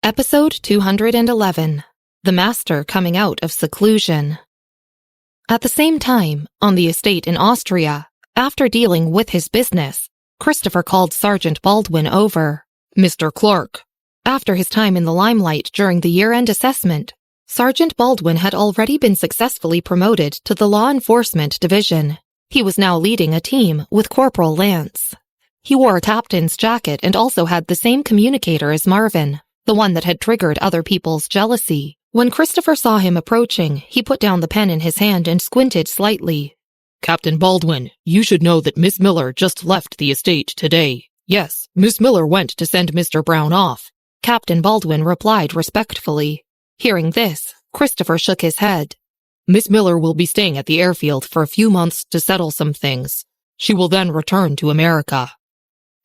Episode 211, The Master Coming Out of Seclusion. At the same time, on the estate in Austria, after dealing with his business, Christopher called Sergeant Baldwin over. Mr. Clark. After his time in the limelight during the year-end assessment, Sergeant Baldwin had already been successfully promoted to the Law Enforcement Division. He was now leading a team with Corporal Lance. He wore a captain's jacket and also had the same communicator as Marvin, the one that had triggered other people's jealousy. When Christopher saw him approaching, he put down the pen in his hand and squinted slightly. Captain Baldwin, you should know that Miss Miller just left the estate today. Yes, Miss Miller went to send Mr. Brown off. Captain Baldwin replied respectfully. Hearing this, Christopher shook his head. Miss Miller will be staying at the airfield for a few months to settle some things. She will then return to America.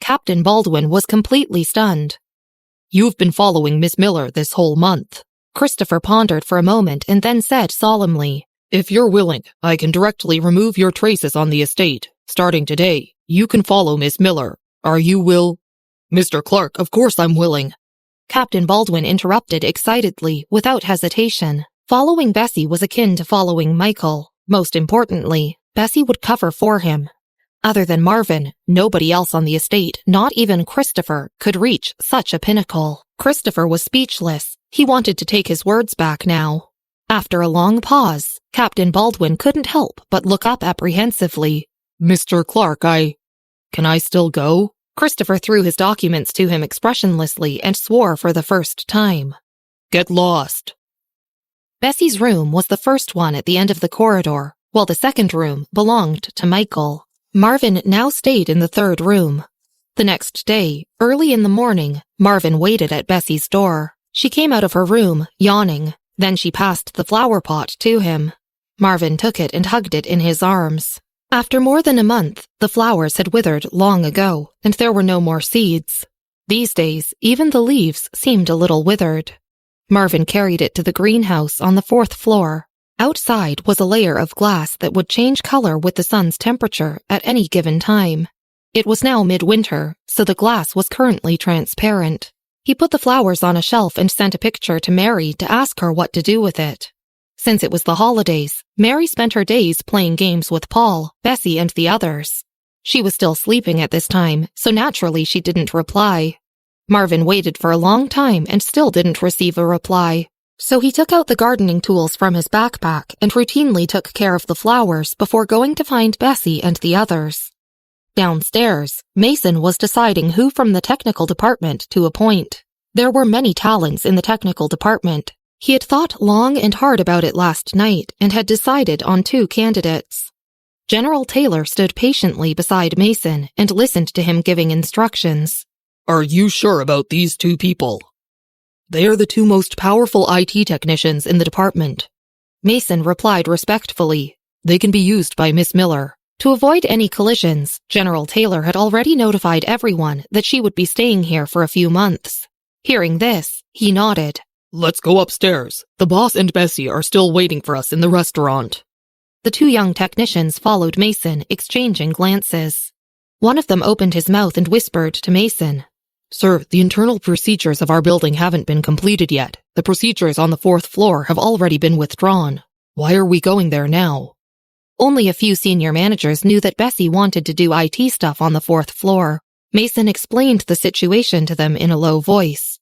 Captain Baldwin was completely stunned. You've been following Miss Miller this whole month. Christopher pondered for a moment and then said solemnly, If you're willing, I can directly remove your traces on the estate. Starting today, you can follow Miss Miller. Are you will? Mr. Clark, of course I'm willing. Captain Baldwin interrupted excitedly, without hesitation. Following Bessy was akin to following Michael. Most importantly, Bessy would cover for him. Other than Marvin, nobody else on the estate, not even Christopher, could reach such a pinnacle. Christopher was speechless. He wanted to take his words back now. After a long pause, Captain Baldwin couldn't help but look up apprehensively. Mr. Clark, Can I still go? Christopher threw his documents to him expressionlessly and swore for the first time. Get lost. Bessy's room was the first one at the end of the corridor, while the second room belonged to Michael. Marvin now stayed in the third room. The next day, early in the morning, Marvin waited at Bessy's door. She came out of her room, yawning. Then she passed the flower pot to him. Marvin took it and hugged it in his arms. After more than a month, the flowers had withered long ago, and there were no more seeds. These days, even the leaves seemed a little withered. Marvin carried it to the greenhouse on the 4th floor. Outside was a layer of glass that would change color with the sun's temperature at any given time. It was now midwinter, so the glass was currently transparent. He put the flowers on a shelf and sent a picture to Mary to ask her what to do with it. Since it was the holidays, Mary spent her days playing games with Paul, Bessy, and the others. She was still sleeping at this time, so naturally she didn't reply. Marvin waited for a long time and still didn't receive a reply. So he took out the gardening tools from his backpack and routinely took care of the flowers before going to find Bessy and the others. Downstairs, Mason was deciding who from the technical department to appoint. There were many talents in the technical department. He had thought long and hard about it last night and had decided on 2 candidates. General Taylor stood patiently beside Mason and listened to him giving instructions. Are you sure about these 2 people? They are the 2 most powerful IT technicians in the department. Mason replied respectfully. They can be used by Miss Miller. To avoid any collisions, General Taylor had already notified everyone that she would be staying here for a few months. Hearing this, he nodded. Let's go upstairs. The boss and Bessy are still waiting for us in the restaurant. The 2 young technicians followed Mason, exchanging glances. One of them opened his mouth and whispered to Mason. Sir, the internal procedures of our building haven't been completed yet. The procedures on the 4th floor have already been withdrawn. Why are we going there now? Only a few senior managers knew that Bessy wanted to do IT stuff on the 4th floor. Mason explained the situation to them in a low voice.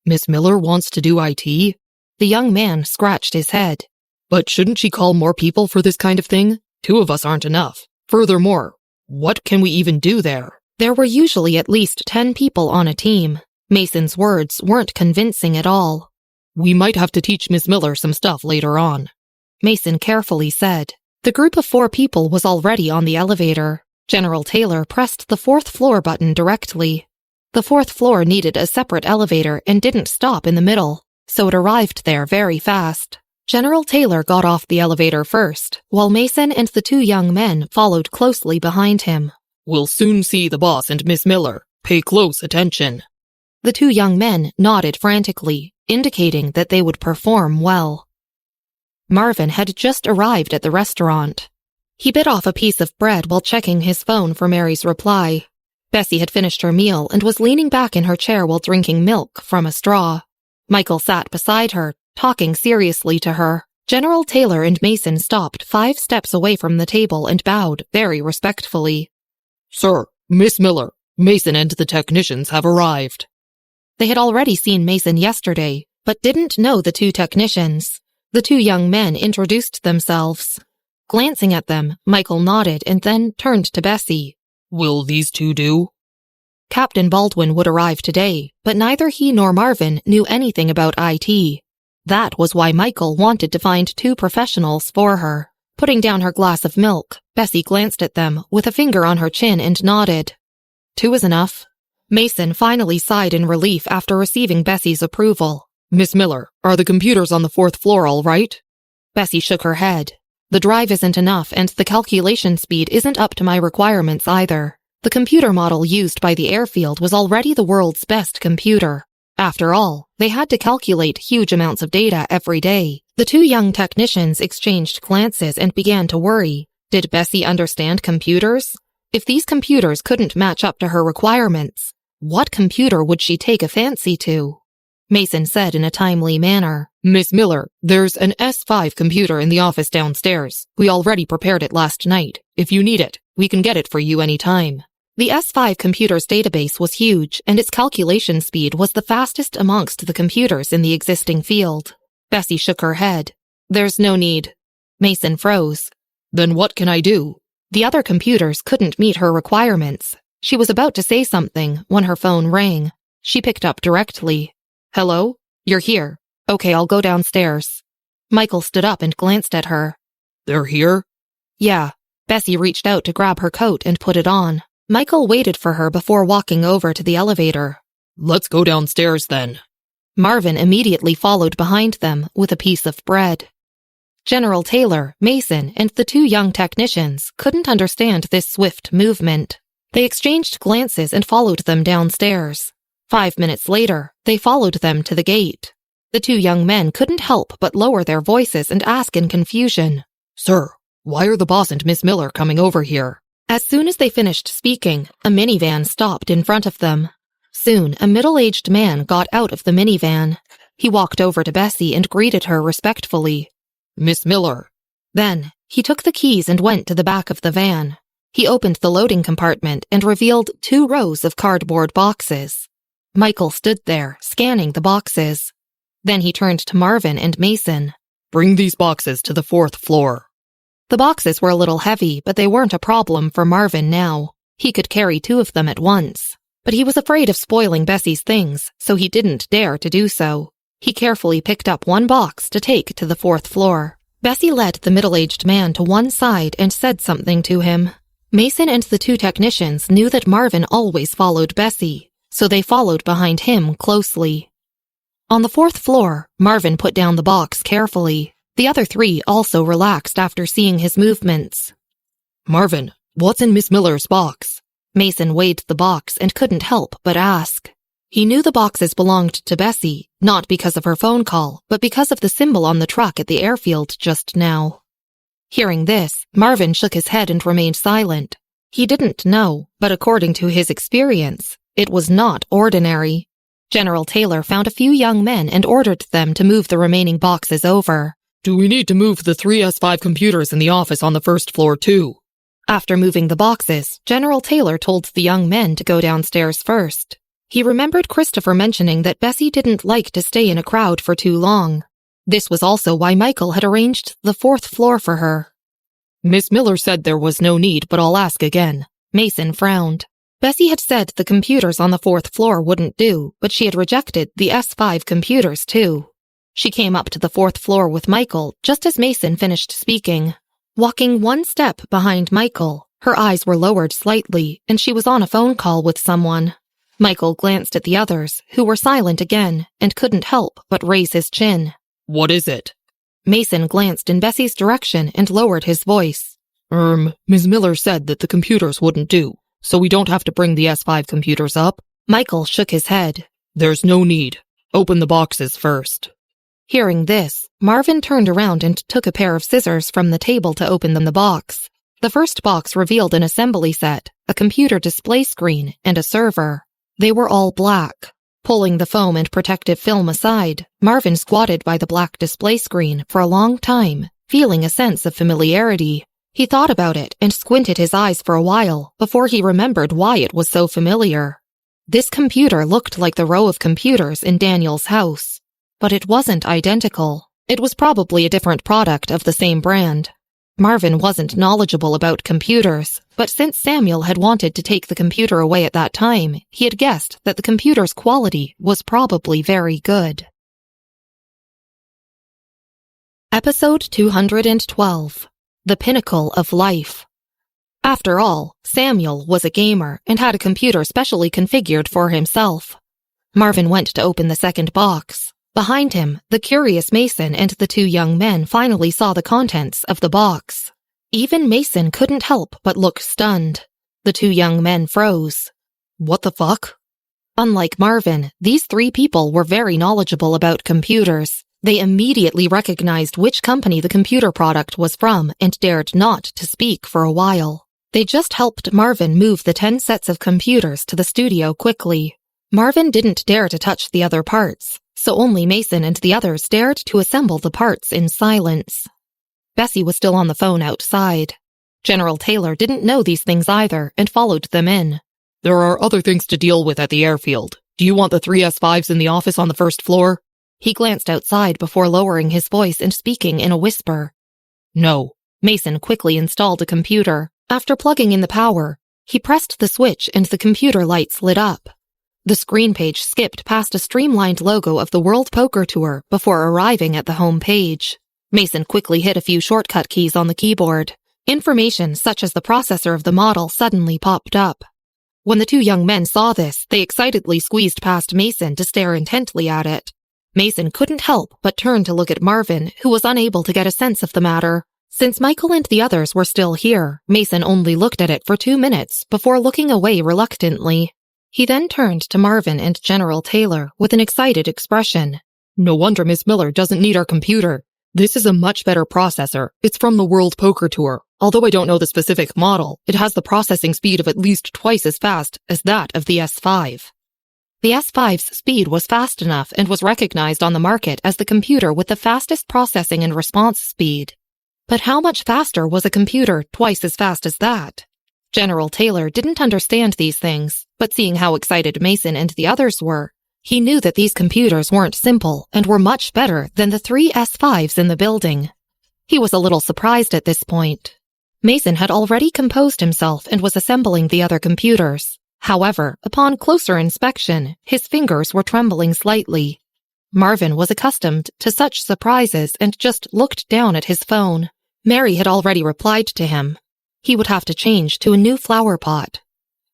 Miss Miller wants to do IT? The young man scratched his head. But shouldn't she call more people for this kind of thing? 2 of us aren't enough. Furthermore, what can we even do there? There were usually at least 10 people on a team. Mason's words weren't convincing at all. We might have to teach Miss Miller some stuff later on, Mason carefully said. The group of 4 people was already on the elevator. General Taylor pressed the 4th floor button directly. The 4th floor needed a separate elevator and didn't stop in the middle, so it arrived there very fast. General Taylor got off the elevator first, while Mason and the 2 young men followed closely behind him. We'll soon see the boss and Miss Miller. Pay close attention. The 2 young men nodded frantically, indicating that they would perform well. Marvin had just arrived at the restaurant. He bit off a piece of bread while checking his phone for Mary's reply. Bessy had finished her meal and was leaning back in her chair while drinking milk from a straw. Michael sat beside her, talking seriously to her. General Taylor and Mason stopped 5 steps away from the table and bowed very respectfully. Sir, Miss Miller, Mason and the technicians have arrived. They had already seen Mason yesterday, but didn't know the 2 technicians. The 2 young men introduced themselves. Glancing at them, Michael nodded and then turned to Bessy. Will these 2 do? Captain Baldwin would arrive today, but neither he nor Marvin knew anything about IT. That was why Michael wanted to find 2 professionals for her. Putting down her glass of milk, Bessy glanced at them with a finger on her chin and nodded. 2 is enough. Mason finally sighed in relief after receiving Bessy's approval. Miss Miller, are the computers on the 4th floor all right? Bessy shook her head. The drive isn't enough and the calculation speed isn't up to my requirements either. The computer model used by the airfield was already the world's best computer. After all, they had to calculate huge amounts of data every day. The 2 young technicians exchanged glances and began to worry. Did Bessy understand computers? If these computers couldn't match up to her requirements, what computer would she take a fancy to? Mason said in a timely manner. Miss Miller, there's an S5 computer in the office downstairs. We already prepared it last night. If you need it, we can get it for you any time. The S5 computer's database was huge, and its calculation speed was the fastest amongst the computers in the existing field. Bessy shook her head. There's no need. Mason froze. Then what can I do? The other computers couldn't meet her requirements. She was about to say something when her phone rang. She picked up directly. Hello? You're here. Okay, I'll go downstairs. Michael stood up and glanced at her. They're here? Yeah. Bessy reached out to grab her coat and put it on. Michael waited for her before walking over to the elevator. Let's go downstairs then. Marvin immediately followed behind them with a piece of bread. General Taylor, Mason, and the 2 young technicians couldn't understand this swift movement. They exchanged glances and followed them downstairs. 5 minutes later, they followed them to the gate. The 2 young men couldn't help but lower their voices and ask in confusion. Sir, why are the boss and Miss Miller coming over here? As soon as they finished speaking, a minivan stopped in front of them. Soon, a middle-aged man got out of the minivan. He walked over to Bessy and greeted her respectfully. Miss Miller. Then, he took the keys and went to the back of the van. He opened the loading compartment and revealed 2 rows of cardboard boxes. Michael stood there, scanning the boxes. Then he turned to Marvin and Mason. Bring these boxes to the 4th floor. The boxes were a little heavy, but they weren't a problem for Marvin now. He could carry 2 of them at once. But he was afraid of spoiling Bessy's things, so he didn't dare to do so. He carefully picked up 1 box to take to the 4th floor. Bessy led the middle-aged man to one side and said something to him. Mason and the 2 technicians knew that Marvin always followed Bessy, so they followed behind him closely. On the 4th floor, Marvin put down the box carefully. The other 3 also relaxed after seeing his movements. Marvin, what's in Miss Miller's box? Mason weighed the box and couldn't help but ask. He knew the boxes belonged to Bessy, not because of her phone call, but because of the symbol on the truck at the airfield just now. Hearing this, Marvin shook his head and remained silent. He didn't know, but according to his experience, it was not ordinary. General Taylor found a few young men and ordered them to move the remaining boxes over. Do we need to move the 3 S5 computers in the office on the 1st floor too? After moving the boxes, General Taylor told the young men to go downstairs first. He remembered Christopher mentioning that Bessy didn't like to stay in a crowd for too long. This was also why Michael had arranged the 4th floor for her. Miss Miller said there was no need, but I'll ask again. Mason frowned. Bessy had said the computers on the 4th floor wouldn't do, but she had rejected the S5 computers too. She came up to the 4th floor with Michael just as Mason finished speaking. Walking 1 step behind Michael, her eyes were lowered slightly, and she was on a phone call with someone. Michael glanced at the others, who were silent again, and couldn't help but raise his chin. What is it? Mason glanced in Bessy's direction and lowered his voice. Ms. Miller said that the computers wouldn't do, so we don't have to bring the S5 computers up? Michael shook his head. There's no need. Open the boxes first. Hearing this, Marvin turned around and took a pair of scissors from the table to open the box. The first box revealed an assembly set, a computer display screen, and a server. They were all black. Pulling the foam and protective film aside, Marvin squatted by the black display screen for a long time, feeling a sense of familiarity. He thought about it and squinted his eyes for a while before he remembered why it was so familiar. This computer looked like the row of computers in Daniel's house, but it wasn't identical. It was probably a different product of the same brand. Marvin wasn't knowledgeable about computers, but since Samuel had wanted to take the computer away at that time, he had guessed that the computer's quality was probably very good. Episode 212. The Pinnacle of Life. After all, Samuel was a gamer and had a computer specially configured for himself. Marvin went to open the second box. Behind him, the curious Mason and the two young men finally saw the contents of the box. Even Mason couldn't help but look stunned. The two young men froze. What the fuck? Unlike Marvin, these three people were very knowledgeable about computers. They immediately recognized which company the computer product was from and dared not to speak for a while. They just helped Marvin move the 10 sets of computers to the studio quickly. Marvin didn't dare to touch the other parts, so only Mason and the others dared to assemble the parts in silence. Bessy was still on the phone outside. General Taylor didn't know these things either and followed them in. There are other things to deal with at the airfield. Do you want the 3 S5s in the office on the first floor? He glanced outside before lowering his voice and speaking in a whisper. No. Mason quickly installed a computer. After plugging in the power, he pressed the switch and the computer lights lit up. The screen page skipped past a streamlined logo of the World Poker Tour before arriving at the home page. Mason quickly hit a few shortcut keys on the keyboard. Information such as the processor of the model suddenly popped up. When the two young men saw this, they excitedly squeezed past Mason to stare intently at it. Mason couldn't help but turn to look at Marvin, who was unable to get a sense of the matter. Since Michael and the others were still here, Mason only looked at it for 2 minutes before looking away reluctantly. He then turned to Marvin and General Taylor with an excited expression. No wonder Miss Miller doesn't need our computer. This is a much better processor. It's from the World Poker Tour. Although I don't know the specific model, it has the processing speed of at least twice as fast as that of the S5. The S5's speed was fast enough and was recognized on the market as the computer with the fastest processing and response speed. But how much faster was a computer twice as fast as that? General Taylor didn't understand these things, but seeing how excited Mason and the others were, he knew that these computers weren't simple and were much better than the 3 S5s in the building. He was a little surprised at this point. Mason had already composed himself and was assembling the other computers. However, upon closer inspection, his fingers were trembling slightly. Marvin was accustomed to such surprises and just looked down at his phone. Mary had already replied to him. He would have to change to a new flower pot.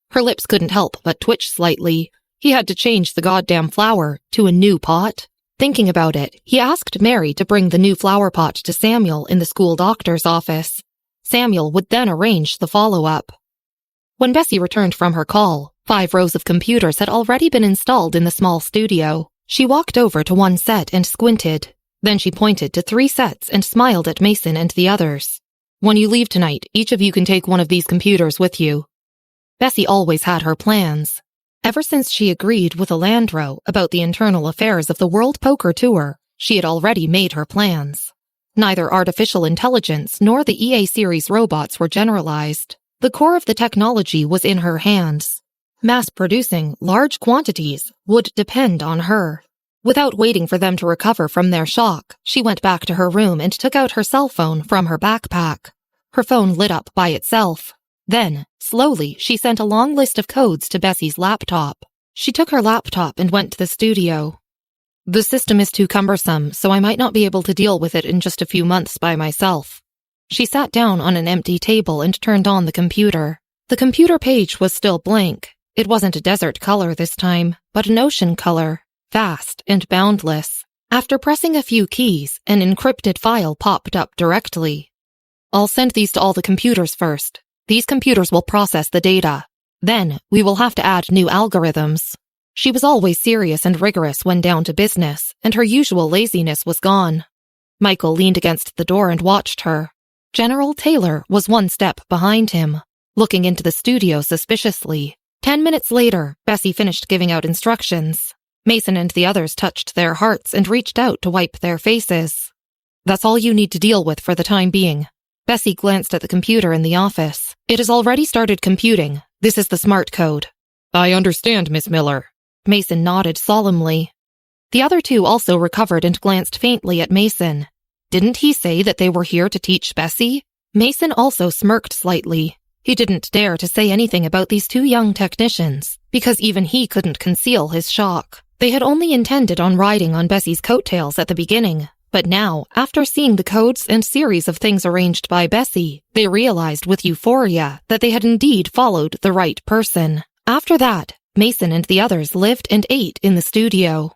Her lips couldn't help but twitch slightly. He had to change the goddamn flower to a new pot. Thinking about it, he asked Mary to bring the new flower pot to Samuel in the school doctor's office. Samuel would then arrange the follow-up. When Bessy returned from her call, 5 rows of computers had already been installed in the small studio. She walked over to one set and squinted. Then she pointed to 3 sets and smiled at Mason and the others. When you leave tonight, each of you can take one of these computers with you. Bessy always had her plans. Ever since she agreed with Alandro about the internal affairs of the World Poker Tour, she had already made her plans. Neither artificial intelligence nor the EA series robots were generalized. The core of the technology was in her hands. Mass-producing large quantities would depend on her. Without waiting for them to recover from their shock, she went back to her room and took out her cell phone from her backpack. Her phone lit up by itself. Then, slowly, she sent a long list of codes to Bessy's laptop. She took her laptop and went to the studio. The system is too cumbersome, so I might not be able to deal with it in just a few months by myself. She sat down on an empty table and turned on the computer. The computer page was still blank. It wasn't a desert color this time, but an ocean color. Vast and boundless. After pressing a few keys, an encrypted file popped up directly. I'll send these to all the computers first. These computers will process the data. Then, we will have to add new algorithms. She was always serious and rigorous when down to business, and her usual laziness was gone. Michael leaned against the door and watched her. General Taylor was one step behind him, looking into the studio suspiciously. 10 minutes later, Bessy finished giving out instructions. Mason and the others touched their hearts and reached out to wipe their faces. That's all you need to deal with for the time being. Bessy glanced at the computer in the office. It has already started computing. This is the smart code. I understand, Miss Miller. Mason nodded solemnly. The other two also recovered and glanced faintly at Mason. Didn't he say that they were here to teach Bessy? Mason also smirked slightly. He didn't dare to say anything about these two young technicians, because even he couldn't conceal his shock. They had only intended on riding on Bessy's coattails at the beginning, but now, after seeing the codes and series of things arranged by Bessy, they realized with euphoria that they had indeed followed the right person. After that, Mason and the others lived and ate in the studio.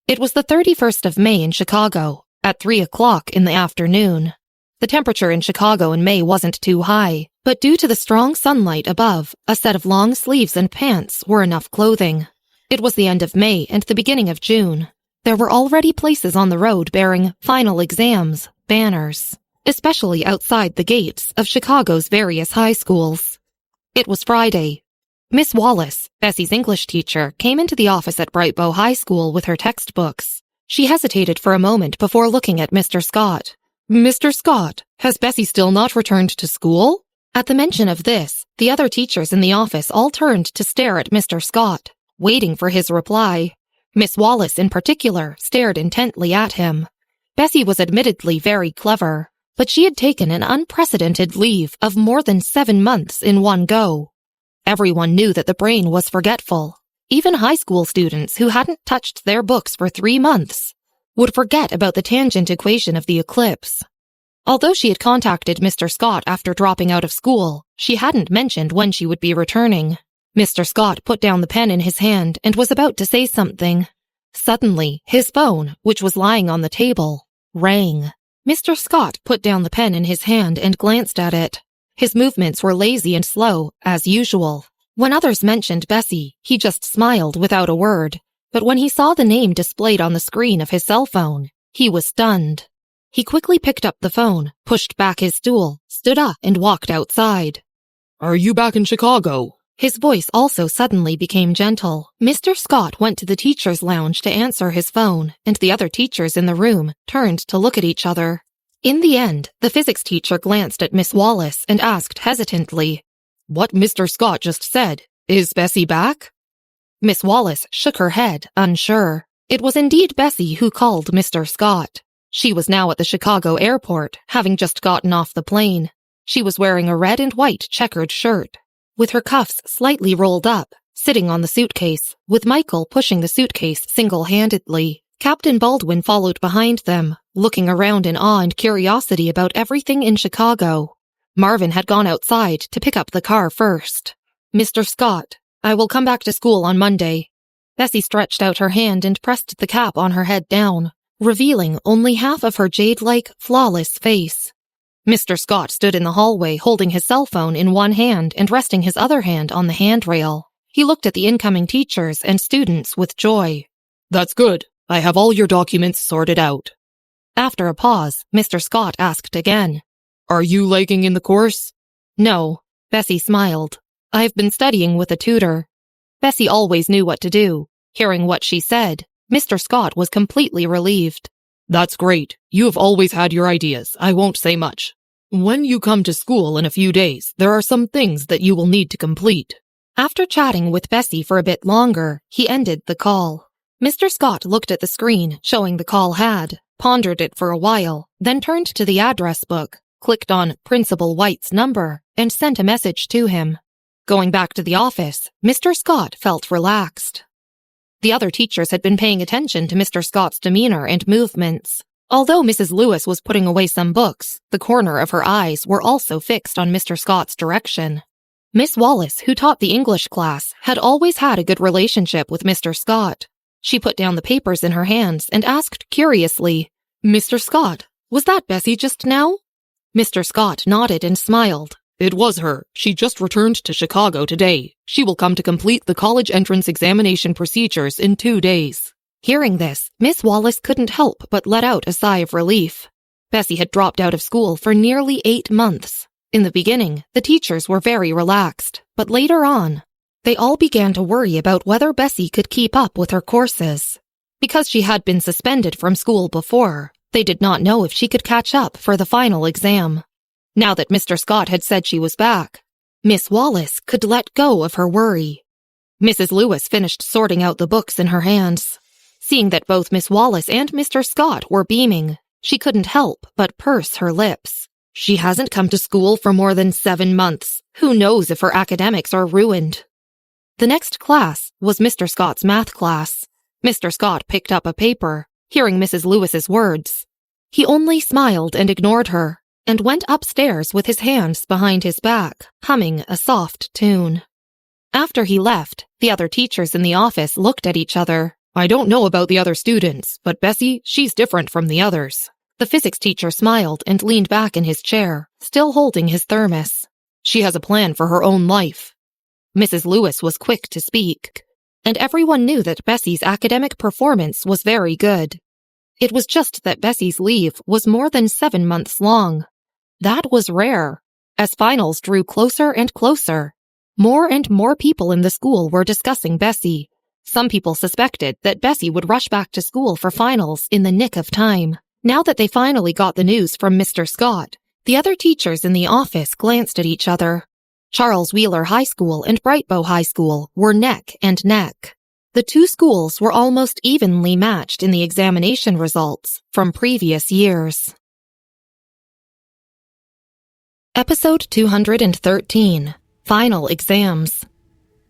It was the 31st of May in Chicago, at 3 o'clock in the afternoon. The temperature in Chicago in May wasn't too high, but due to the strong sunlight above, a set of long sleeves and pants were enough clothing. It was the end of May and the beginning of June. There were already places on the road bearing "Final Exams" banners, especially outside the gates of Chicago's various high schools. It was Friday. Miss Wallace, Bessy's English teacher, came into the office at Brightbow High School with her textbooks. She hesitated for a moment before looking at Mr. Scott. Mr. Scott, has Bessy still not returned to school? At the mention of this, the other teachers in the office all turned to stare at Mr. Scott, waiting for his reply. Miss Wallace, in particular, stared intently at him. Bessy was admittedly very clever, but she had taken an unprecedented leave of more than 7 months in one go. Everyone knew that the brain was forgetful. Even high school students who hadn't touched their books for 3 months would forget about the tangent equation of the eclipse. Although she had contacted Mr. Scott after dropping out of school, she hadn't mentioned when she would be returning. Mr. Scott put down the pen in his hand and was about to say something. Suddenly, his phone, which was lying on the table, rang. Mr. Scott put down the pen in his hand and glanced at it. His movements were lazy and slow, as usual. When others mentioned Bessy, he just smiled without a word. But when he saw the name displayed on the screen of his cell phone, he was stunned. He quickly picked up the phone, pushed back his stool, stood up, and walked outside. Are you back in Chicago? His voice also suddenly became gentle. Mr. Scott went to the teacher's lounge to answer his phone, and the other teachers in the room turned to look at each other. In the end, the physics teacher glanced at Miss Wallace and asked hesitantly, What Mr. Scott just said, is Bessy back? Miss Wallace shook her head, unsure. It was indeed Bessy who called Mr. Scott. She was now at the Chicago airport, having just gotten off the plane. She was wearing a red and white checkered shirt, with her cuffs slightly rolled up, sitting on the suitcase, with Michael pushing the suitcase single-handedly. Captain Baldwin followed behind them, looking around in awe and curiosity about everything in Chicago. Marvin had gone outside to pick up the car first. Mr. Scott, I will come back to school on Monday. Bessy stretched out her hand and pressed the cap on her head down, revealing only half of her jade-like, flawless face. Mr. Scott stood in the hallway holding his cell phone in one hand and resting his other hand on the handrail. He looked at the incoming teachers and students with joy. That's good. I have all your documents sorted out. After a pause, Mr. Scott asked again, Are you lagging in the course? No, Bessy smiled. I've been studying with a tutor. Bessy always knew what to do. Hearing what she said, Mr. Scott was completely relieved. That's great. You have always had your ideas. I won't say much. When you come to school in a few days, there are some things that you will need to complete. After chatting with Bessy for a bit longer, he ended the call. Mr. Scott looked at the screen showing the call had, pondered it for a while, then turned to the address book, clicked on Principal White's number, and sent a message to him. Going back to the office, Mr. Scott felt relaxed. The other teachers had been paying attention to Mr. Scott's demeanor and movements. Although Mrs. Lewis was putting away some books, the corner of her eyes were also fixed on Mr. Scott's direction. Miss Wallace, who taught the English class, had always had a good relationship with Mr. Scott. She put down the papers in her hands and asked curiously, Mr. Scott, was that Bessy just now? Mr. Scott nodded and smiled. It was her. She just returned to Chicago today. She will come to complete the college entrance examination procedures in 2 days. Hearing this, Miss Wallace couldn't help but let out a sigh of relief. Bessy had dropped out of school for nearly 8 months. In the beginning, the teachers were very relaxed, but later on, They all began to worry about whether Bessy could keep up with her courses. Because she had been suspended from school before, they did not know if she could catch up for the final exam. Now that Mr. Scott had said she was back, Miss Wallace could let go of her worry. Mrs. Lewis finished sorting out the books in her hands. Seeing that both Miss Wallace and Mr. Scott were beaming, she couldn't help but purse her lips. She hasn't come to school for more than 7 months. Who knows if her academics are ruined? The next class was Mr. Scott's math class. Mr. Scott picked up a paper, hearing Mrs. Lewis's words. He only smiled and ignored her, and went upstairs with his hands behind his back, humming a soft tune. After he left, the other teachers in the office looked at each other. I don't know about the other students, but Bessy, she's different from the others. The physics teacher smiled and leaned back in his chair, still holding his thermos. She has a plan for her own life. Mrs. Lewis was quick to speak, and everyone knew that Bessy's academic performance was very good. It was just that Bessy's leave was more than 7 months long. That was rare. As finals drew closer and closer, more and more people in the school were discussing Bessy. Some people suspected that Bessy would rush back to school for finals in the nick of time. Now that they finally got the news from Mr. Scott, the other teachers in the office glanced at each other. Charles Wheeler High School and Brightbow High School were neck and neck. The two schools were almost evenly matched in the examination results from previous years. Episode 213, Final Exams.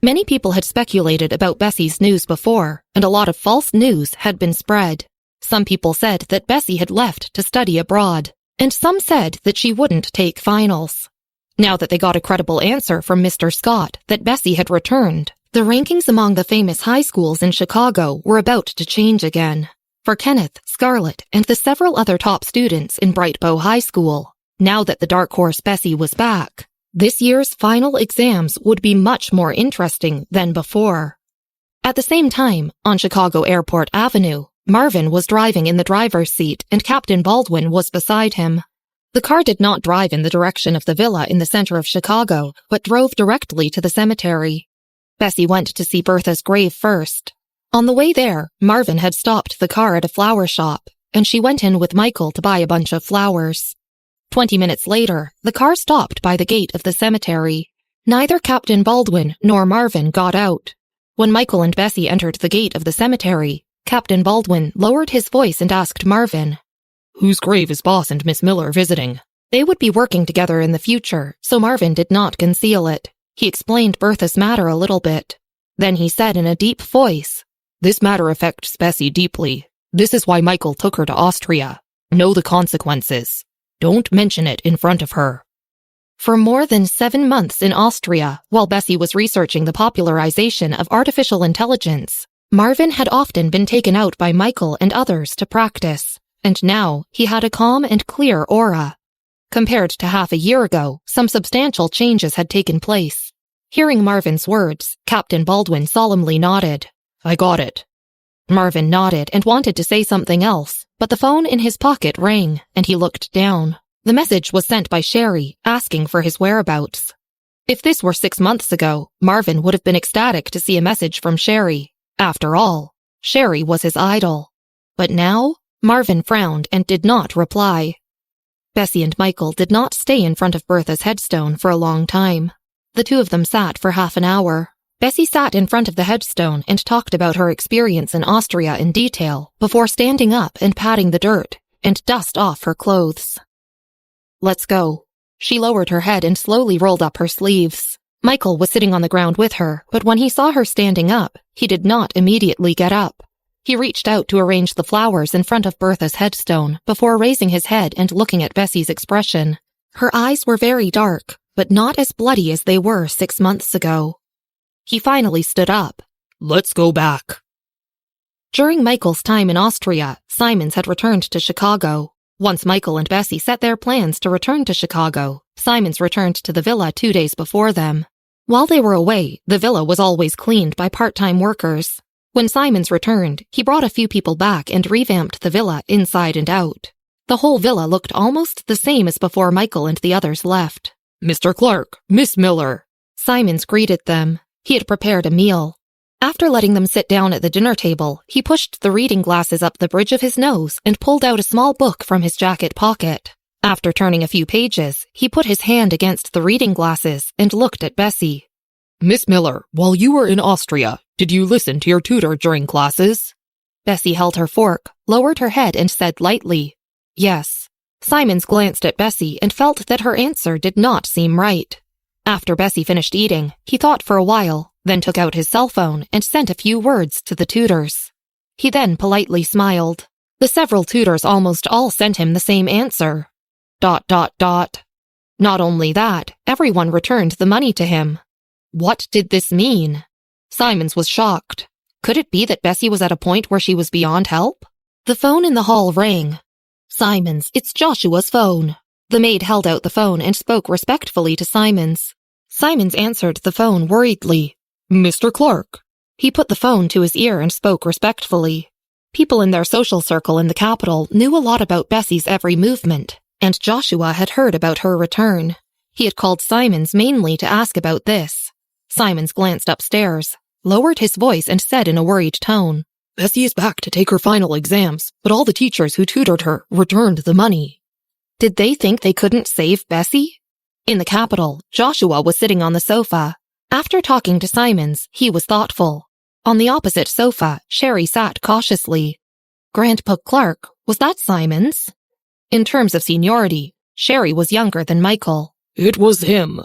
Many people had speculated about Bessy's news before, and a lot of false news had been spread. Some people said that Bessy had left to study abroad, and some said that she wouldn't take finals. Now that they got a credible answer from Mr. Scott that Bessy had returned, the rankings among the famous high schools in Chicago were about to change again. For Kenneth, Scarlett, and the several other top students in Brightbow High School, now that the dark horse Bessy was back, this year's final exams would be much more interesting than before. At the same time, on Chicago Airport Avenue, Marvin was driving in the driver's seat and Captain Baldwin was beside him. The car did not drive in the direction of the villa in the center of Chicago, but drove directly to the cemetery. Bessy went to see Bertha's grave first. On the way there, Marvin had stopped the car at a flower shop, and she went in with Michael to buy a bunch of flowers. 20 minutes later, the car stopped by the gate of the cemetery. Neither Captain Baldwin nor Marvin got out. When Michael and Bessy entered the gate of the cemetery, Captain Baldwin lowered his voice and asked Marvin, "Whose grave is Boss and Miss Miller visiting?" They would be working together in the future, so Marvin did not conceal it. He explained Bertha's matter a little bit. Then he said in a deep voice, "This matter affects Bessy deeply. This is why Michael took her to Austria. Know the consequences. Don't mention it in front of her." For more than 7 months in Austria, while Bessy was researching the popularization of artificial intelligence, Marvin had often been taken out by Michael and others to practice, and now he had a calm and clear aura. Compared to half a year ago, some substantial changes had taken place. Hearing Marvin's words, Captain Baldwin solemnly nodded. "I got it." Marvin nodded and wanted to say something else, but the phone in his pocket rang, and he looked down. The message was sent by Sherry, asking for his whereabouts. If this were 6 months ago, Marvin would have been ecstatic to see a message from Sherry. After all, Sherry was his idol. But now, Marvin frowned and did not reply. Bessy and Michael did not stay in front of Bertha's headstone for a long time. The two of them sat for half an hour. Bessy sat in front of the headstone and talked about her experience in Austria in detail before standing up and patting the dirt and dust off her clothes. "Let's go." She lowered her head and slowly rolled up her sleeves. Michael was sitting on the ground with her, but when he saw her standing up, he did not immediately get up. He reached out to arrange the flowers in front of Bertha's headstone before raising his head and looking at Bessy's expression. Her eyes were very dark, but not as bloody as they were 6 months ago. He finally stood up. "Let's go back." During Michael's time in Austria, Simons had returned to Chicago. Once Michael and Bessy set their plans to return to Chicago, Simons returned to the villa 2 days before them. While they were away, the villa was always cleaned by part-time workers. When Simons returned, he brought a few people back and revamped the villa inside and out. The whole villa looked almost the same as before Michael and the others left. "Mr. Clark, Miss Miller." Simons greeted them. He had prepared a meal. After letting them sit down at the dinner table, he pushed the reading glasses up the bridge of his nose and pulled out a small book from his jacket pocket. After turning a few pages, he put his hand against the reading glasses and looked at Bessy. Miss Miller, while you were in Austria, did you listen to your tutor during classes? Bessy held her fork, lowered her head and said lightly, "Yes." Simons glanced at Bessy and felt that her answer did not seem right. After Bessy finished eating, he thought for a while, then took out his cell phone and sent a few words to the tutors. He then politely smiled. The several tutors almost all sent him the same answer. ... Not only that, everyone returned the money to him. What did this mean? Simons was shocked. Could it be that Bessy was at a point where she was beyond help? The phone in the hall rang. "Simons, it's Joshua's phone." The maid held out the phone and spoke respectfully to Simons. Simons answered the phone worriedly. "Mr. Clark." He put the phone to his ear and spoke respectfully. People in their social circle in the capital knew a lot about Bessy's every movement, and Joshua had heard about her return. He had called Simons mainly to ask about this. Simons glanced upstairs, lowered his voice and said in a worried tone, "Bessy is back to take her final exams, but all the teachers who tutored her returned the money." Did they think they couldn't save Bessy? In the capital, Joshua was sitting on the sofa. After talking to Simons, he was thoughtful. On the opposite sofa, Sherry sat cautiously. Grandpa Clark, was that Simons? In terms of seniority, Sherry was younger than Michael. "It was him."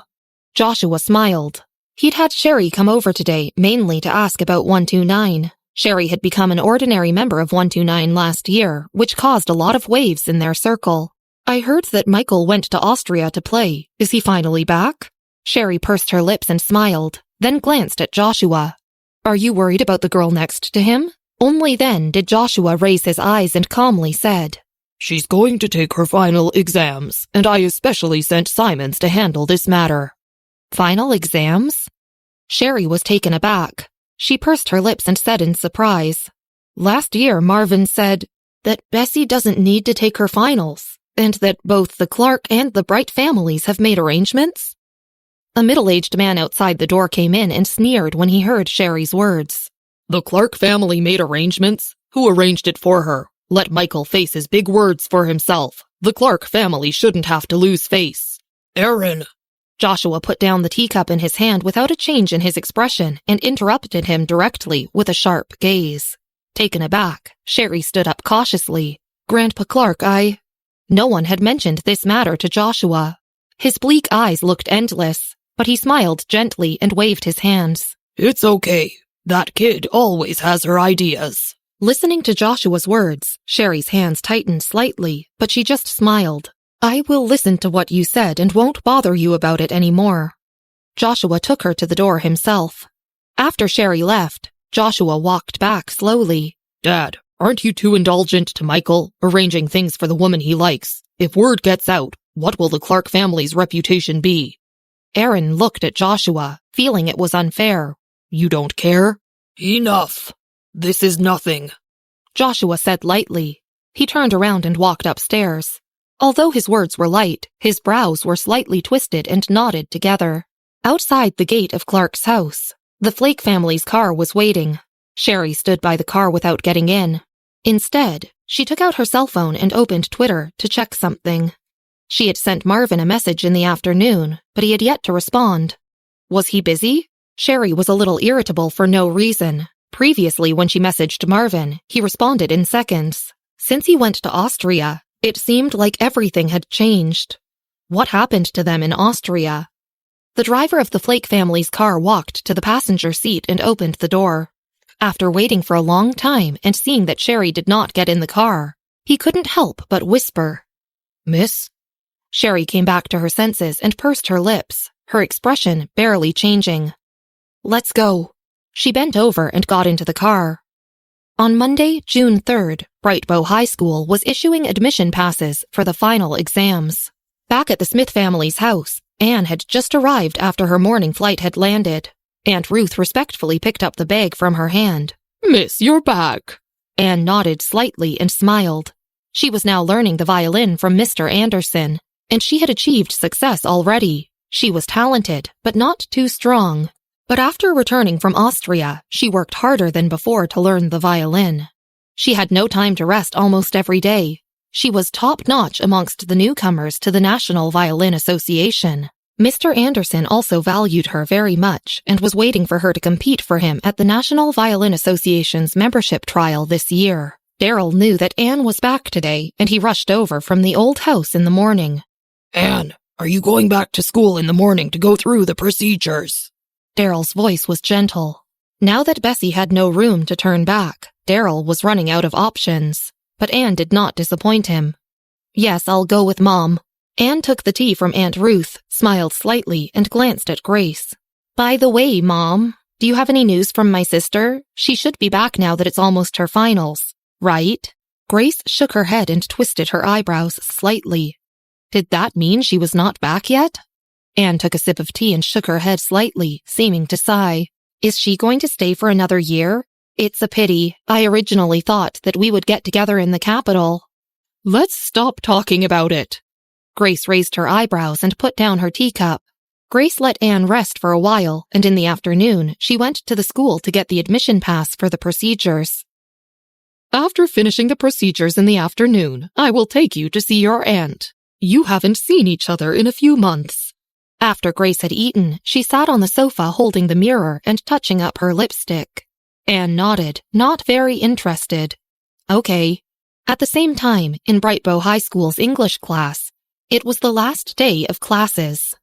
Joshua smiled. He'd had Sherry come over today mainly to ask about 129. Sherry had become an ordinary member of 129 last year, which caused a lot of waves in their circle. "I heard that Michael went to Austria to play. Is he finally back?" Sherry pursed her lips and smiled, then glanced at Joshua. "Are you worried about the girl next to him?" Only then did Joshua raise his eyes and calmly said, "She's going to take her final exams, and I especially sent Simons to handle this matter." "Final exams?" Sherry was taken aback. She pursed her lips and said in surprise, "Last year Marvin said that Bessy doesn't need to take her finals, and that both the Clark and the Bright families have made arrangements." A middle-aged man outside the door came in and sneered when he heard Sherry's words. "The Clark family made arrangements? Who arranged it for her? Let Michael face his big words for himself. The Clark family shouldn't have to lose face." "Aaron!" Joshua put down the teacup in his hand without a change in his expression and interrupted him directly with a sharp gaze. Taken aback, Sherry stood up cautiously. "Grandpa Clark, No one had mentioned this matter to Joshua. His bleak eyes looked endless, but he smiled gently and waved his hands. "It's okay. That kid always has her ideas." Listening to Joshua's words, Sherry's hands tightened slightly, but she just smiled. "I will listen to what you said and won't bother you about it anymore." Joshua took her to the door himself. After Sherry left, Joshua walked back slowly. "Dad, aren't you too indulgent to Michael, arranging things for the woman he likes? If word gets out, what will the Clark family's reputation be?" Aaron looked at Joshua, feeling it was unfair. "You don't care?" "Enough. This is nothing," Joshua said lightly. He turned around and walked upstairs. Although his words were light, his brows were slightly twisted and knotted together. Outside the gate of Clark's house, the Flake family's car was waiting. Sherry stood by the car without getting in. Instead, she took out her cell phone and opened Twitter to check something. She had sent Marvin a message in the afternoon, but he had yet to respond. Was he busy? Sherry was a little irritable for no reason. Previously, when she messaged Marvin, he responded in seconds. Since he went to Austria, it seemed like everything had changed. What happened to them in Austria? The driver of the Flake family's car walked to the passenger seat and opened the door. After waiting for a long time and seeing that Sherry did not get in the car, he couldn't help but whisper, "Miss?" Sherry came back to her senses and pursed her lips, her expression barely changing. "Let's go." She bent over and got into the car. On Monday, June 3rd, Brightbow High School was issuing admission passes for the final exams. Back at the Smith family's house, Anne had just arrived after her morning flight had landed. Aunt Ruth respectfully picked up the bag from her hand. "Miss, you're back." Anne nodded slightly and smiled. She was now learning the violin from Mr. Anderson, and she had achieved success already. She was talented, but not too strong. But after returning from Austria, she worked harder than before to learn the violin. She had no time to rest almost every day. She was top-notch amongst the newcomers to the National Violin Association. Mr. Anderson also valued her very much and was waiting for her to compete for him at the National Violin Association's membership trial this year. Darryl knew that Anne was back today, and he rushed over from the old house in the morning. Anne, are you going back to school in the morning to go through the procedures? Darryl's voice was gentle. Now that Bessy had no room to turn back, Darryl was running out of options. But Anne did not disappoint him. Yes, I'll go with Mom. Anne took the tea from Aunt Ruth, smiled slightly, and glanced at Grace. By the way, Mom, do you have any news from my sister? She should be back now that it's almost her finals, right? Grace shook her head and twisted her eyebrows slightly. Did that mean she was not back yet? Anne took a sip of tea and shook her head slightly, seeming to sigh. Is she going to stay for another year? It's a pity. I originally thought that we would get together in the capital. Let's stop talking about it. Grace raised her eyebrows and put down her teacup. Grace let Anne rest for a while, and in the afternoon, she went to the school to get the admission pass for the procedures. After finishing the procedures in the afternoon, I will take you to see your aunt. You haven't seen each other in a few months. After Grace had eaten, she sat on the sofa holding the mirror and touching up her lipstick. Anne nodded, not very interested. Okay. At the same time, in Brightbow High School's English class, it was the last day of classes.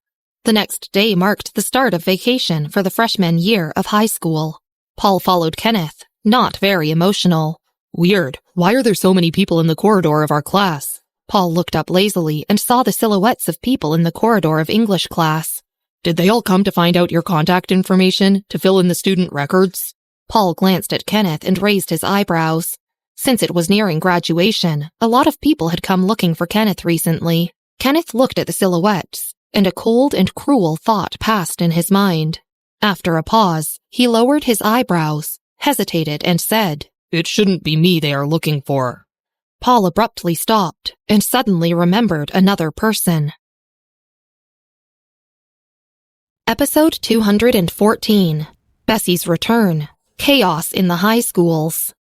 The next day marked the start of vacation for the freshman year of high school. Paul followed Kenneth, not very emotional. Weird. Why are there so many people in the corridor of our class? Paul looked up lazily and saw the silhouettes of people in the corridor of English class. Did they all come to find out your contact information, to fill in the student records? Paul glanced at Kenneth and raised his eyebrows. Since it was nearing graduation, a lot of people had come looking for Kenneth recently. Kenneth looked at the silhouettes, and a cold and cruel thought passed in his mind. After a pause, he lowered his eyebrows, hesitated, and said, It shouldn't be me they are looking for. Paul abruptly stopped and suddenly remembered another person. Episode 214. Bessy's Return. Chaos in the High Schools.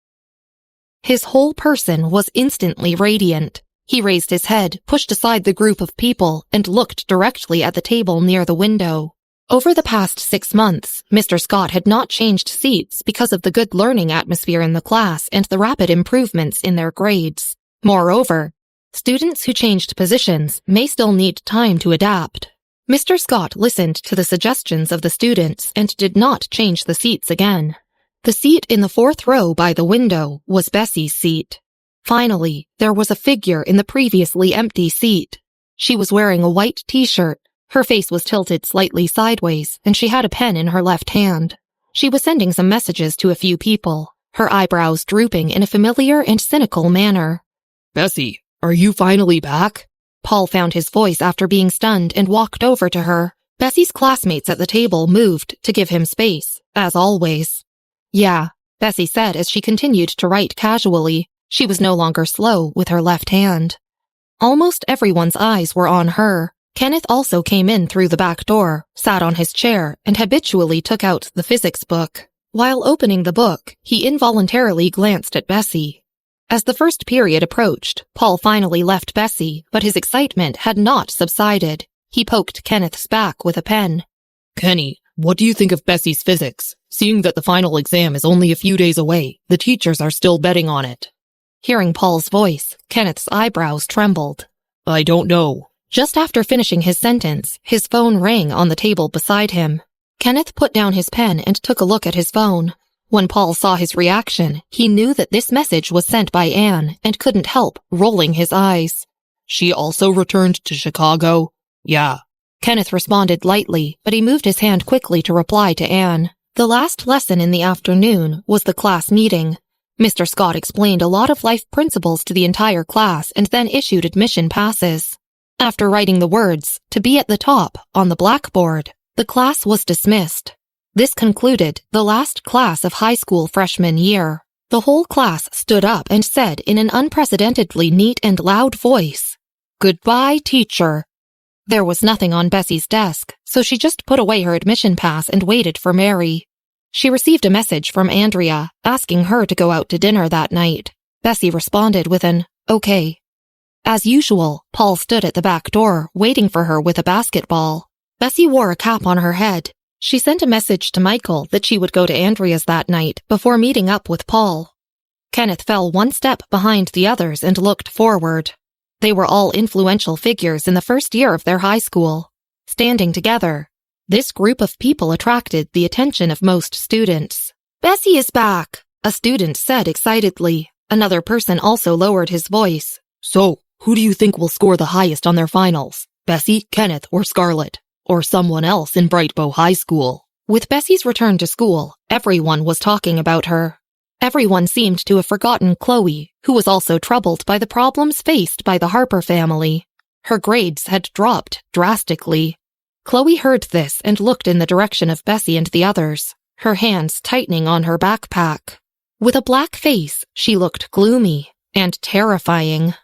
His whole person was instantly radiant. He raised his head, pushed aside the group of people, and looked directly at the table near the window. Over the past 6 months, Mr. Scott had not changed seats because of the good learning atmosphere in the class and the rapid improvements in their grades. Moreover, students who changed positions may still need time to adapt. Mr. Scott listened to the suggestions of the students and did not change the seats again. The seat in the 4th row by the window was Bessy's seat. Finally, there was a figure in the previously empty seat. She was wearing a white t-shirt. Her face was tilted slightly sideways, and she had a pen in her left hand. She was sending some messages to a few people, her eyebrows drooping in a familiar and cynical manner. Bessy, are you finally back? Paul found his voice after being stunned and walked over to her. Bessy's classmates at the table moved to give him space, as always. Yeah, Bessy said as she continued to write casually. She was no longer slow with her left hand. Almost everyone's eyes were on her. Kenneth also came in through the back door, sat on his chair, and habitually took out the physics book. While opening the book, he involuntarily glanced at Bessy. As the first period approached, Paul finally left Bessy, but his excitement had not subsided. He poked Kenneth's back with a pen. Kenny, what do you think of Bessy's physics? Seeing that the final exam is only a few days away, the teachers are still betting on it. Hearing Paul's voice, Kenneth's eyebrows trembled. I don't know. Just after finishing his sentence, his phone rang on the table beside him. Kenneth put down his pen and took a look at his phone. When Paul saw his reaction, he knew that this message was sent by Anne and couldn't help rolling his eyes. She also returned to Chicago? Yeah. Kenneth responded lightly, but he moved his hand quickly to reply to Anne. The last lesson in the afternoon was the class meeting. Mr. Scott explained a lot of life principles to the entire class and then issued admission passes. After writing the words, "to be at the top," on the blackboard, the class was dismissed. This concluded the last class of high school freshman year. The whole class stood up and said in an unprecedentedly neat and loud voice, "Goodbye, teacher." There was nothing on Bessy's desk, so she just put away her admission pass and waited for Mary. She received a message from Andrea, asking her to go out to dinner that night. Bessy responded with an, "Okay." As usual, Paul stood at the back door, waiting for her with a basketball. Bessy wore a cap on her head. She sent a message to Michael that she would go to Andrea's that night before meeting up with Paul. Kenneth fell one step behind the others and looked forward. They were all influential figures in the first year of their high school. Standing together, this group of people attracted the attention of most students. "Bessy is back," a student said excitedly. Another person also lowered his voice. "So, who do you think will score the highest on their finals? Bessy, Kenneth, or Scarlett? Or someone else in Bright Bow High School?" With Bessy's return to school, everyone was talking about her. Everyone seemed to have forgotten Chloe, who was also troubled by the problems faced by the Harper family. Her grades had dropped drastically. Chloe heard this and looked in the direction of Bessy and the others, her hands tightening on her backpack. With a black face, she looked gloomy and terrifying.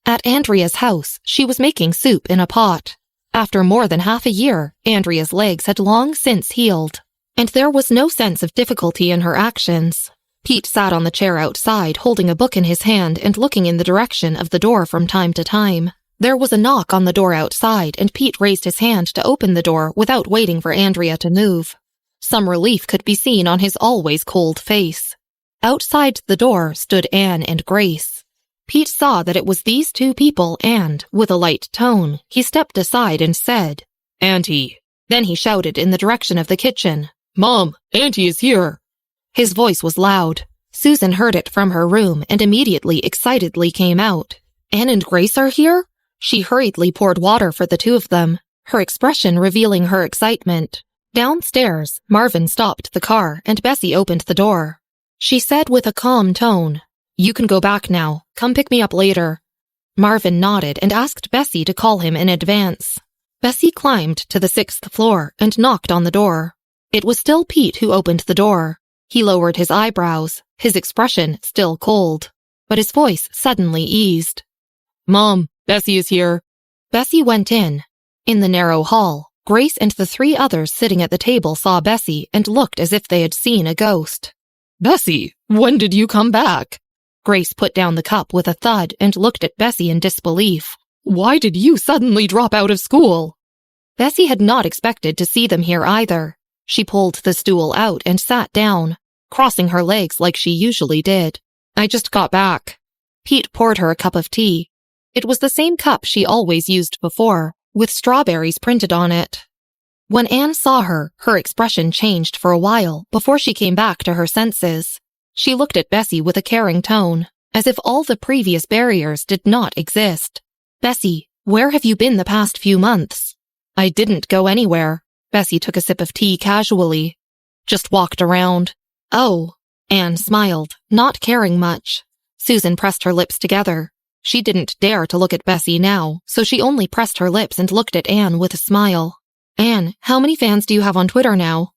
At Andrea's house, she was making soup in a pot. After more than half a year, Andrea's legs had long since healed, and there was no sense of difficulty in her actions. Pete sat on the chair outside, holding a book in his hand and looking in the direction of the door from time to time. There was a knock on the door outside, and Pete raised his hand to open the door without waiting for Andrea to move. Some relief could be seen on his always cold face. Outside the door stood Anne and Grace. Pete saw that it was these two people and, with a light tone, he stepped aside and said, "Auntie." Then he shouted in the direction of the kitchen, "Mom, Auntie is here." His voice was loud. Susan heard it from her room and immediately excitedly came out. "Anne and Grace are here?" She hurriedly poured water for the two of them, her expression revealing her excitement. Downstairs, Marvin stopped the car and Bessy opened the door. She said with a calm tone, "You can go back now. Come pick me up later." Marvin nodded and asked Bessy to call him in advance. Bessy climbed to the 6th floor and knocked on the door. It was still Pete who opened the door. He lowered his eyebrows, his expression still cold, but his voice suddenly eased. "Mom, Bessy is here." Bessy went in. In the narrow hall, Grace and the three others sitting at the table saw Bessy and looked as if they had seen a ghost. "Bessy, when did you come back?" Grace put down the cup with a thud and looked at Bessy in disbelief. "Why did you suddenly drop out of school?" Bessy had not expected to see them here either. She pulled the stool out and sat down, crossing her legs like she usually did. "I just got back." Pete poured her a cup of tea. It was the same cup she always used before, with strawberries printed on it. When Anne saw her, her expression changed for a while before she came back to her senses. She looked at Bessy with a caring tone, as if all the previous barriers did not exist. "Bessy, where have you been the past few months?" "I didn't go anywhere." Bessy took a sip of tea casually. "Just walked around." "Oh." Anne smiled, not caring much. Susan pressed her lips together. She didn't dare to look at Bessy now, so she only pressed her lips and looked at Anne with a smile. "Anne, how many fans do you have on Twitter now?"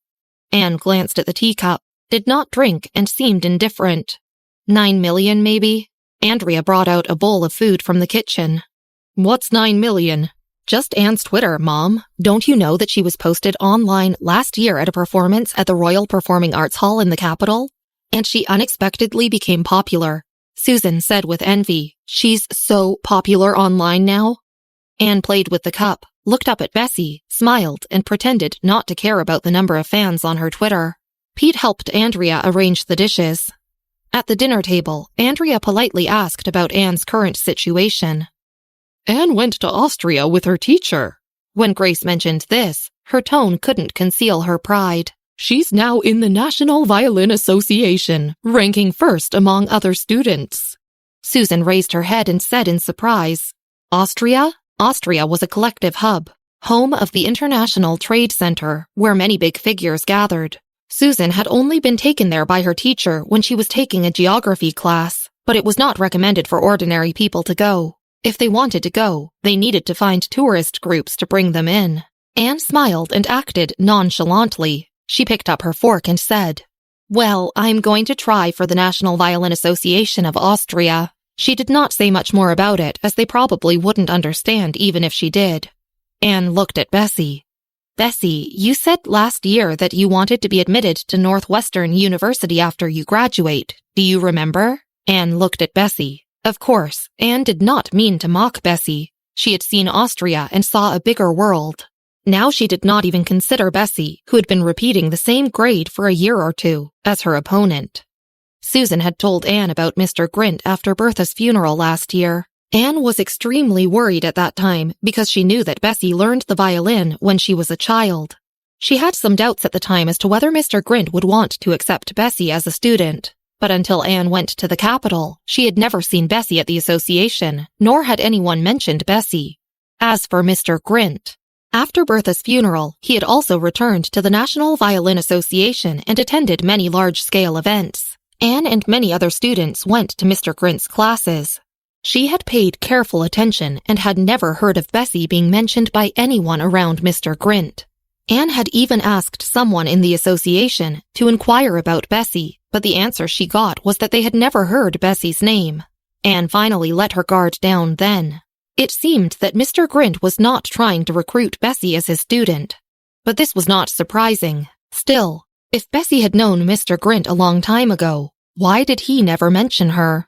Anne glanced at the teacup, did not drink, and seemed indifferent. 9 million, maybe? Andrea brought out a bowl of food from the kitchen. "What's 9 million? "Just Anne's Twitter, Mom. Don't you know that she was posted online last year at a performance at the Royal Performing Arts Hall in the capital? And she unexpectedly became popular," Susan said with envy. "She's so popular online now." Anne played with the cup, looked up at Bessy, smiled, and pretended not to care about the number of fans on her Twitter. Pete helped Andrea arrange the dishes. At the dinner table, Andrea politely asked about Anne's current situation. "Anne went to Austria with her teacher." When Grace mentioned this, her tone couldn't conceal her pride. "She's now in the National Violin Association, ranking first among other students." Susan raised her head and said in surprise, "Austria?" Austria was a collective hub, home of the International Trade Center, where many big figures gathered. Susan had only been taken there by her teacher when she was taking a geography class, but it was not recommended for ordinary people to go. If they wanted to go, they needed to find tourist groups to bring them in. Anne smiled and acted nonchalantly. She picked up her fork and said, "Well, I'm going to try for the National Violin Association of Austria." She did not say much more about it, as they probably wouldn't understand even if she did. Anne looked at Bessy. Bessy, you said last year that you wanted to be admitted to Northwestern University after you graduate. Do you remember? Anne looked at Bessy. Of course, Anne did not mean to mock Bessy. She had seen Austria and saw a bigger world. Now she did not even consider Bessy, who had been repeating the same grade for a year or two, as her opponent. Susan had told Anne about Mr. Grint after Bertha's funeral last year. Anne was extremely worried at that time because she knew that Bessy learned the violin when she was a child. She had some doubts at the time as to whether Mr. Grint would want to accept Bessy as a student, but until Anne went to the capital, she had never seen Bessy at the association, nor had anyone mentioned Bessy. As for Mr. Grint, after Bertha's funeral, he had also returned to the National Violin Association and attended many large-scale events. Anne and many other students went to Mr. Grint's classes. She had paid careful attention and had never heard of Bessy being mentioned by anyone around Mr. Grint. Anne had even asked someone in the association to inquire about Bessy, but the answer she got was that they had never heard Bessy's name. Anne finally let her guard down then. It seemed that Mr. Grint was not trying to recruit Bessy as his student. But this was not surprising. Still, if Bessy had known Mr. Grint a long time ago, why did he never mention her?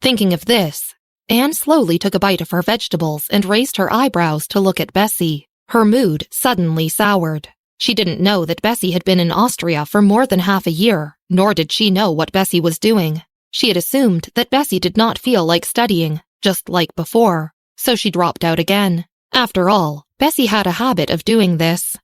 Thinking of this, Anne slowly took a bite of her vegetables and raised her eyebrows to look at Bessy. Her mood suddenly soured. She didn't know that Bessy had been in Austria for more than half a year, nor did she know what Bessy was doing. She had assumed that Bessy did not feel like studying, just like before, so she dropped out again. After all, Bessy had a habit of doing this.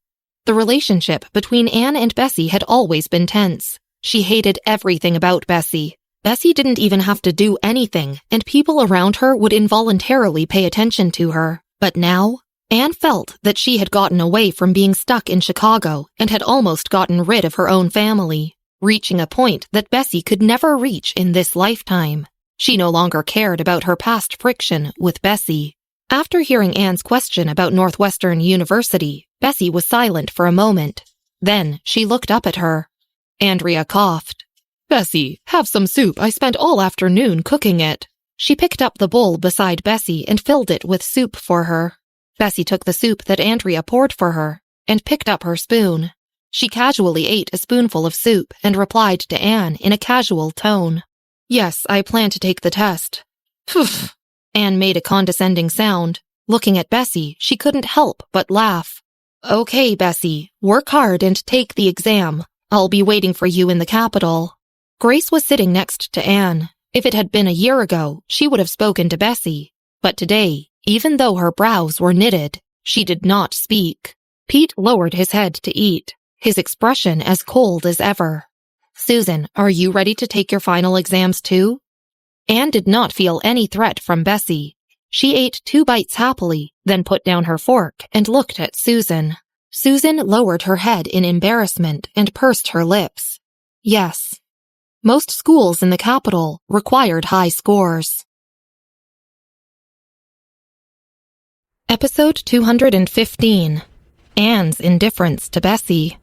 The relationship between Anne and Bessy had always been tense. She hated everything about Bessy. Bessy didn't even have to do anything, and people around her would involuntarily pay attention to her. But now, Anne felt that she had gotten away from being stuck in Chicago and had almost gotten rid of her own family, reaching a point that Bessy could never reach in this lifetime. She no longer cared about her past friction with Bessy. After hearing Anne's question about Northwestern University, Bessy was silent for a moment. Then she looked up at her. Andrea coughed. Bessy, have some soup. I spent all afternoon cooking it. She picked up the bowl beside Bessy and filled it with soup for her. Bessy took the soup that Andrea poured for her and picked up her spoon. She casually ate a spoonful of soup and replied to Anne in a casual tone. Yes, I plan to take the test. Phew. Anne made a condescending sound. Looking at Bessy, she couldn't help but laugh. Okay, Bessy, work hard and take the exam. I'll be waiting for you in the capital. Grace was sitting next to Anne. If it had been a year ago, she would have spoken to Bessy. But today, even though her brows were knitted, she did not speak. Pete lowered his head to eat, his expression as cold as ever. Susan, are you ready to take your final exams too? Anne did not feel any threat from Bessy. She ate 2 bites happily, then put down her fork and looked at Susan. Susan lowered her head in embarrassment and pursed her lips. Yes. Most schools in the capital required high scores. Episode 215. Anne's Indifference to Bessy.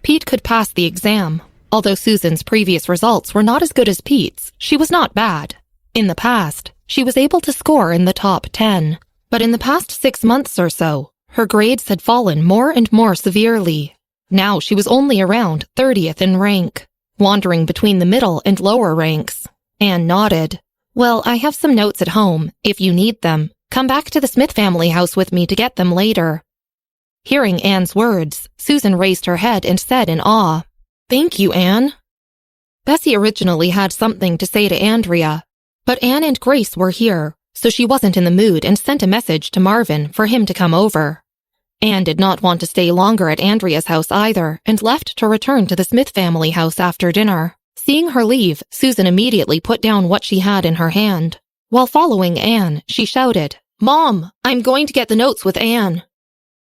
Pete could pass the exam. Although Susan's previous results were not as good as Pete's, she was not bad. In the past, she was able to score in the top 10. But in the past 6 months or so, her grades had fallen more and more severely. Now she was only around 30th in rank, wandering between the middle and lower ranks. Anne nodded. Well, I have some notes at home, if you need them. Come back to the Smith family house with me to get them later. Hearing Anne's words, Susan raised her head and said in awe, Thank you, Anne. Bessy originally had something to say to Andrea, but Anne and Grace were here, so she wasn't in the mood and sent a message to Marvin for him to come over. Anne did not want to stay longer at Andrea's house either and left to return to the Smith family house after dinner. Seeing her leave, Susan immediately put down what she had in her hand. While following Anne, she shouted, Mom, I'm going to get the notes with Anne.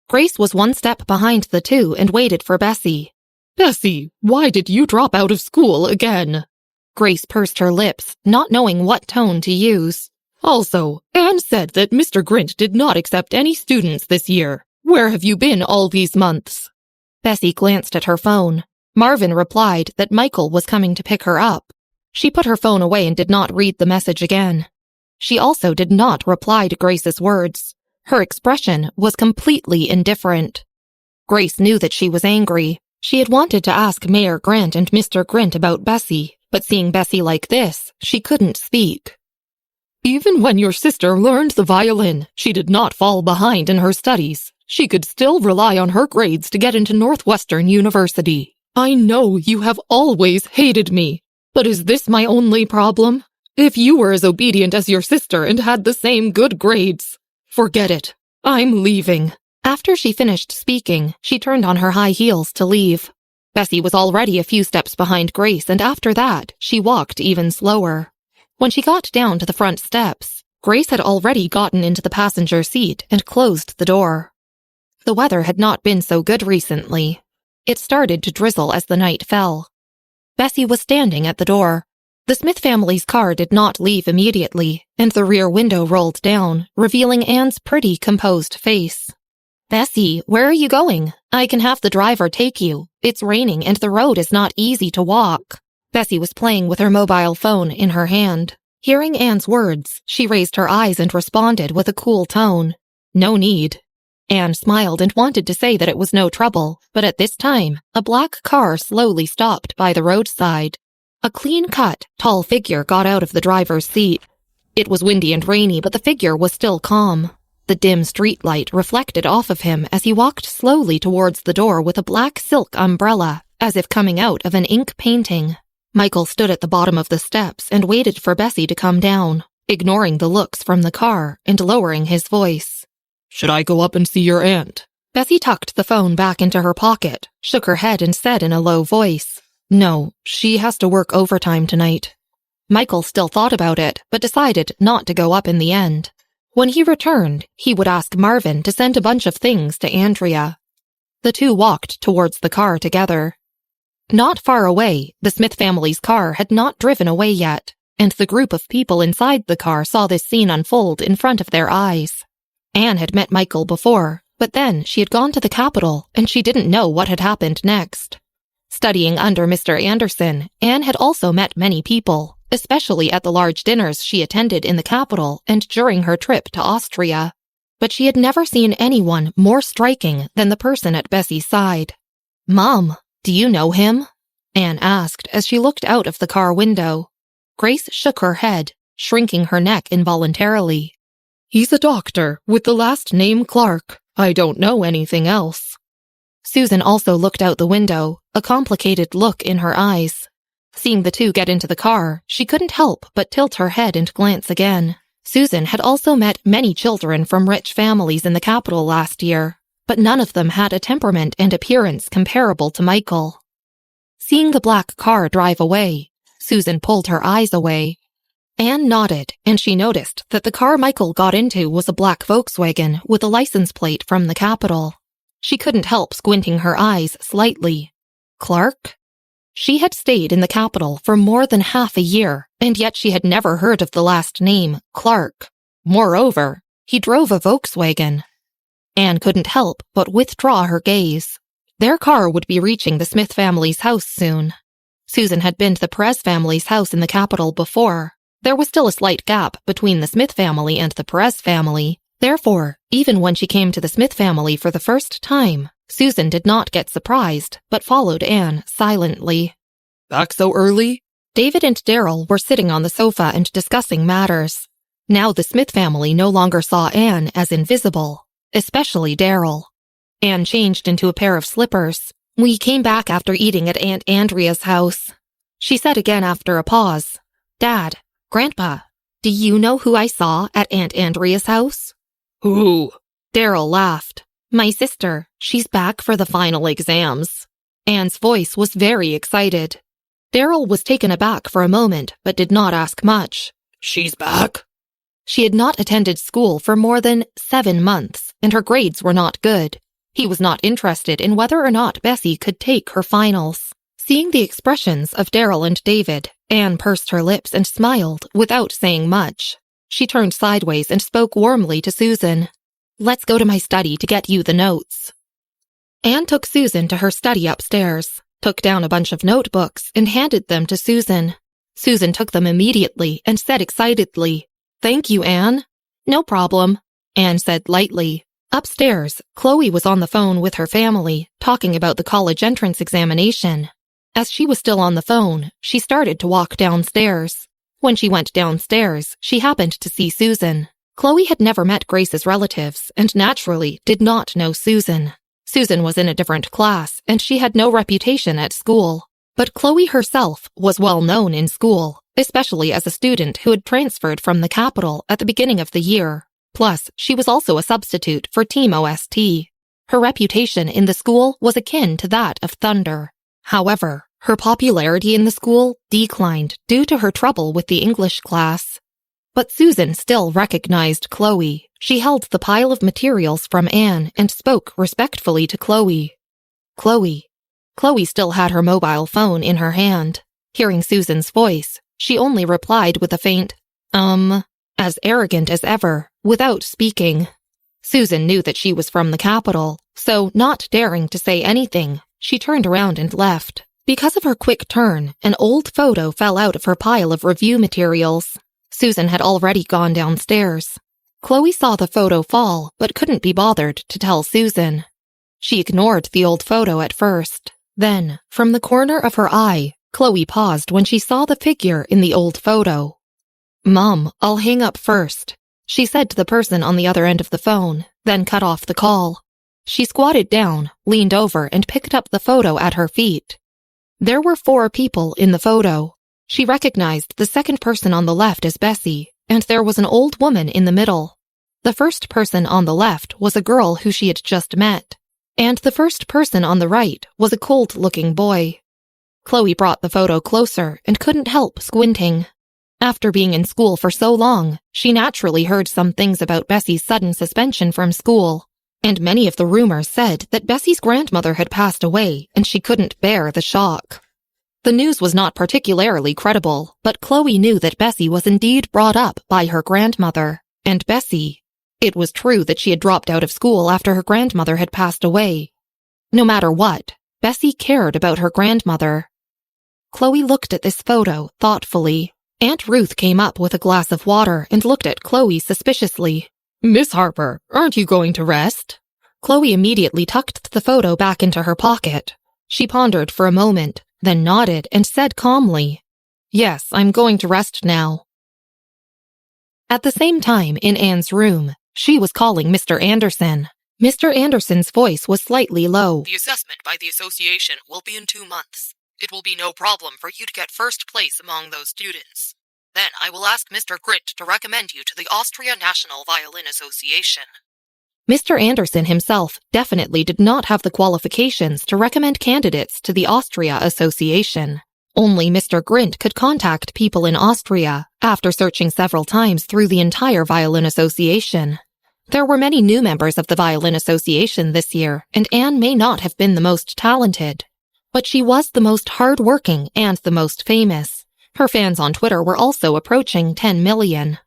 Grace was 1 step behind the two and waited for Bessy. Bessy, why did you drop out of school again? Grace pursed her lips, not knowing what tone to use. Also, Anne said that Mr. Grint did not accept any students this year. Where have you been all these months? Bessy glanced at her phone. Marvin replied that Michael was coming to pick her up. She put her phone away and did not read the message again. She also did not reply to Grace's words. Her expression was completely indifferent. Grace knew that she was angry. She had wanted to ask Mayor Grant and Mr. Grint about Bessy, but seeing Bessy like this, she couldn't speak. Even when your sister learned the violin, she did not fall behind in her studies. She could still rely on her grades to get into Northwestern University. I know you have always hated me, but is this my only problem? If you were as obedient as your sister and had the same good grades, forget it. I'm leaving. After she finished speaking, she turned on her high heels to leave. Bessy was already a few steps behind Grace, and after that, she walked even slower. When she got down to the front steps, Grace had already gotten into the passenger seat and closed the door. The weather had not been so good recently. It started to drizzle as the night fell. Bessy was standing at the door. The Smith family's car did not leave immediately, and the rear window rolled down, revealing Anne's pretty, composed face. "Bessy, where are you going? I can have the driver take you. It's raining and the road is not easy to walk." Bessy was playing with her mobile phone in her hand. Hearing Anne's words, she raised her eyes and responded with a cool tone. "No need." Anne smiled and wanted to say that it was no trouble, but at this time, a black car slowly stopped by the roadside. A clean-cut, tall figure got out of the driver's seat. It was windy and rainy, but the figure was still calm. The dim streetlight reflected off of him as he walked slowly towards the door with a black silk umbrella, as if coming out of an ink painting. Michael stood at the bottom of the steps and waited for Bessy to come down, ignoring the looks from the car and lowering his voice. "Should I go up and see your aunt?" Bessy tucked the phone back into her pocket, shook her head and said in a low voice, "No, she has to work overtime tonight." Michael still thought about it, but decided not to go up in the end. When he returned, he would ask Marvin to send a bunch of things to Andrea. The two walked towards the car together. Not far away, the Smith family's car had not driven away yet, and the group of people inside the car saw this scene unfold in front of their eyes. Anne had met Michael before, but then she had gone to the Capitol, and she didn't know what had happened next. Studying under Mr. Anderson, Anne had also met many people, especially at the large dinners she attended in the Capitol and during her trip to Austria. But she had never seen anyone more striking than the person at Bessy's side. "Mom, do you know him?" Anne asked as she looked out of the car window. Grace shook her head, shrinking her neck involuntarily. "He's a doctor with the last name Clark. I don't know anything else." Susan also looked out the window, a complicated look in her eyes. Seeing the two get into the car, she couldn't help but tilt her head and glance again. Susan had also met many children from rich families in the Capitol last year, but none of them had a temperament and appearance comparable to Michael. Seeing the black car drive away, Susan pulled her eyes away. Anne nodded, and she noticed that the car Michael got into was a black Volkswagen with a license plate from the Capitol. She couldn't help squinting her eyes slightly. Clark? She had stayed in the Capitol for more than half a year, and yet she had never heard of the last name, Clark. Moreover, he drove a Volkswagen. Anne couldn't help but withdraw her gaze. Their car would be reaching the Smith family's house soon. Susan had been to the Perez family's house in the Capitol before. There was still a slight gap between the Smith family and the Perez family. Therefore, even when she came to the Smith family for the first time, Susan did not get surprised, but followed Anne silently. "Back so early?" David and Daryl were sitting on the sofa and discussing matters. Now the Smith family no longer saw Anne as invisible, especially Daryl. Anne changed into a pair of slippers. "We came back after eating at Aunt Andrea's house," she said again after a pause. "Dad, Grandpa, do you know who I saw at Aunt Andrea's house?" "Who?" Daryl laughed. "My sister. She's back for the final exams." Anne's voice was very excited. Daryl was taken aback for a moment, but did not ask much. "She's back?" She had not attended school for more than 7 months, and her grades were not good. He was not interested in whether or not Bessy could take her finals. Seeing the expressions of Daryl and David, Anne pursed her lips and smiled without saying much. She turned sideways and spoke warmly to Susan. "Let's go to my study to get you the notes." Anne took Susan to her study upstairs, took down a bunch of notebooks, and handed them to Susan. Susan took them immediately and said excitedly, "Thank you, Anne." "No problem." Anne said lightly. Upstairs, Chloe was on the phone with her family, talking about the college entrance examination. As she was still on the phone, she started to walk downstairs. When she went downstairs, she happened to see Susan. Chloe had never met Grace's relatives and naturally did not know Susan. Susan was in a different class and she had no reputation at school. But Chloe herself was well known in school, especially as a student who had transferred from the capital at the beginning of the year. Plus, she was also a substitute for Team OST. Her reputation in the school was akin to that of Thunder. However, her popularity in the school declined due to her trouble with the English class. But Susan still recognized Chloe. She held the pile of materials from Anne and spoke respectfully to Chloe. Chloe. Chloe still had her mobile phone in her hand. Hearing Susan's voice, she only replied with a faint, as arrogant as ever, without speaking. Susan knew that she was from the capital, so not daring to say anything, she turned around and left. Because of her quick turn, an old photo fell out of her pile of review materials. Susan had already gone downstairs. Chloe saw the photo fall, but couldn't be bothered to tell Susan. She ignored the old photo at first. Then, from the corner of her eye, Chloe paused when she saw the figure in the old photo. "Mom, I'll hang up first," she said to the person on the other end of the phone, then cut off the call. She squatted down, leaned over, and picked up the photo at her feet. There were 4 people in the photo. She recognized the second person on the left as Bessy, and there was an old woman in the middle. The first person on the left was a girl who she had just met, and the first person on the right was a cold-looking boy. Chloe brought the photo closer and couldn't help squinting. After being in school for so long, she naturally heard some things about Bessy's sudden suspension from school, and many of the rumors said that Bessy's grandmother had passed away and she couldn't bear the shock. The news was not particularly credible, but Chloe knew that Bessy was indeed brought up by her grandmother, and Bessy. It was true that she had dropped out of school after her grandmother had passed away. No matter what, Bessy cared about her grandmother. Chloe looked at this photo thoughtfully. Aunt Ruth came up with a glass of water and looked at Chloe suspiciously. "Miss Harper, aren't you going to rest?" Chloe immediately tucked the photo back into her pocket. She pondered for a moment, then nodded and said calmly, "Yes, I'm going to rest now." At the same time, in Anne's room, she was calling Mr. Anderson. Mr. Anderson's voice was slightly low. "The assessment by the association will be in 2 months. It will be no problem for you to get first place among those students. Then I will ask Mr. Grit to recommend you to the Austria National Violin Association." Mr. Anderson himself definitely did not have the qualifications to recommend candidates to the Austria Association. Only Mr. Grint could contact people in Austria, after searching several times through the entire Violin Association. There were many new members of the Violin Association this year, and Anne may not have been the most talented. But she was the most hard-working and the most famous. Her fans on Twitter were also approaching 10 million.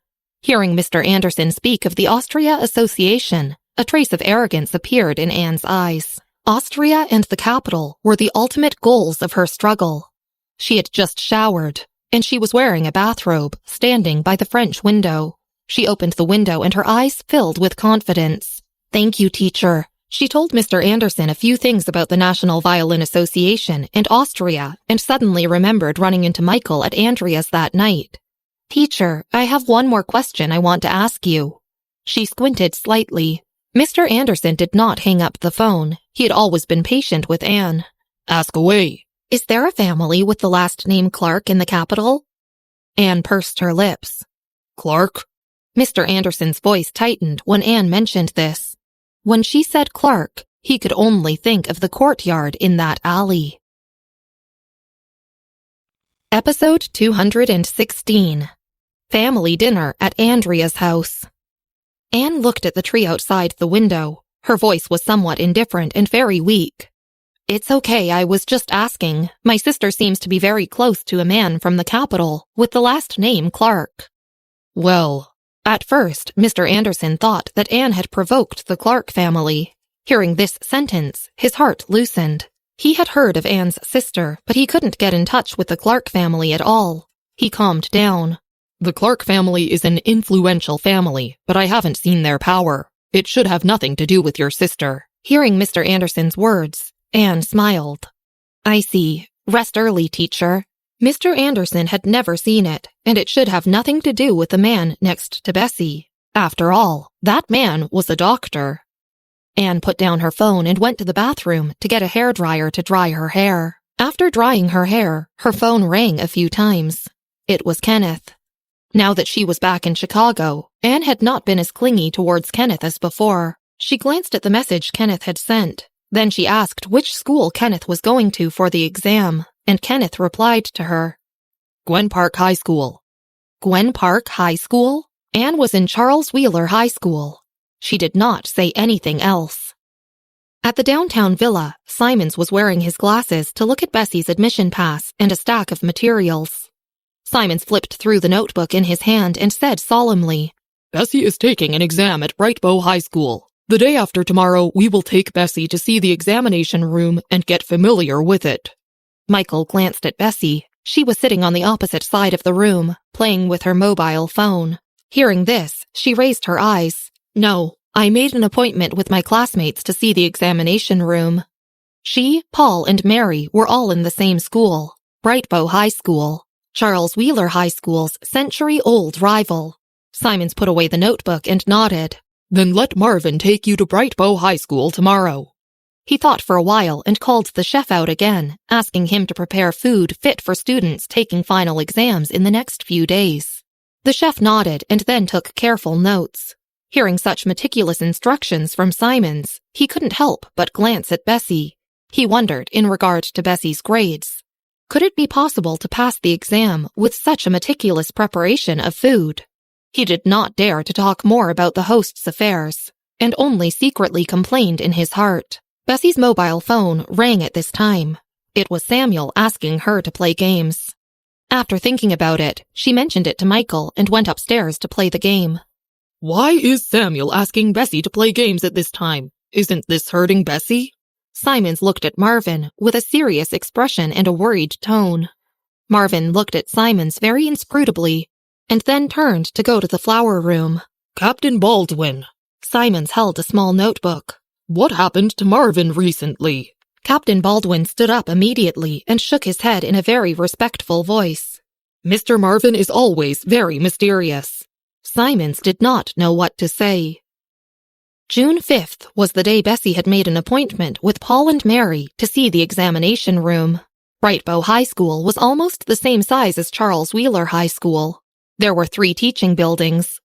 Hearing Mr. Anderson speak of the Austria Association, a trace of arrogance appeared in Anne's eyes. Austria and the capital were the ultimate goals of her struggle. She had just showered, and she was wearing a bathrobe, standing by the French window. She opened the window and her eyes filled with confidence. "Thank you, teacher." She told Mr. Anderson a few things about the National Violin Association and Austria, and suddenly remembered running into Michael at Andrea's that night. "Teacher, I have one more question I want to ask you." She squinted slightly. Mr. Anderson did not hang up the phone. He had always been patient with Anne. "Ask away." "Is there a family with the last name Clark in the capital?" Anne pursed her lips. "Clark?" Mr. Anderson's voice tightened when Anne mentioned this. When she said Clark, he could only think of the courtyard in that alley. Episode 216. Family Dinner at Andrea's House. Anne looked at the tree outside the window. Her voice was somewhat indifferent and very weak. "It's okay, I was just asking. My sister seems to be very close to a man from the capital, with the last name Clark." "Well..." At first, Mr. Anderson thought that Anne had provoked the Clark family. Hearing this sentence, his heart loosened. He had heard of Anne's sister, but he couldn't get in touch with the Clark family at all. He calmed down. The Clark family is an influential family, but I haven't seen their power. It should have nothing to do with your sister." Hearing Mr. Anderson's words, Anne smiled. "I see. Rest early, teacher." Mr. Anderson had never seen it, and it should have nothing to do with the man next to Bessy. After all, that man was a doctor. Anne put down her phone and went to the bathroom to get a hairdryer to dry her hair. After drying her hair, her phone rang a few times. It was Kenneth. Now that she was back in Chicago, Anne had not been as clingy towards Kenneth as before. She glanced at the message Kenneth had sent. Then she asked which school Kenneth was going to for the exam, and Kenneth replied to her, "Gwen Park High School." Gwen Park High School? Anne was in Charles Wheeler High School. She did not say anything else. At the downtown villa, Simons was wearing his glasses to look at Bessy's admission pass and a stack of materials. Simons flipped through the notebook in his hand and said solemnly, "Bessy is taking an exam at Bright Bow High School. The day after tomorrow, we will take Bessy to see the examination room and get familiar with it." Michael glanced at Bessy. She was sitting on the opposite side of the room, playing with her mobile phone. Hearing this, she raised her eyes. "No, I made an appointment with my classmates to see the examination room." She, Paul, and Mary were all in the same school, Bright Bow High School, Charles Wheeler High School's century-old rival. Simons put away the notebook and nodded. "Then let Marvin take you to Bright Bow High School tomorrow." He thought for a while and called the chef out again, asking him to prepare food fit for students taking final exams in the next few days. The chef nodded and then took careful notes. Hearing such meticulous instructions from Simons, he couldn't help but glance at Bessy. He wondered in regard to Bessy's grades. Could it be possible to pass the exam with such a meticulous preparation of food? He did not dare to talk more about the host's affairs, and only secretly complained in his heart. Bessy's mobile phone rang at this time. It was Samuel asking her to play games. After thinking about it, she mentioned it to Michael and went upstairs to play the game. "Why is Samuel asking Bessy to play games at this time? Isn't this hurting Bessy?" Simons looked at Marvin with a serious expression and a worried tone. Marvin looked at Simons very inscrutably, and then turned to go to the flower room. "Captain Baldwin." Simons held a small notebook. "What happened to Marvin recently?" Captain Baldwin stood up immediately and shook his head in a very respectful voice. "Mr. Marvin is always very mysterious." Simons did not know what to say. June 5th was the day Bessy had made an appointment with Paul and Mary to see the examination room. Bright Bow High School was almost the same size as Charles Wheeler High School. There were 3 teaching buildings.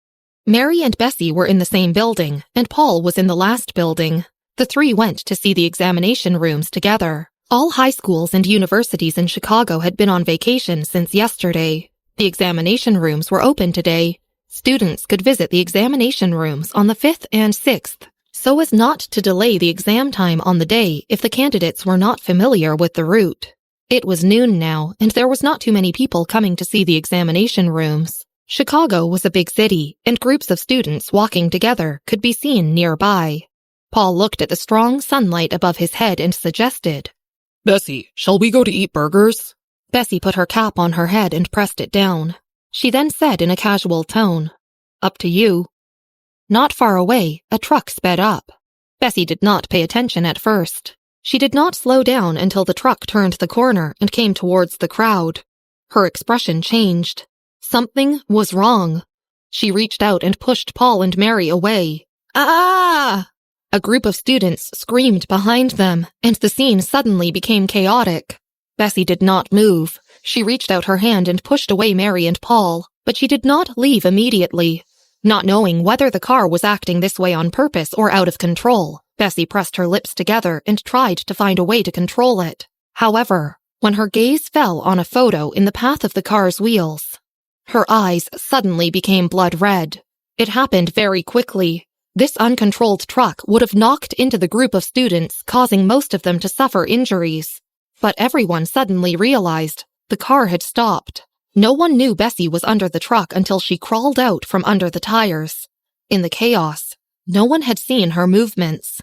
Mary and Bessy were in the same building, and Paul was in the last building. The 3 went to see the examination rooms together. All high schools and universities in Chicago had been on vacation since yesterday. The examination rooms were open today. Students could visit the examination rooms on the 5th and 6th, so as not to delay the exam time on the day if the candidates were not familiar with the route. It was noon now, and there was not too many people coming to see the examination rooms. Chicago was a big city, and groups of students walking together could be seen nearby. Paul looked at the strong sunlight above his head and suggested, "Bessy, shall we go to eat burgers?" Bessy put her cap on her head and pressed it down. She then said in a casual tone, "Up to you." Not far away, a truck sped up. Bessy did not pay attention at first. She did not slow down until the truck turned the corner and came towards the crowd. Her expression changed. Something was wrong. She reached out and pushed Paul and Mary away. "Ah!" A group of students screamed behind them, and the scene suddenly became chaotic. Bessy did not move. She reached out her hand and pushed away Mary and Paul, but she did not leave immediately. Not knowing whether the car was acting this way on purpose or out of control, Bessy pressed her lips together and tried to find a way to control it. However, when her gaze fell on a photo in the path of the car's wheels, her eyes suddenly became blood red. It happened very quickly. This uncontrolled truck would have knocked into the group of students, causing most of them to suffer injuries. But everyone suddenly realized the car had stopped. No one knew Bessy was under the truck until she crawled out from under the tires. In the chaos, no one had seen her movements.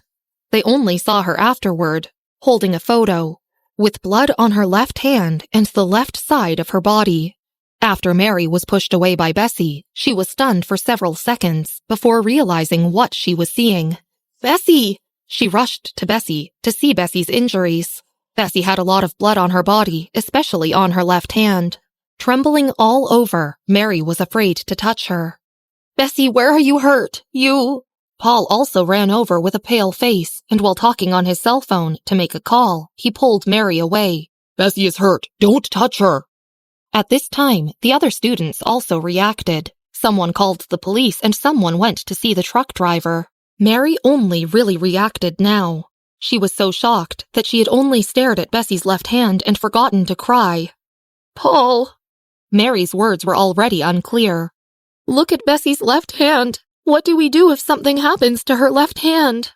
They only saw her afterward, holding a photo, with blood on her left hand and the left side of her body. After Mary was pushed away by Bessy, she was stunned for several seconds before realizing what she was seeing. "Bessy!" She rushed to Bessy to see Bessy's injuries. Bessy had a lot of blood on her body, especially on her left hand. Trembling all over, Mary was afraid to touch her. "Bessy, where are you hurt? You—" Paul also ran over with a pale face, and while talking on his cell phone to make a call, he pulled Mary away. Bessy is hurt. Don't touch her. At this time, the other students also reacted. Someone called the police and someone went to see the truck driver. Mary only really reacted now. She was so shocked that she had only stared at Bessy's left hand and forgotten to cry. "Paul!" Mary's words were already unclear. "Look at Bessy's left hand. What do we do if something happens to her left hand?"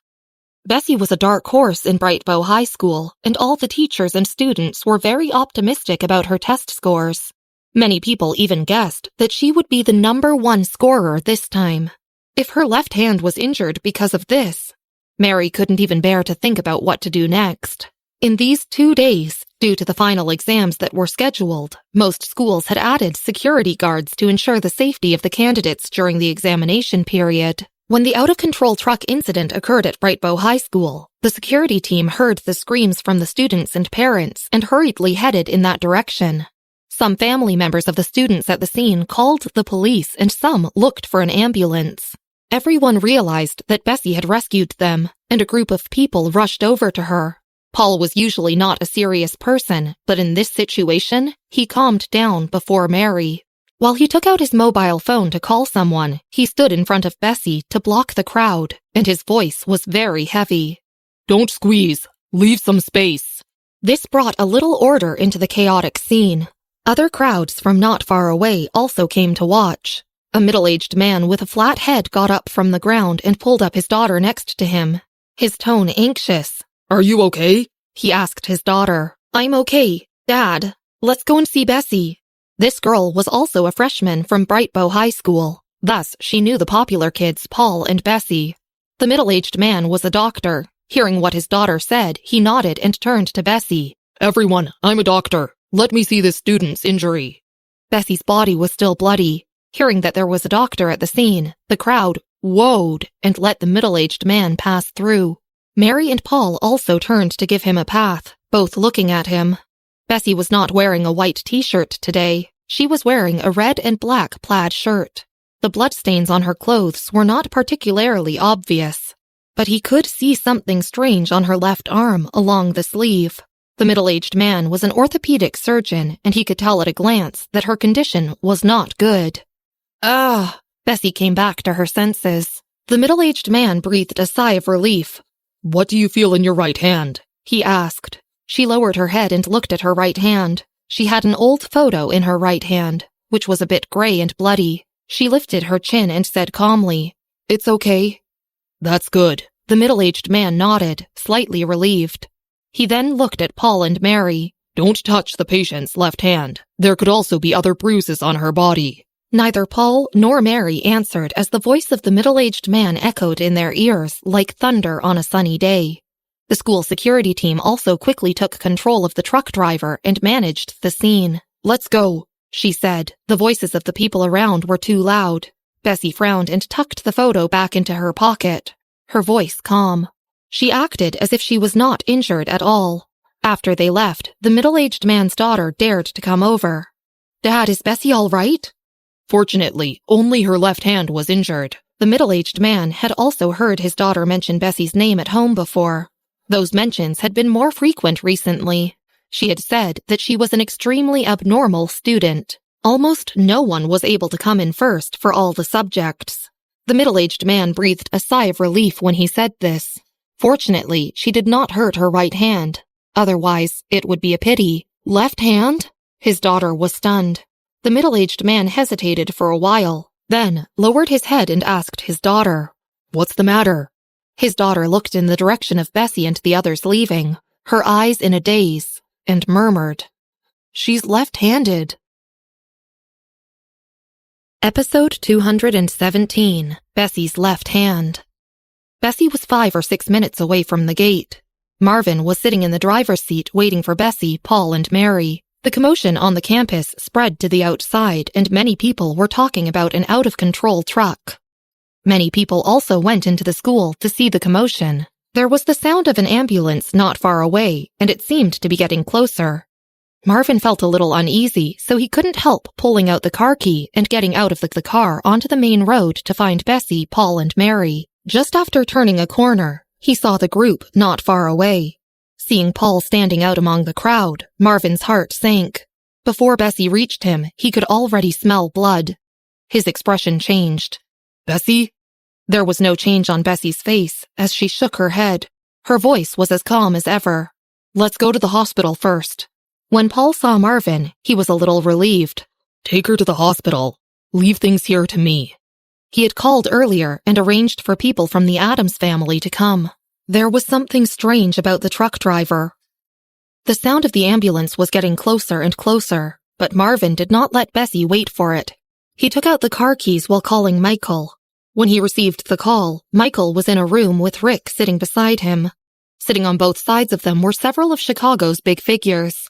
Bessy was a dark horse in Bright Bow High School, and all the teachers and students were very optimistic about her test scores. Many people even guessed that she would be the #1 scorer this time. If her left hand was injured because of this, Mary couldn't even bear to think about what to do next. In these 2 days, due to the final exams that were scheduled, most schools had added security guards to ensure the safety of the candidates during the examination period. When the out-of-control truck incident occurred at Bright Bow High School, the security team heard the screams from the students and parents and hurriedly headed in that direction. Some family members of the students at the scene called the police and some looked for an ambulance. Everyone realized that Bessy had rescued them, and a group of people rushed over to her. Paul was usually not a serious person, but in this situation, he calmed down before Mary. While he took out his mobile phone to call someone, he stood in front of Bessy to block the crowd, and his voice was very heavy. Don't squeeze. Leave some space. This brought a little order into the chaotic scene. Other crowds from not far away also came to watch. A middle-aged man with a flat head got up from the ground and pulled up his daughter next to him. His tone anxious. Are you okay? He asked his daughter. "I'm okay, Dad. Let's go and see Bessy." This girl was also a freshman from Bright Bow High School. Thus, she knew the popular kids, Paul and Bessy. The middle-aged man was a doctor. Hearing what his daughter said, he nodded and turned to Bessy. Everyone, I'm a doctor. Let me see this student's injury. Bessy's body was still bloody. Hearing that there was a doctor at the scene, the crowd whoaed and let the middle-aged man pass through. Mary and Paul also turned to give him a path, both looking at him. Bessy was not wearing a white t-shirt today. She was wearing a red and black plaid shirt. The bloodstains on her clothes were not particularly obvious, but he could see something strange on her left arm along the sleeve. The middle-aged man was an orthopedic surgeon, and he could tell at a glance that her condition was not good. Bessy came back to her senses. The middle-aged man breathed a sigh of relief. What do you feel in your right hand? He asked. She lowered her head and looked at her right hand. She had an old photo in her right hand, which was a bit gray and bloody. She lifted her chin and said calmly, "It's okay." That's good. The middle-aged man nodded, slightly relieved. He then looked at Paul and Mary. Don't touch the patient's left hand. There could also be other bruises on her body. Neither Paul nor Mary answered as the voice of the middle-aged man echoed in their ears like thunder on a sunny day. The school security team also quickly took control of the truck driver and managed the scene. "Let's go," she said. The voices of the people around were too loud. Bessy frowned and tucked the photo back into her pocket, her voice calm. She acted as if she was not injured at all. After they left, the middle-aged man's daughter dared to come over. "Dad, is Bessy all right?" Fortunately, only her left hand was injured. The middle-aged man had also heard his daughter mention Bessy's name at home before. Those mentions had been more frequent recently. She had said that she was an extremely abnormal student. Almost no one was able to come in first for all the subjects. The middle-aged man breathed a sigh of relief when he said this. Fortunately, she did not hurt her right hand. Otherwise, it would be a pity. Left hand? His daughter was stunned. The middle-aged man hesitated for a while, then lowered his head and asked his daughter, "What's the matter?" His daughter looked in the direction of Bessy and the others leaving, her eyes in a daze, and murmured, "She's left-handed." Episode 217, Bessy's Left Hand. Bessy was 5 or 6 minutes away from the gate. Marvin was sitting in the driver's seat waiting for Bessy, Paul, and Mary. The commotion on the campus spread to the outside, and many people were talking about an out-of-control truck. Many people also went into the school to see the commotion. There was the sound of an ambulance not far away, and it seemed to be getting closer. Marvin felt a little uneasy, so he couldn't help pulling out the car key and getting out of the car onto the main road to find Bessy, Paul, and Mary. Just after turning a corner, he saw the group not far away. Seeing Paul standing out among the crowd, Marvin's heart sank. Before Bessy reached him, he could already smell blood. His expression changed. Bessy? There was no change on Bessy's face as she shook her head. Her voice was as calm as ever. Let's go to the hospital first. When Paul saw Marvin, he was a little relieved. Take her to the hospital. Leave things here to me. He had called earlier and arranged for people from the Addams family to come. There was something strange about the truck driver. The sound of the ambulance was getting closer and closer, but Marvin did not let Bessy wait for it. He took out the car keys while calling Michael. When he received the call, Michael was in a room with Rick sitting beside him. Sitting on both sides of them were several of Chicago's big figures.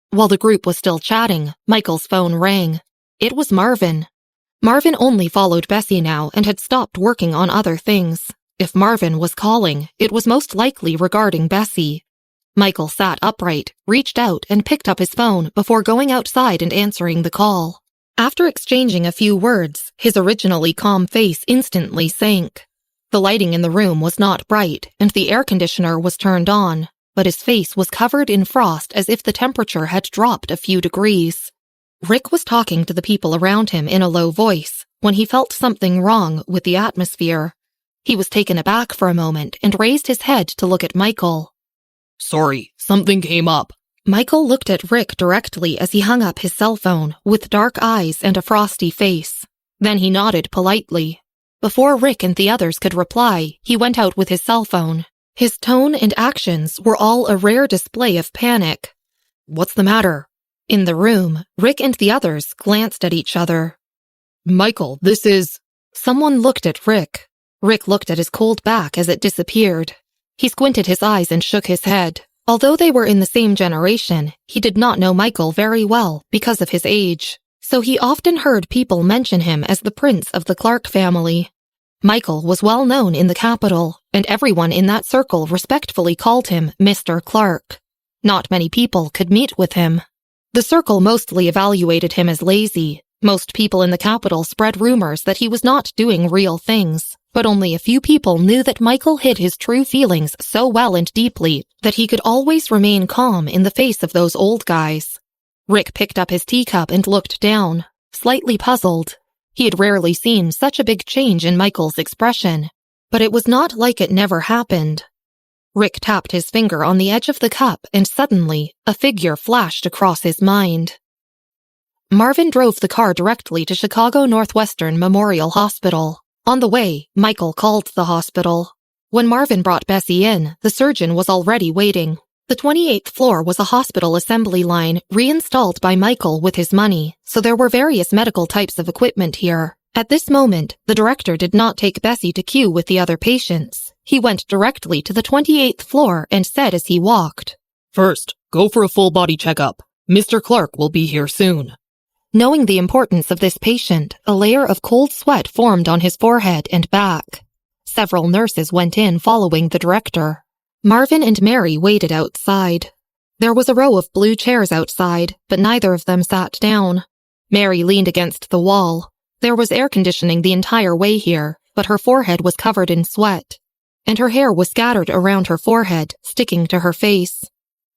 While the group was still chatting, Michael's phone rang. It was Marvin. Marvin only followed Bessy now and had stopped working on other things. If Marvin was calling, it was most likely regarding Bessy. Michael sat upright, reached out, and picked up his phone before going outside and answering the call. After exchanging a few words, his originally calm face instantly sank. The lighting in the room was not bright, and the air conditioner was turned on, but his face was covered in frost as if the temperature had dropped a few degrees. Rick was talking to the people around him in a low voice when he felt something wrong with the atmosphere. He was taken aback for a moment and raised his head to look at Michael. Sorry, something came up. Michael looked at Rick directly as he hung up his cell phone, with dark eyes and a frosty face. Then he nodded politely. Before Rick and the others could reply, he went out with his cell phone. His tone and actions were all a rare display of panic. What's the matter? In the room, Rick and the others glanced at each other. Michael, this is... Someone looked at Rick. Rick looked at his cold back as it disappeared. He squinted his eyes and shook his head. Although they were in the same generation, he did not know Michael very well because of his age, so he often heard people mention him as the prince of the Clark family. Michael was well known in the capital, and everyone in that circle respectfully called him Mr. Clark. Not many people could meet with him. The circle mostly evaluated him as lazy. Most people in the capital spread rumors that he was not doing real things, but only a few people knew that Michael hid his true feelings so well and deeply that he could always remain calm in the face of those old guys. Rick picked up his teacup and looked down, slightly puzzled. He had rarely seen such a big change in Michael's expression, but it was not like it never happened. Rick tapped his finger on the edge of the cup, and suddenly, a figure flashed across his mind. Marvin drove the car directly to Chicago Northwestern Memorial Hospital. On the way, Michael called the hospital. When Marvin brought Bessy in, the surgeon was already waiting. The 28th floor was a hospital assembly line reinstalled by Michael with his money, so there were various medical types of equipment here. At this moment, the director did not take Bessy to queue with the other patients. He went directly to the 28th floor and said as he walked, "First, go for a full body checkup. Mr. Clark will be here soon." Knowing the importance of this patient, a layer of cold sweat formed on his forehead and back. Several nurses went in following the director. Marvin and Mary waited outside. There was a row of blue chairs outside, but neither of them sat down. Mary leaned against the wall. There was air conditioning the entire way here, but her forehead was covered in sweat, and her hair was scattered around her forehead, sticking to her face.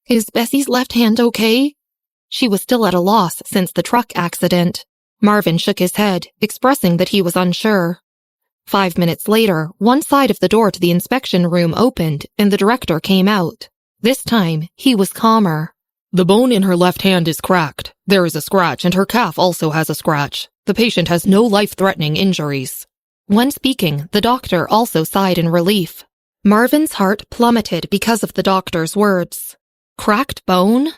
"Is Bessy's left hand okay?" She was still at a loss since the truck accident. Marvin shook his head, expressing that he was unsure. 5 minutes later, one side of the door to the inspection room opened, and the director came out. This time, he was calmer. "The bone in her left hand is cracked. There is a scratch, and her calf also has a scratch. The patient has no life-threatening injuries." When speaking, the doctor also sighed in relief. Marvin's heart plummeted because of the doctor's words. Cracked bone?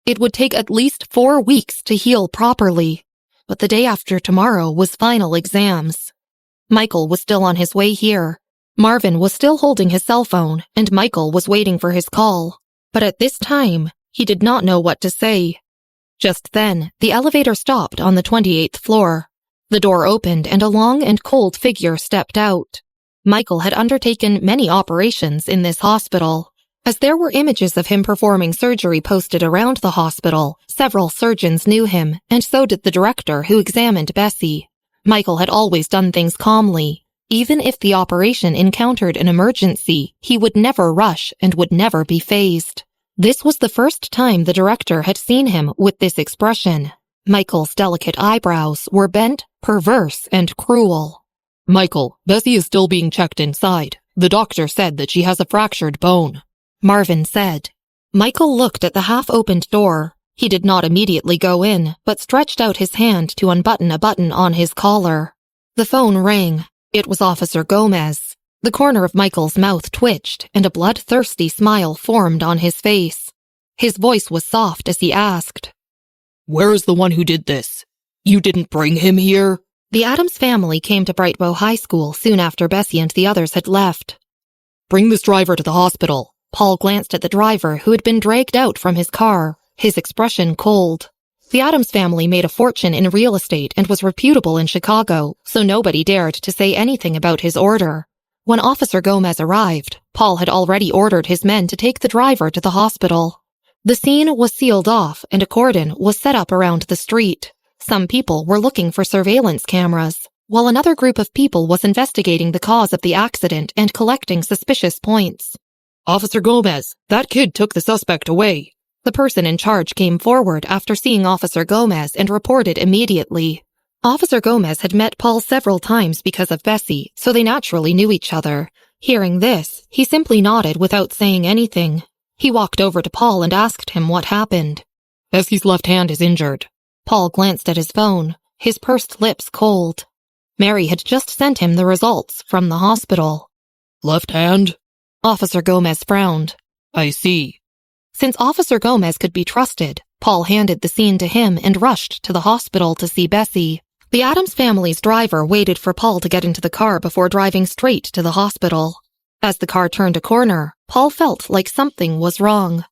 It would take at least 4 weeks to heal properly, but the day after tomorrow was final exams. Michael was still on his way here. Marvin was still holding his cell phone, and Michael was waiting for his call. But at this time, he did not know what to say. Just then, the elevator stopped on the 28th floor. The door opened and a long and cold figure stepped out. Michael had undertaken many operations in this hospital. As there were images of him performing surgery posted around the hospital, several surgeons knew him, and so did the director who examined Bessy. Michael had always done things calmly. Even if the operation encountered an emergency, he would never rush and would never be fazed. This was the first time the director had seen him with this expression. Michael's delicate eyebrows were bent, perverse, and cruel. Michael, Bessy is still being checked inside. The doctor said that she has a fractured bone, Marvin said. Michael looked at the half-opened door. He did not immediately go in, but stretched out his hand to unbutton a button on his collar. The phone rang. It was Officer Gomez. The corner of Michael's mouth twitched, and a bloodthirsty smile formed on his face. His voice was soft as he asked, "Where is the one who did this? You didn't bring him here?" The Adams family came to Brightbow High School soon after Bessy and the others had left. "Bring this driver to the hospital." Paul glanced at the driver who had been dragged out from his car, his expression cold. The Adams family made a fortune in real estate and was reputable in Chicago, so nobody dared to say anything about his order. When Officer Gomez arrived, Paul had already ordered his men to take the driver to the hospital. The scene was sealed off and a cordon was set up around the street. Some people were looking for surveillance cameras, while another group of people was investigating the cause of the accident and collecting suspicious points. "Officer Gomez, that kid took the suspect away." The person in charge came forward after seeing Officer Gomez and reported immediately. Officer Gomez had met Paul several times because of Bessy, so they naturally knew each other. Hearing this, he simply nodded without saying anything. He walked over to Paul and asked him what happened. "Bessy's left hand is injured." Paul glanced at his phone, his pursed lips cold. Mary had just sent him the results from the hospital. "Left hand?" Officer Gomez frowned. "I see." Since Officer Gomez could be trusted, Paul handed the scene to him and rushed to the hospital to see Bessy. The Adams family's driver waited for Paul to get into the car before driving straight to the hospital. As the car turned a corner, Paul felt like something was wrong.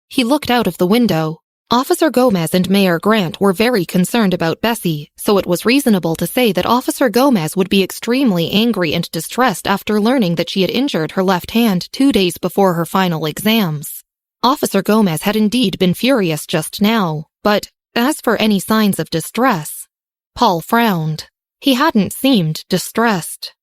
He looked out of the window. Officer Gomez and Mayor Grant were very concerned about Bessy, so it was reasonable to say that Officer Gomez would be extremely angry and distressed after learning that she had injured her left hand 2 days before her final exams. Officer Gomez had indeed been furious just now, but as for any signs of distress, Paul frowned. He hadn't seemed distressed.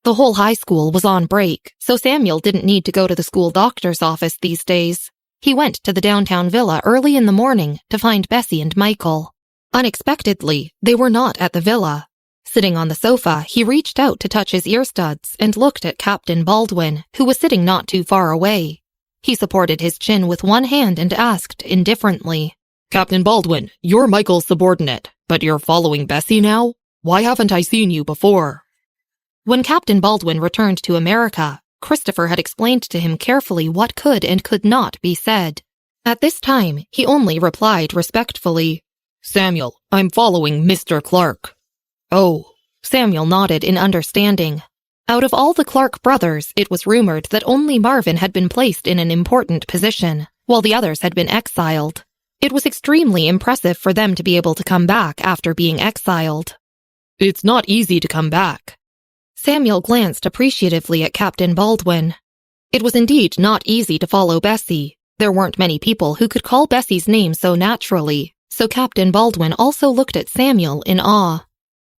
The whole high school was on break, so Samuel didn't need to go to the school doctor's office these days. He went to the downtown villa early in the morning to find Bessy and Michael. Unexpectedly, they were not at the villa. Sitting on the sofa, he reached out to touch his ear studs and looked at Captain Baldwin, who was sitting not too far away. He supported his chin with one hand and asked indifferently, "Captain Baldwin, you're Michael's subordinate, but you're following Bessy now? Why haven't I seen you before?" When Captain Baldwin returned to America, Christopher had explained to him carefully what could and could not be said. At this time, he only replied respectfully, "Samuel, I'm following Mr. Clark." "Oh." Samuel nodded in understanding. Out of all the Clark brothers, it was rumored that only Marvin had been placed in an important position, while the others had been exiled. It was extremely impressive for them to be able to come back after being exiled. "It's not easy to come back." Samuel glanced appreciatively at Captain Baldwin. It was indeed not easy to follow Bessy. There weren't many people who could call Bessy's name so naturally, so Captain Baldwin also looked at Samuel in awe.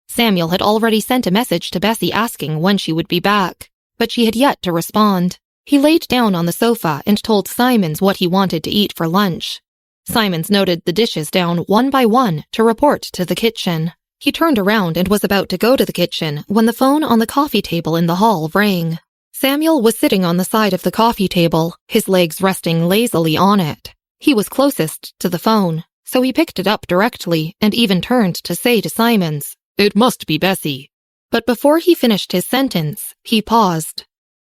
Samuel had already sent a message to Bessy asking when she would be back, but she had yet to respond. He laid down on the sofa and told Simons what he wanted to eat for lunch. Simons noted the dishes down one by one to report to the kitchen. He turned around and was about to go to the kitchen when the phone on the coffee table in the hall rang. Samuel was sitting on the side of the coffee table, his legs resting lazily on it. He was closest to the phone, so he picked it up directly and even turned to say to Simons, "It must be Bessy." But before he finished his sentence, he paused.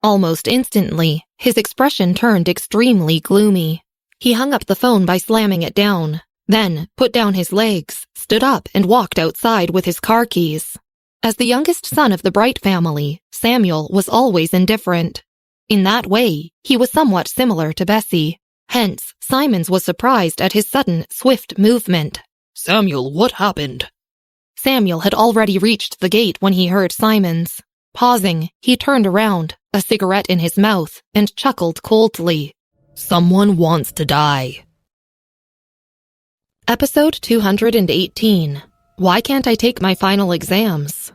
Almost instantly, his expression turned extremely gloomy. He hung up the phone by slamming it down, then put down his legs, stood up, and walked outside with his car keys. As the youngest son of the Bright family, Samuel was always indifferent. In that way, he was somewhat similar to Bessy. Hence, Simons was surprised at his sudden, swift movement. Samuel, what happened? Samuel had already reached the gate when he heard Simons. Pausing, he turned around, a cigarette in his mouth, and chuckled coldly. Someone wants to die. Episode 218. Why Can't I Take My Final Exams?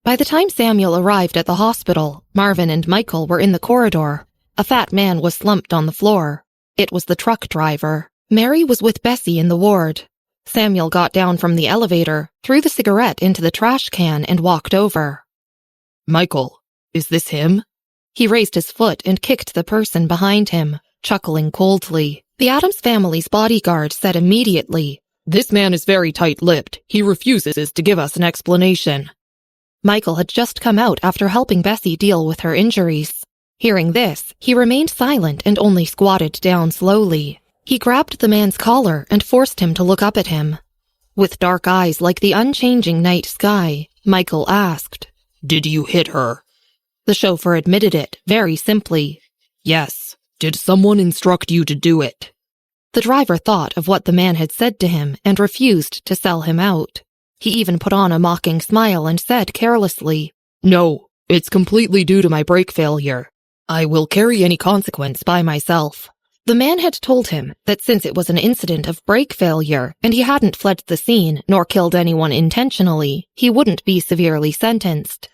By the time Samuel arrived at the hospital, Marvin and Michael were in the corridor. A fat man was slumped on the floor. It was the truck driver. Mary was with Bessy in the ward. Samuel got down from the elevator, threw the cigarette into the trash can, and walked over. Michael, is this him? He raised his foot and kicked the person behind him, chuckling coldly. The Addams family's bodyguard said immediately, This man is very tight-lipped. He refuses to give us an explanation. Michael had just come out after helping Bessy deal with her injuries. Hearing this, he remained silent and only squatted down slowly. He grabbed the man's collar and forced him to look up at him. With dark eyes like the unchanging night sky, Michael asked, Did you hit her? The chauffeur admitted it, very simply. Yes. Did someone instruct you to do it? The driver thought of what the man had said to him and refused to sell him out. He even put on a mocking smile and said carelessly, No, it's completely due to my brake failure. I will carry any consequence by myself. The man had told him that since it was an incident of brake failure and he hadn't fled the scene nor killed anyone intentionally, he wouldn't be severely sentenced.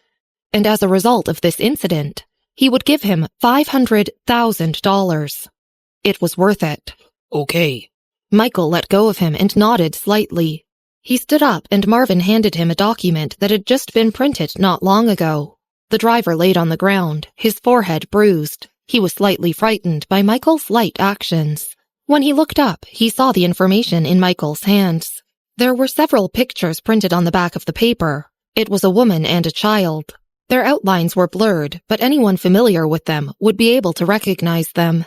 And as a result of this incident, he would give him $500,000. It was worth it. Okay. Michael let go of him and nodded slightly. He stood up and Marvin handed him a document that had just been printed not long ago. The driver laid on the ground, his forehead bruised. He was slightly frightened by Michael's light actions. When he looked up, he saw the information in Michael's hands. There were several pictures printed on the back of the paper. It was a woman and a child. Their outlines were blurred, but anyone familiar with them would be able to recognize them.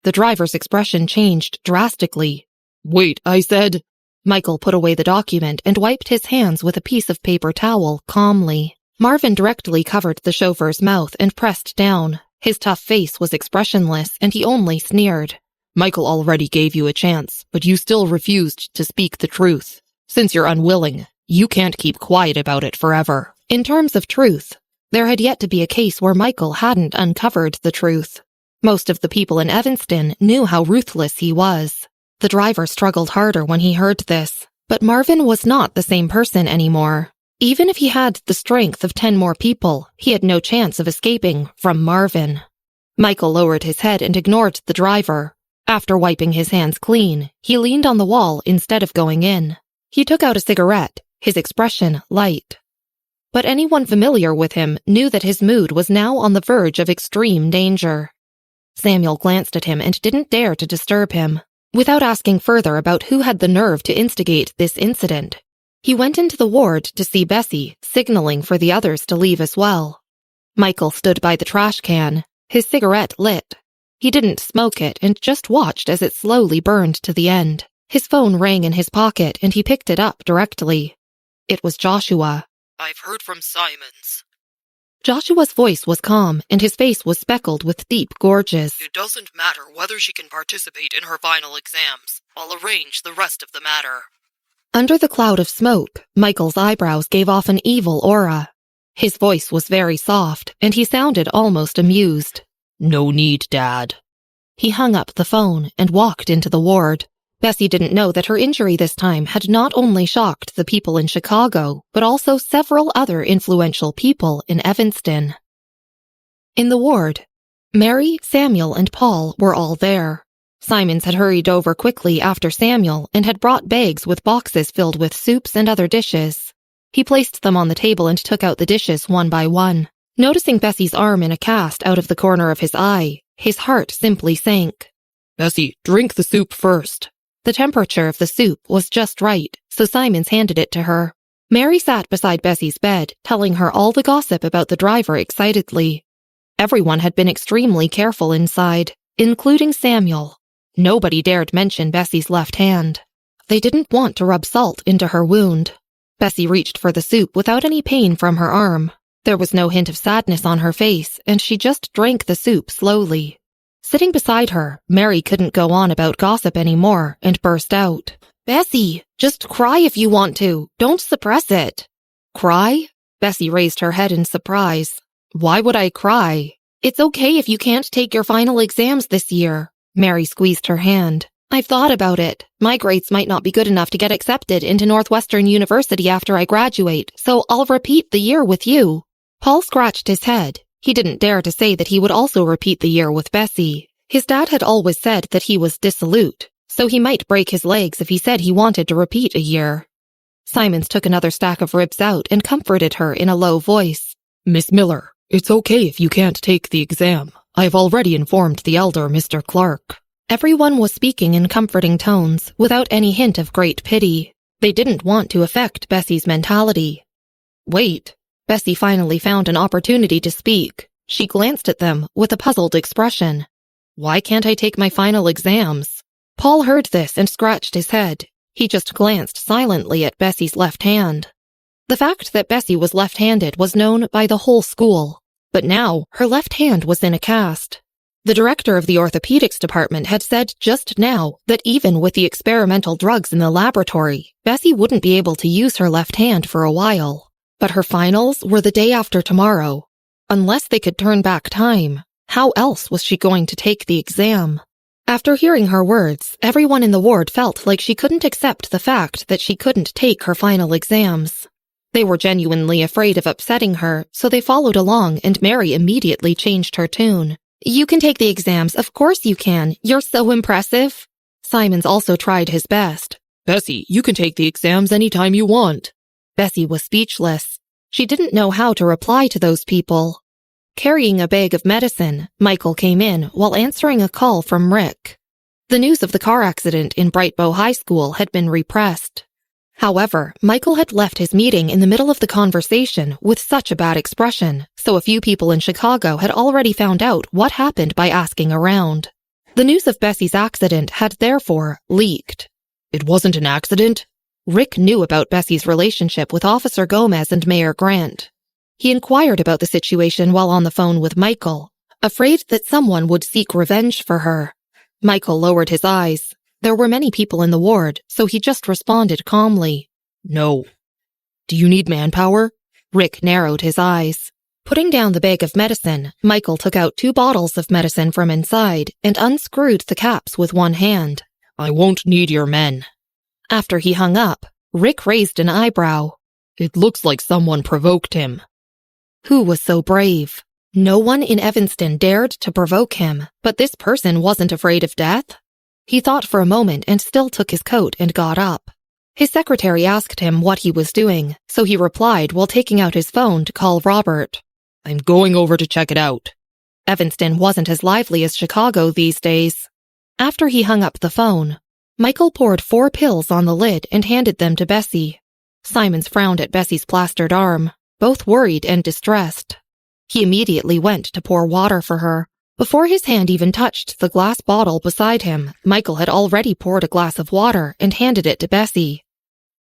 The driver's expression changed drastically. Wait, I said... Michael put away the document and wiped his hands with a piece of paper towel calmly. Marvin directly covered the chauffeur's mouth and pressed down. His tough face was expressionless, and he only sneered. Michael already gave you a chance, but you still refused to speak the truth. Since you're unwilling, you can't keep quiet about it forever. In terms of truth, there had yet to be a case where Michael hadn't uncovered the truth. Most of the people in Evanston knew how ruthless he was. The driver struggled harder when he heard this, but Marvin was not the same person anymore. Even if he had the strength of 10 more people, he had no chance of escaping from Marvin. Michael lowered his head and ignored the driver. After wiping his hands clean, he leaned on the wall instead of going in. He took out a cigarette, his expression light. But anyone familiar with him knew that his mood was now on the verge of extreme danger. Samuel glanced at him and didn't dare to disturb him. Without asking further about who had the nerve to instigate this incident, he went into the ward to see Bessy, signaling for the others to leave as well. Michael stood by the trash can, his cigarette lit. He didn't smoke it and just watched as it slowly burned to the end. His phone rang in his pocket and he picked it up directly. It was Joshua. I've heard from Simons. Joshua's voice was calm, and his face was speckled with deep gorges. It doesn't matter whether she can participate in her final exams. I'll arrange the rest of the matter. Under the cloud of smoke, Michael's eyebrows gave off an evil aura. His voice was very soft, and he sounded almost amused. No need, Dad. He hung up the phone and walked into the ward. Bessy didn't know that her injury this time had not only shocked the people in Chicago, but also several other influential people in Evanston. In the ward, Mary, Samuel, and Paul were all there. Simons had hurried over quickly after Samuel and had brought bags with boxes filled with soups and other dishes. He placed them on the table and took out the dishes one by one. Noticing Bessy's arm in a cast out of the corner of his eye, his heart simply sank. Bessy, drink the soup first. The temperature of the soup was just right, so Simons handed it to her. Mary sat beside Bessy's bed, telling her all the gossip about the driver excitedly. Everyone had been extremely careful inside, including Samuel. Nobody dared mention Bessy's left hand. They didn't want to rub salt into her wound. Bessy reached for the soup without any pain from her arm. There was no hint of sadness on her face, and she just drank the soup slowly. Sitting beside her, Mary couldn't go on about gossip anymore and burst out. Bessy, just cry if you want to. Don't suppress it. Cry? Bessy raised her head in surprise. Why would I cry? It's okay if you can't take your final exams this year. Mary squeezed her hand. I've thought about it. My grades might not be good enough to get accepted into Northwestern University after I graduate, so I'll repeat the year with you. Paul scratched his head. He didn't dare to say that he would also repeat the year with Bessy. His dad had always said that he was dissolute, so he might break his legs if he said he wanted to repeat a year. Simons took another stack of ribs out and comforted her in a low voice. Miss Miller, it's okay if you can't take the exam. I've already informed the elder Mr. Clark. Everyone was speaking in comforting tones, without any hint of great pity. They didn't want to affect Bessy's mentality. Wait. Bessy finally found an opportunity to speak. She glanced at them with a puzzled expression. Why can't I take my final exams? Paul heard this and scratched his head. He just glanced silently at Bessy's left hand. The fact that Bessy was left-handed was known by the whole school, but now her left hand was in a cast. The director of the orthopedics department had said just now that even with the experimental drugs in the laboratory, Bessy wouldn't be able to use her left hand for a while. But her finals were the day after tomorrow. Unless they could turn back time, how else was she going to take the exam? After hearing her words, everyone in the ward felt like she couldn't accept the fact that she couldn't take her final exams. They were genuinely afraid of upsetting her, so they followed along and Mary immediately changed her tune. You can take the exams, of course you can. You're so impressive. Simons also tried his best. Bessy, you can take the exams anytime you want. Bessy was speechless. She didn't know how to reply to those people. Carrying a bag of medicine, Michael came in while answering a call from Rick. The news of the car accident in Brightbow High School had been repressed. However, Michael had left his meeting in the middle of the conversation with such a bad expression, so a few people in Chicago had already found out what happened by asking around. The news of Bessy's accident had therefore leaked. It wasn't an accident? Rick knew about Bessy's relationship with Officer Gomez and Mayor Grant. He inquired about the situation while on the phone with Michael, afraid that someone would seek revenge for her. Michael lowered his eyes. There were many people in the ward, so he just responded calmly. No. Do you need manpower? Rick narrowed his eyes. Putting down the bag of medicine, Michael took out 2 bottles of medicine from inside and unscrewed the caps with one hand. I won't need your men. After he hung up, Rick raised an eyebrow. It looks like someone provoked him. Who was so brave? No one in Evanston dared to provoke him, but this person wasn't afraid of death? He thought for a moment and still took his coat and got up. His secretary asked him what he was doing, so he replied while taking out his phone to call Robert. I'm going over to check it out. Evanston wasn't as lively as Chicago these days. After he hung up the phone, Michael poured 4 pills on the lid and handed them to Bessy. Simons frowned at Bessy's plastered arm, both worried and distressed. He immediately went to pour water for her. Before his hand even touched the glass bottle beside him, Michael had already poured a glass of water and handed it to Bessy.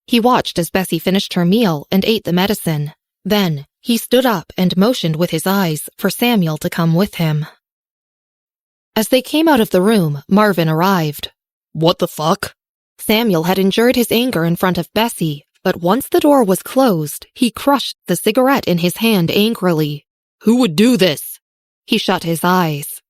He watched as Bessy finished her meal and ate the medicine. Then, he stood up and motioned with his eyes for Samuel to come with him. As they came out of the room, Marvin arrived. What the fuck? Samuel had endured his anger in front of Bessy, but once the door was closed, he crushed the cigarette in his hand angrily. Who would do this? He shut his eyes.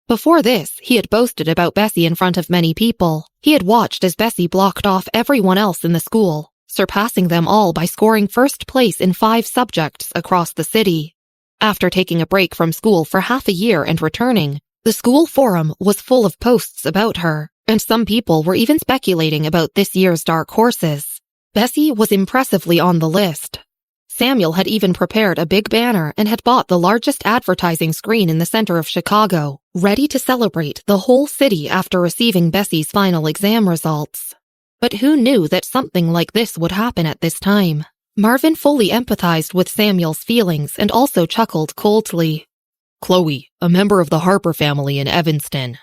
Before this, he had boasted about Bessy in front of many people. He had watched as Bessy blocked off everyone else in the school, surpassing them all by scoring first place in 5 subjects across the city. After taking a break from school for half a year and returning, the school forum was full of posts about her, and some people were even speculating about this year's dark horses. Bessy was impressively on the list. Samuel had even prepared a big banner and had bought the largest advertising screen in the center of Chicago, ready to celebrate the whole city after receiving Bessy's final exam results. But who knew that something like this would happen at this time? Marvin fully empathized with Samuel's feelings and also chuckled coldly. Chloe, a member of the Harper family in Evanston.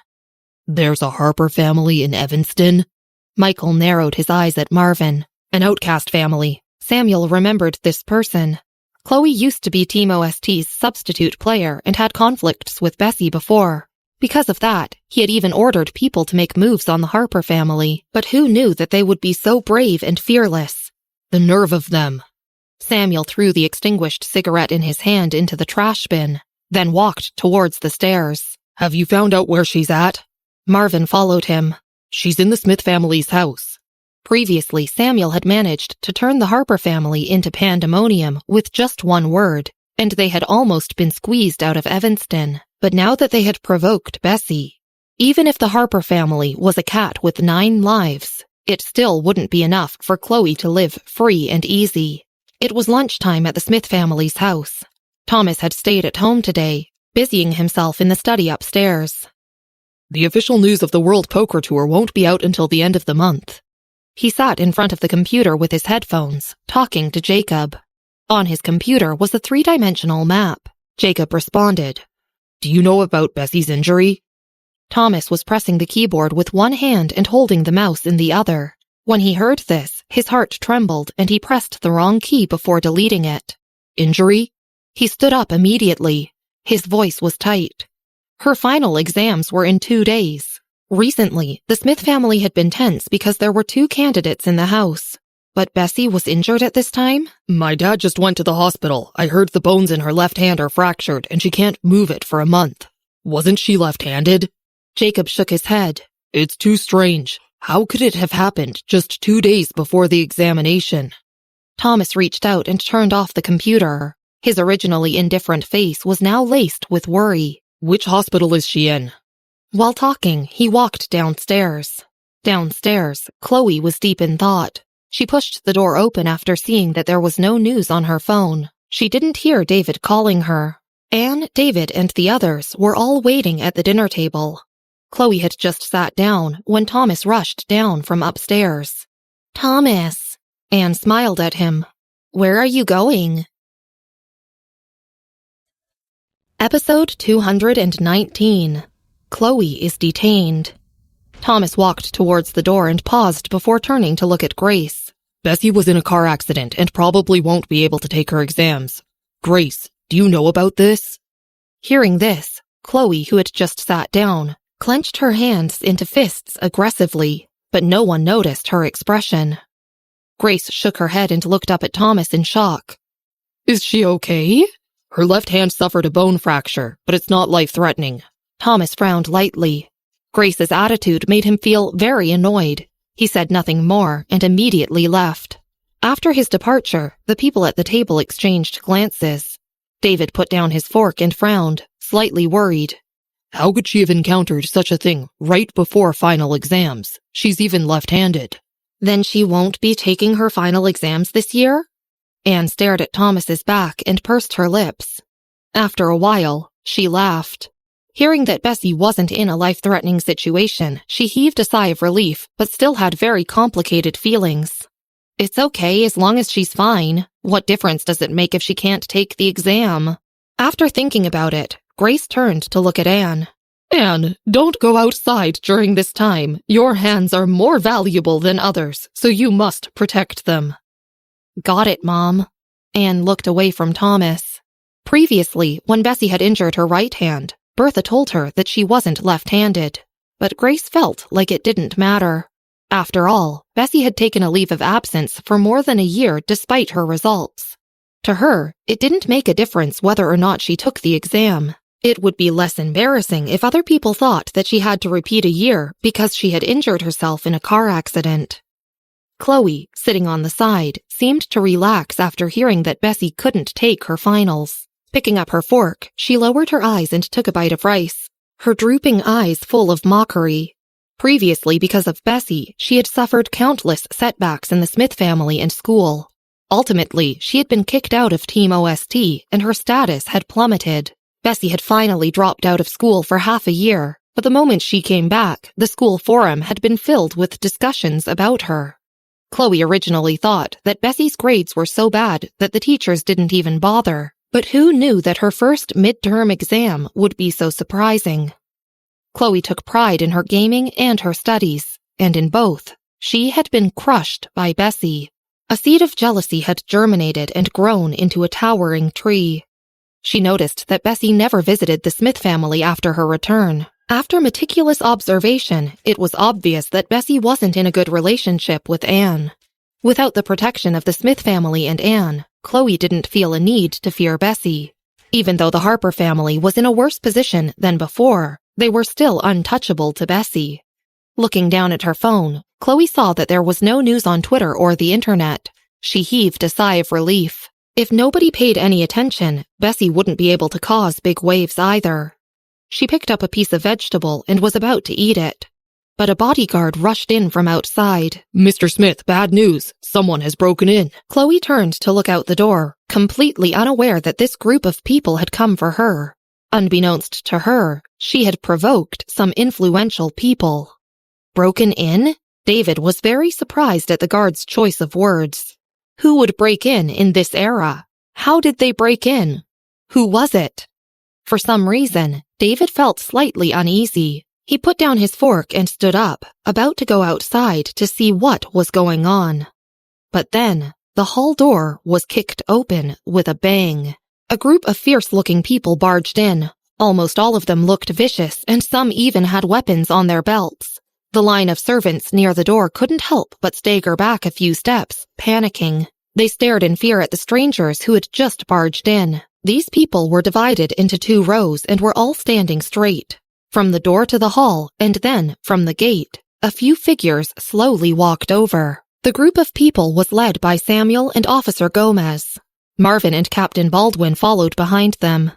There's a Harper family in Evanston? Michael narrowed his eyes at Marvin. An outcast family. Samuel remembered this person. Chloe used to be Team OST's substitute player and had conflicts with Bessy before. Because of that, he had even ordered people to make moves on the Harper family, but who knew that they would be so brave and fearless? The nerve of them. Samuel threw the extinguished cigarette in his hand into the trash bin, then walked towards the stairs. Have you found out where she's at? Marvin followed him. She's in the Smith family's house. Previously, Samuel had managed to turn the Harper family into pandemonium with just one word, and they had almost been squeezed out of Evanston. But now that they had provoked Bessy, even if the Harper family was a cat with 9 lives, it still wouldn't be enough for Chloe to live free and easy. It was lunchtime at the Smith family's house. Thomas had stayed at home today, busying himself in the study upstairs. The official news of the World Poker Tour won't be out until the end of the month. He sat in front of the computer with his headphones, talking to Jacob. On his computer was a 3-dimensional map. Jacob responded. Do you know about Bessy's injury? Thomas was pressing the keyboard with one hand and holding the mouse in the other. When he heard this, his heart trembled and he pressed the wrong key before deleting it. Injury? He stood up immediately. His voice was tight. Her final exams were in 2 days. Recently, the Smith family had been tense because there were 2 candidates in the house. But Bessy was injured at this time? My dad just went to the hospital. I heard the bones in her left hand are fractured and she can't move it for a month. Wasn't she left-handed? Jacob shook his head. It's too strange. How could it have happened just 2 days before the examination? Thomas reached out and turned off the computer. His originally indifferent face was now laced with worry. Which hospital is she in? While talking, he walked downstairs. Downstairs, Chloe was deep in thought. She pushed the door open after seeing that there was no news on her phone. She didn't hear David calling her. Anne, David, and the others were all waiting at the dinner table. Chloe had just sat down when Thomas rushed down from upstairs. Thomas! Anne smiled at him. Where are you going? Episode 219. Chloe is detained. Thomas walked towards the door and paused before turning to look at Grace. Bessy was in a car accident and probably won't be able to take her exams. Grace, do you know about this? Hearing this, Chloe, who had just sat down, clenched her hands into fists aggressively, but no one noticed her expression. Grace shook her head and looked up at Thomas in shock. Is she okay? Her left hand suffered a bone fracture, but it's not life-threatening. Thomas frowned lightly. Grace's attitude made him feel very annoyed. He said nothing more and immediately left. After his departure, the people at the table exchanged glances. David put down his fork and frowned, slightly worried. How could she have encountered such a thing right before final exams? She's even left-handed. Then she won't be taking her final exams this year? Anne stared at Thomas's back and pursed her lips. After a while, she laughed. Hearing that Bessy wasn't in a life-threatening situation, she heaved a sigh of relief, but still had very complicated feelings. It's okay as long as she's fine. What difference does it make if she can't take the exam? After thinking about it, Grace turned to look at Anne. Anne, don't go outside during this time. Your hands are more valuable than others, so you must protect them. Got it, Mom. Anne looked away from Thomas. Previously, when Bessy had injured her right hand, Bertha told her that she wasn't left-handed, but Grace felt like it didn't matter. After all, Bessy had taken a leave of absence for more than a year despite her results. To her, it didn't make a difference whether or not she took the exam. It would be less embarrassing if other people thought that she had to repeat a year because she had injured herself in a car accident. Chloe, sitting on the side, seemed to relax after hearing that Bessy couldn't take her finals. Picking up her fork, she lowered her eyes and took a bite of rice, her drooping eyes full of mockery. Previously, because of Bessy, she had suffered countless setbacks in the Smith family and school. Ultimately, she had been kicked out of Team OST and her status had plummeted. Bessy had finally dropped out of school for half a year, but the moment she came back, the school forum had been filled with discussions about her. Chloe originally thought that Bessy's grades were so bad that the teachers didn't even bother. But who knew that her first midterm exam would be so surprising? Chloe took pride in her gaming and her studies, and in both, she had been crushed by Bessy. A seed of jealousy had germinated and grown into a towering tree. She noticed that Bessy never visited the Smith family after her return. After meticulous observation, it was obvious that Bessy wasn't in a good relationship with Anne. Without the protection of the Smith family and Anne, Chloe didn't feel a need to fear Bessy. Even though the Harper family was in a worse position than before, they were still untouchable to Bessy. Looking down at her phone, Chloe saw that there was no news on Twitter or the internet. She heaved a sigh of relief. If nobody paid any attention, Bessy wouldn't be able to cause big waves either. She picked up a piece of vegetable and was about to eat it. But a bodyguard rushed in from outside. "Mr. Smith, bad news. Someone has broken in." Chloe turned to look out the door, completely unaware that this group of people had come for her. Unbeknownst to her, she had provoked some influential people. Broken in? David was very surprised at the guard's choice of words. Who would break in this era? How did they break in? Who was it? For some reason, David felt slightly uneasy. He put down his fork and stood up, about to go outside to see what was going on. But then, the hall door was kicked open with a bang. A group of fierce-looking people barged in. Almost all of them looked vicious, and some even had weapons on their belts. The line of servants near the door couldn't help but stagger back a few steps, panicking. They stared in fear at the strangers who had just barged in. These people were divided into 2 rows and were all standing straight. From the door to the hall, and then from the gate, a few figures slowly walked over. The group of people was led by Samuel and Officer Gomez. Marvin and Captain Baldwin followed behind them.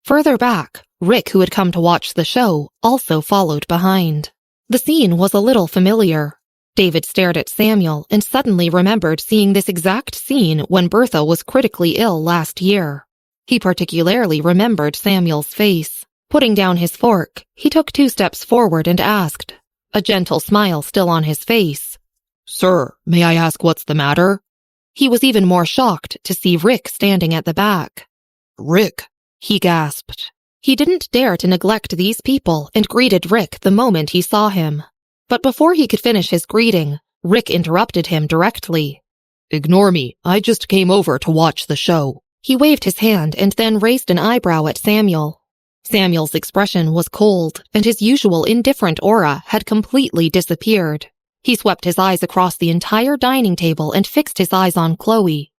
Further back, Rick, who had come to watch the show, also followed behind. The scene was a little familiar. David stared at Samuel and suddenly remembered seeing this exact scene when Bertha was critically ill last year. He particularly remembered Samuel's face. Putting down his fork, he took 2 steps forward and asked, a gentle smile still on his face, "Sir, may I ask what's the matter?" He was even more shocked to see Rick standing at the back. "Rick," he gasped. He didn't dare to neglect these people and greeted Rick the moment he saw him. But before he could finish his greeting, Rick interrupted him directly. "Ignore me. I just came over to watch the show." He waved his hand and then raised an eyebrow at Samuel. Samuel's expression was cold, and his usual indifferent aura had completely disappeared. He swept his eyes across the entire dining table and fixed his eyes on Chloe.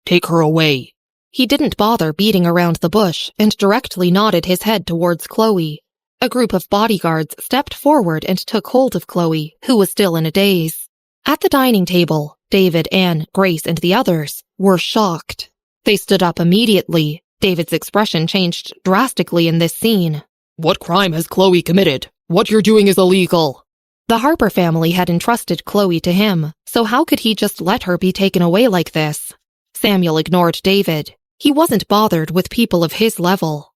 "Take her away." He didn't bother beating around the bush and directly nodded his head towards Chloe. A group of bodyguards stepped forward and took hold of Chloe, who was still in a daze. At the dining table, David, Anne, Grace, and the others were shocked. They stood up immediately. David's expression changed drastically in this scene. "What crime has Chloe committed? What you're doing is illegal." The Harper family had entrusted Chloe to him, so how could he just let her be taken away like this? Samuel ignored David. He wasn't bothered with people of his level.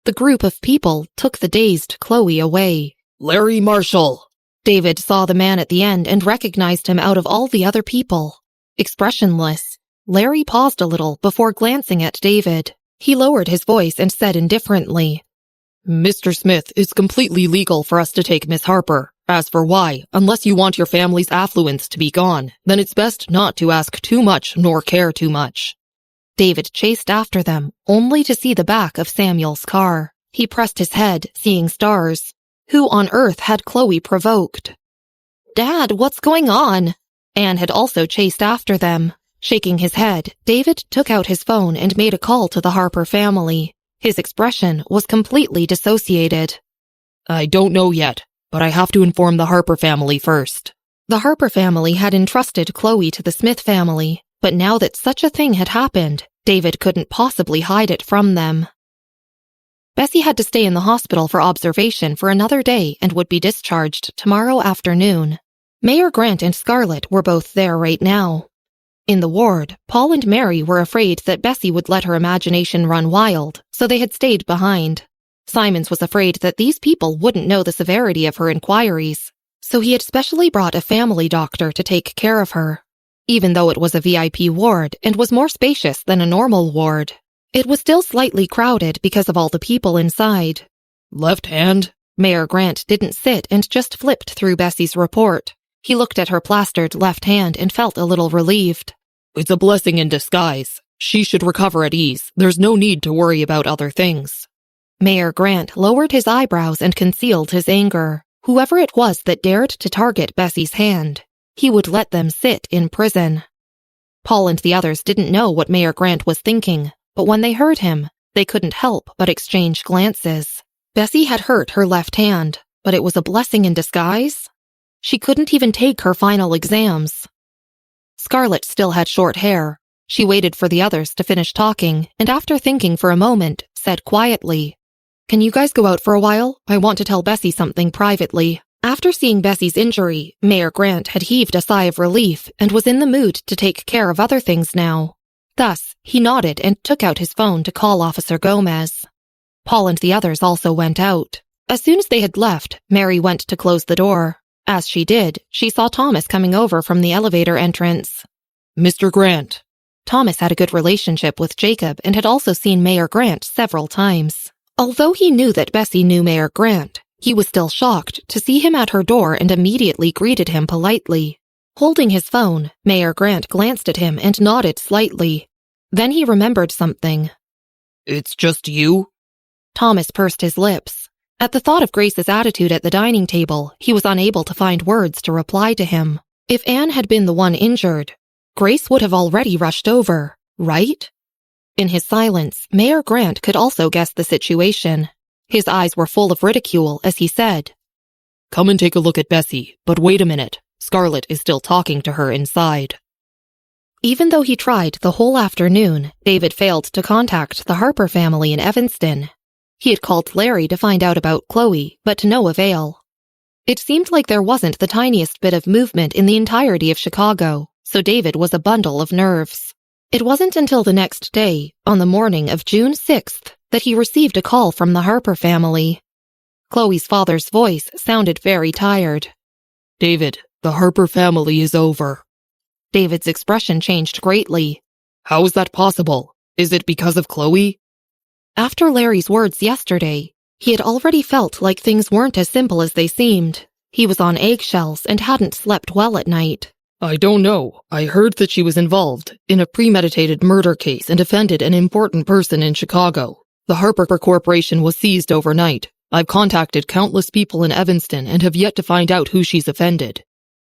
The group of people took the dazed Chloe away. "Larry Marshall." David saw the man at the end and recognized him out of all the other people. Expressionless, Larry paused a little before glancing at David. He lowered his voice and said indifferently, "Mr. Smith, it's completely legal for us to take Miss Harper. As for why, unless you want your family's affluence to be gone, then it's best not to ask too much nor care too much." David chased after them, only to see the back of Samuel's car. He pressed his head, seeing stars. Who on earth had Chloe provoked? "Dad, what's going on?" Anne had also chased after them. Shaking his head, David took out his phone and made a call to the Harper family. His expression was completely dissociated. "I don't know yet, but I have to inform the Harper family first." The Harper family had entrusted Chloe to the Smith family, but now that such a thing had happened, David couldn't possibly hide it from them. Bessy had to stay in the hospital for observation for another day and would be discharged tomorrow afternoon. Mayor Grant and Scarlett were both there right now. In the ward, Paul and Mary were afraid that Bessy would let her imagination run wild, so they had stayed behind. Simons was afraid that these people wouldn't know the severity of her inquiries, so he had specially brought a family doctor to take care of her. Even though it was a VIP ward and was more spacious than a normal ward, it was still slightly crowded because of all the people inside. "Left hand?" Mayor Grant didn't sit and just flipped through Bessy's report. He looked at her plastered left hand and felt a little relieved. "It's a blessing in disguise. She should recover at ease. There's no need to worry about other things." Mayor Grant lowered his eyebrows and concealed his anger. Whoever it was that dared to target Bessy's hand, he would let them sit in prison. Paul and the others didn't know what Mayor Grant was thinking, but when they heard him, they couldn't help but exchange glances. Bessy had hurt her left hand, but it was a blessing in disguise. She couldn't even take her final exams. Scarlett still had short hair. She waited for the others to finish talking, and after thinking for a moment, said quietly, "Can you guys go out for a while? I want to tell Bessy something privately." After seeing Bessy's injury, Mayor Grant had heaved a sigh of relief and was in the mood to take care of other things now. Thus, he nodded and took out his phone to call Officer Gomez. Paul and the others also went out. As soon as they had left, Mary went to close the door. As she did, she saw Thomas coming over from the elevator entrance. Mr. Grant. Thomas had a good relationship with Jacob and had also seen Mayor Grant several times. Although he knew that Bessy knew Mayor Grant, he was still shocked to see him at her door and immediately greeted him politely. Holding his phone, Mayor Grant glanced at him and nodded slightly. Then he remembered something. "It's just you?" Thomas pursed his lips. At the thought of Grace's attitude at the dining table, he was unable to find words to reply to him. If Anne had been the one injured, Grace would have already rushed over, right? In his silence, Mayor Grant could also guess the situation. His eyes were full of ridicule as he said, "Come and take a look at Bessy, but wait a minute. Scarlett is still talking to her inside." Even though he tried the whole afternoon, David failed to contact the Harper family in Evanston. He had called Larry to find out about Chloe, but to no avail. It seemed like there wasn't the tiniest bit of movement in the entirety of Chicago, so David was a bundle of nerves. It wasn't until the next day, on the morning of June 6th, that he received a call from the Harper family. Chloe's father's voice sounded very tired. "David, the Harper family is over." David's expression changed greatly. "How is that possible? Is it because of Chloe?" After Larry's words yesterday, he had already felt like things weren't as simple as they seemed. He was on eggshells and hadn't slept well at night. "I don't know. I heard that she was involved in a premeditated murder case and offended an important person in Chicago. The Harper Corporation was seized overnight. I've contacted countless people in Evanston and have yet to find out who she's offended.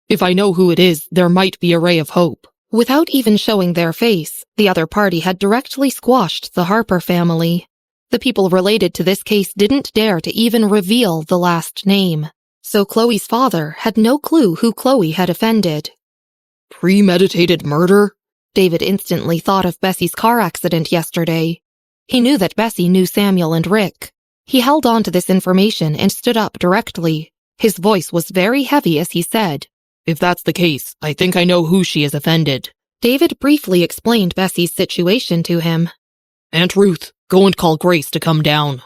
If I know who it is, there might be a ray of hope." Without even showing their face, the other party had directly squashed the Harper family. The people related to this case didn't dare to even reveal the last name, so Chloe's father had no clue who Chloe had offended. Premeditated murder? David instantly thought of Bessy's car accident yesterday. He knew that Bessy knew Samuel and Rick. He held on to this information and stood up directly. His voice was very heavy as he said, "If that's the case, I think I know who she has offended." David briefly explained Bessy's situation to him. "Aunt Ruth, go and call Grace to come down."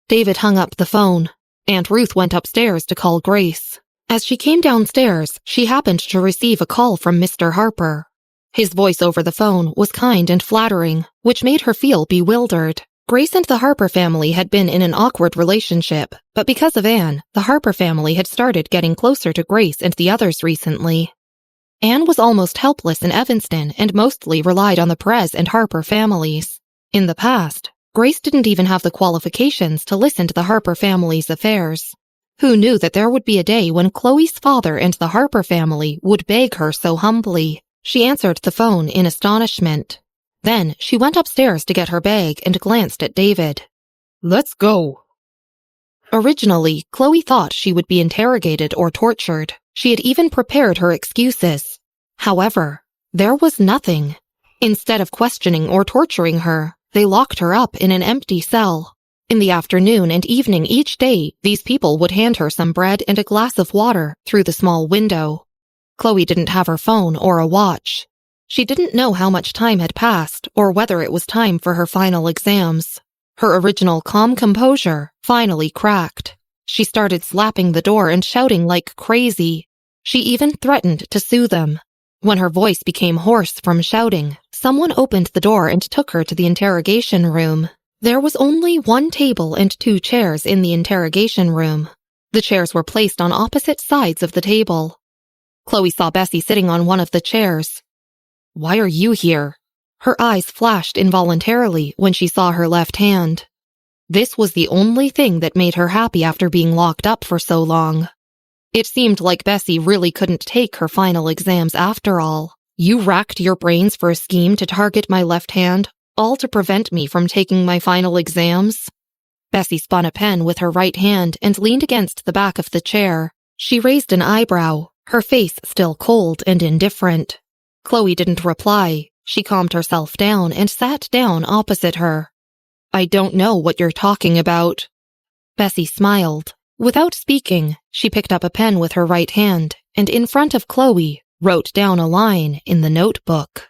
David hung up the phone. Aunt Ruth went upstairs to call Grace. As she came downstairs, she happened to receive a call from Mr. Harper. His voice over the phone was kind and flattering, which made her feel bewildered. Grace and the Harper family had been in an awkward relationship, but because of Anne, the Harper family had started getting closer to Grace and the others recently. Anne was almost helpless in Evanston and mostly relied on the Perez and Harper families. In the past, Grace didn't even have the qualifications to listen to the Harper family's affairs. Who knew that there would be a day when Chloe's father and the Harper family would beg her so humbly? She answered the phone in astonishment. Then she went upstairs to get her bag and glanced at David. "Let's go." Originally, Chloe thought she would be interrogated or tortured. She had even prepared her excuses. However, there was nothing. Instead of questioning or torturing her, they locked her up in an empty cell. In the afternoon and evening each day, these people would hand her some bread and a glass of water through the small window. Chloe didn't have her phone or a watch. She didn't know how much time had passed or whether it was time for her final exams. Her original calm composure finally cracked. She started slapping the door and shouting like crazy. She even threatened to sue them. When her voice became hoarse from shouting, someone opened the door and took her to the interrogation room. There was only one table and 2 chairs in the interrogation room. The chairs were placed on opposite sides of the table. Chloe saw Bessy sitting on one of the chairs. "Why are you here?" Her eyes flashed involuntarily when she saw her left hand. This was the only thing that made her happy after being locked up for so long. It seemed like Bessy really couldn't take her final exams after all. You racked your brains for a scheme to target my left hand, all to prevent me from taking my final exams? Bessy spun a pen with her right hand and leaned against the back of the chair. She raised an eyebrow, her face still cold and indifferent. Chloe didn't reply. She calmed herself down and sat down opposite her. I don't know what you're talking about. Bessy smiled. Without speaking, she picked up a pen with her right hand and in front of Chloe wrote down a line in the notebook.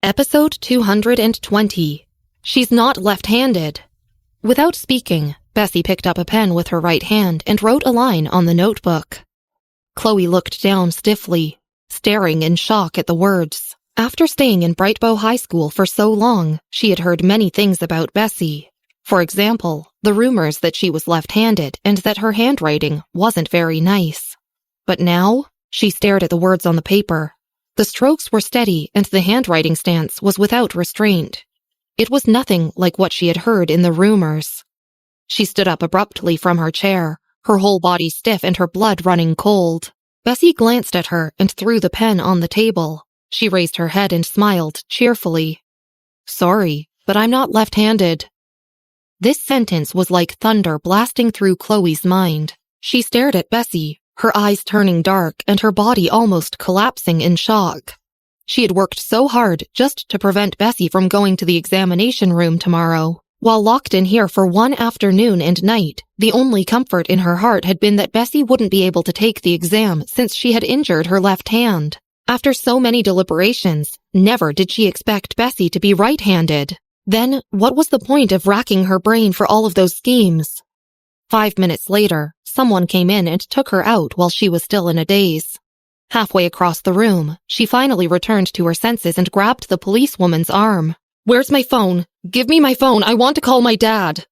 Episode 220. She's not left-handed. Without speaking, Bessy picked up a pen with her right hand and wrote a line on the notebook. Chloe looked down stiffly, staring in shock at the words. After staying in Brightbow High School for so long, she had heard many things about Bessy. For example, the rumors that she was left-handed and that her handwriting wasn't very nice. But now, she stared at the words on the paper. The strokes were steady and the handwriting stance was without restraint. It was nothing like what she had heard in the rumors. She stood up abruptly from her chair, her whole body stiff and her blood running cold. Bessy glanced at her and threw the pen on the table. She raised her head and smiled cheerfully. Sorry, but I'm not left-handed. This sentence was like thunder blasting through Chloe's mind. She stared at Bessy, her eyes turning dark and her body almost collapsing in shock. She had worked so hard just to prevent Bessy from going to the examination room tomorrow. While locked in here for one afternoon and night, the only comfort in her heart had been that Bessy wouldn't be able to take the exam since she had injured her left hand. After so many deliberations, never did she expect Bessy to be right-handed. Then, what was the point of racking her brain for all of those schemes? 5 minutes later, someone came in and took her out while she was still in a daze. Halfway across the room, she finally returned to her senses and grabbed the policewoman's arm. Where's my phone? Give me my phone. I want to call my dad.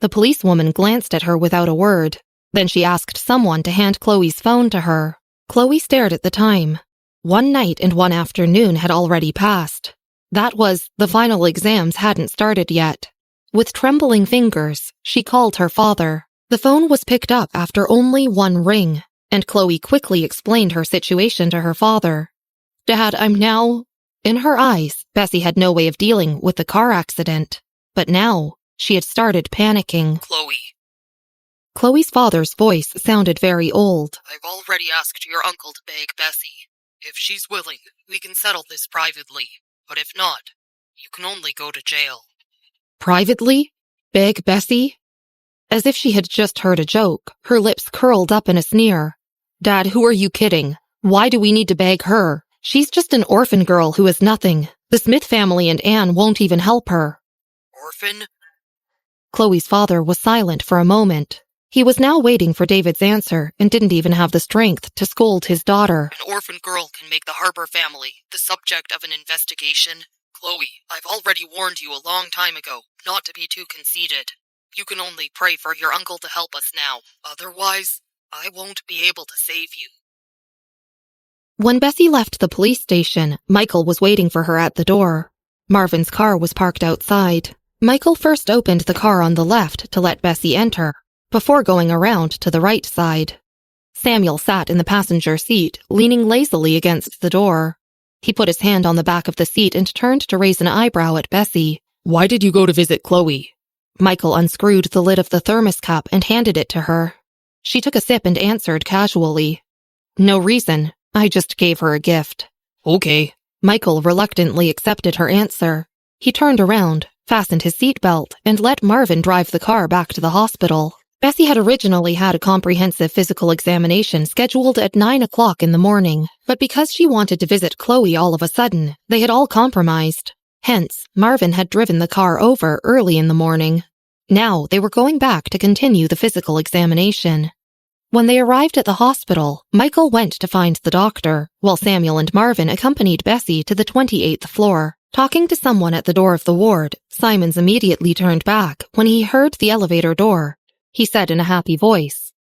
The policewoman glanced at her without a word. Then she asked someone to hand Chloe's phone to her. Chloe stared at the time. 1 night and 1 afternoon had already passed. That was, the final exams hadn't started yet. With trembling fingers, she called her father. The phone was picked up after only 1 ring, and Chloe quickly explained her situation to her father. Dad, I'm now... In her eyes, Bessy had no way of dealing with the car accident. But now, she had started panicking. Chloe's father's voice sounded very old. I've already asked your uncle to beg Bessy. If she's willing, we can settle this privately. But if not, you can only go to jail. Privately? Beg Bessy? As if she had just heard a joke, her lips curled up in a sneer. Dad, who are you kidding? Why do we need to beg her? She's just an orphan girl who has nothing. The Smith family and Anne won't even help her. Orphan? Chloe's father was silent for a moment. He was now waiting for David's answer and didn't even have the strength to scold his daughter. An orphan girl can make the Harper family the subject of an investigation. Chloe, I've already warned you a long time ago not to be too conceited. You can only pray for your uncle to help us now. Otherwise, I won't be able to save you. When Bessy left the police station, Michael was waiting for her at the door. Marvin's car was parked outside. Michael first opened the car on the left to let Bessy enter, before going around to the right side. Samuel sat in the passenger seat, leaning lazily against the door. He put his hand on the back of the seat and turned to raise an eyebrow at Bessy. Why did you go to visit Chloe? Michael unscrewed the lid of the thermos cup and handed it to her. She took a sip and answered casually. No reason. I just gave her a gift. Okay. Michael reluctantly accepted her answer. He turned around, fastened his seatbelt, and let Marvin drive the car back to the hospital. Bessy had originally had a comprehensive physical examination scheduled at 9 o'clock in the morning, but because she wanted to visit Chloe all of a sudden, they had all compromised. Hence, Marvin had driven the car over early in the morning. Now they were going back to continue the physical examination. When they arrived at the hospital, Michael went to find the doctor, while Samuel and Marvin accompanied Bessy to the 28th floor. Talking to someone at the door of the ward, Simons immediately turned back when he heard the elevator door. He said in a happy voice,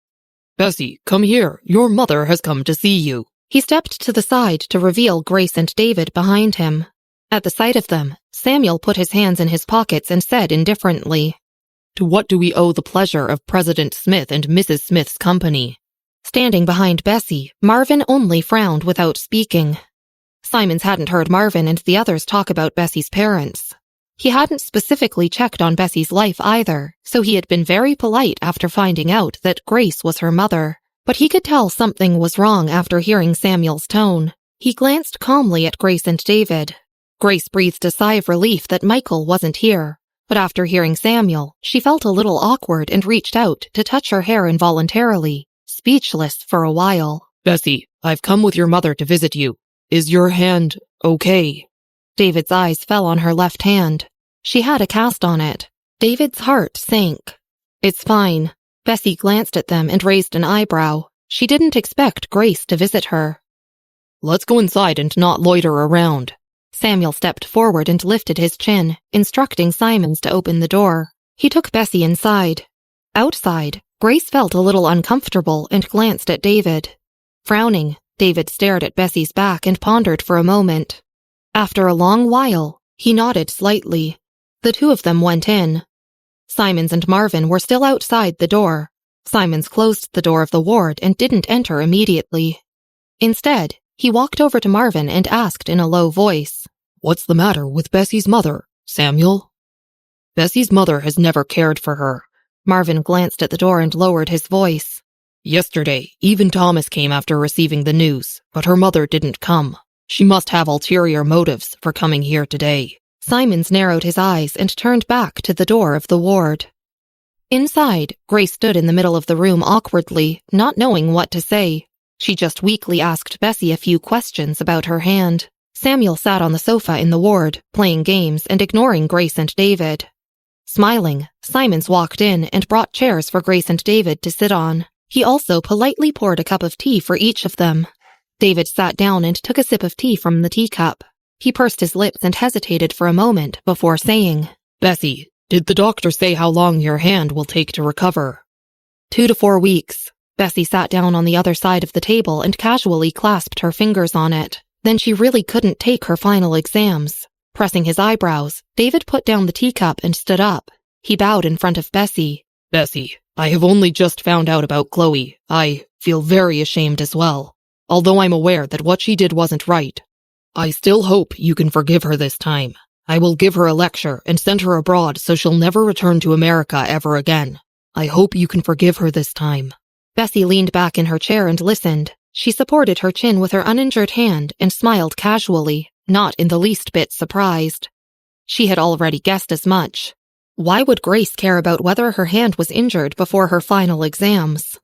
Bessy, come here. Your mother has come to see you. He stepped to the side to reveal Grace and David behind him. At the sight of them, Samuel put his hands in his pockets and said indifferently, To what do we owe the pleasure of President Smith and Mrs. Smith's company? Standing behind Bessy, Marvin only frowned without speaking. Simons hadn't heard Marvin and the others talk about Bessy's parents. He hadn't specifically checked on Bessy's life either, so he had been very polite after finding out that Grace was her mother. But he could tell something was wrong after hearing Samuel's tone. He glanced calmly at Grace and David. Grace breathed a sigh of relief that Michael wasn't here, but after hearing Samuel, she felt a little awkward and reached out to touch her hair involuntarily, speechless for a while. Bessy, I've come with your mother to visit you. Is your hand okay? David's eyes fell on her left hand. She had a cast on it. David's heart sank. It's fine. Bessy glanced at them and raised an eyebrow. She didn't expect Grace to visit her. Let's go inside and not loiter around. Samuel stepped forward and lifted his chin, instructing Simons to open the door. He took Bessy inside. Outside, Grace felt a little uncomfortable and glanced at David. Frowning, David stared at Bessy's back and pondered for a moment. After a long while, he nodded slightly. The two of them went in. Simons and Marvin were still outside the door. Simons closed the door of the ward and didn't enter immediately. Instead, he walked over to Marvin and asked in a low voice, What's the matter with Bessy's mother, Samuel? Bessy's mother has never cared for her. Marvin glanced at the door and lowered his voice. Yesterday, even Thomas came after receiving the news, but her mother didn't come. She must have ulterior motives for coming here today. Simons narrowed his eyes and turned back to the door of the ward. Inside, Grace stood in the middle of the room awkwardly, not knowing what to say. She just weakly asked Bessy a few questions about her hand. Samuel sat on the sofa in the ward, playing games and ignoring Grace and David. Smiling, Simons walked in and brought chairs for Grace and David to sit on. He also politely poured a cup of tea for each of them. David sat down and took a sip of tea from the teacup. He pursed his lips and hesitated for a moment before saying, Bessy, did the doctor say how long your hand will take to recover? 2 to 4 weeks. Bessy sat down on the other side of the table and casually clasped her fingers on it. Then she really couldn't take her final exams. Pressing his eyebrows, David put down the teacup and stood up. He bowed in front of Bessy. Bessy, I have only just found out about Chloe. I feel very ashamed as well. Although I'm aware that what she did wasn't right. I still hope you can forgive her this time. I will give her a lecture and send her abroad so she'll never return to America ever again. I hope you can forgive her this time. Bessy leaned back in her chair and listened. She supported her chin with her uninjured hand and smiled casually, not in the least bit surprised. She had already guessed as much. Why would Grace care about whether her hand was injured before her final exams?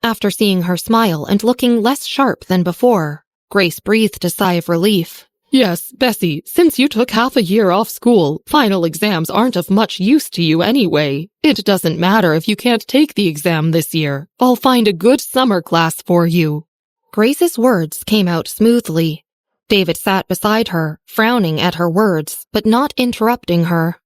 After seeing her smile and looking less sharp than before, Grace breathed a sigh of relief. Yes, Bessy, since you took half a year off school, final exams aren't of much use to you anyway. It doesn't matter if you can't take the exam this year. I'll find a good summer class for you. Grace's words came out smoothly. David sat beside her, frowning at her words, but not interrupting her.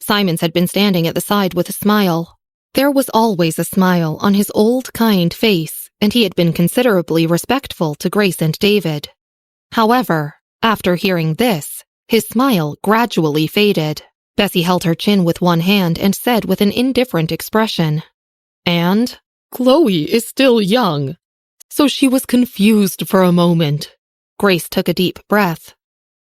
Simons had been standing at the side with a smile. There was always a smile on his old, kind face, and he had been considerably respectful to Grace and David. However, after hearing this, his smile gradually faded. Bessy held her chin with one hand and said with an indifferent expression, And Chloe is still young. So she was confused for a moment. Grace took a deep breath.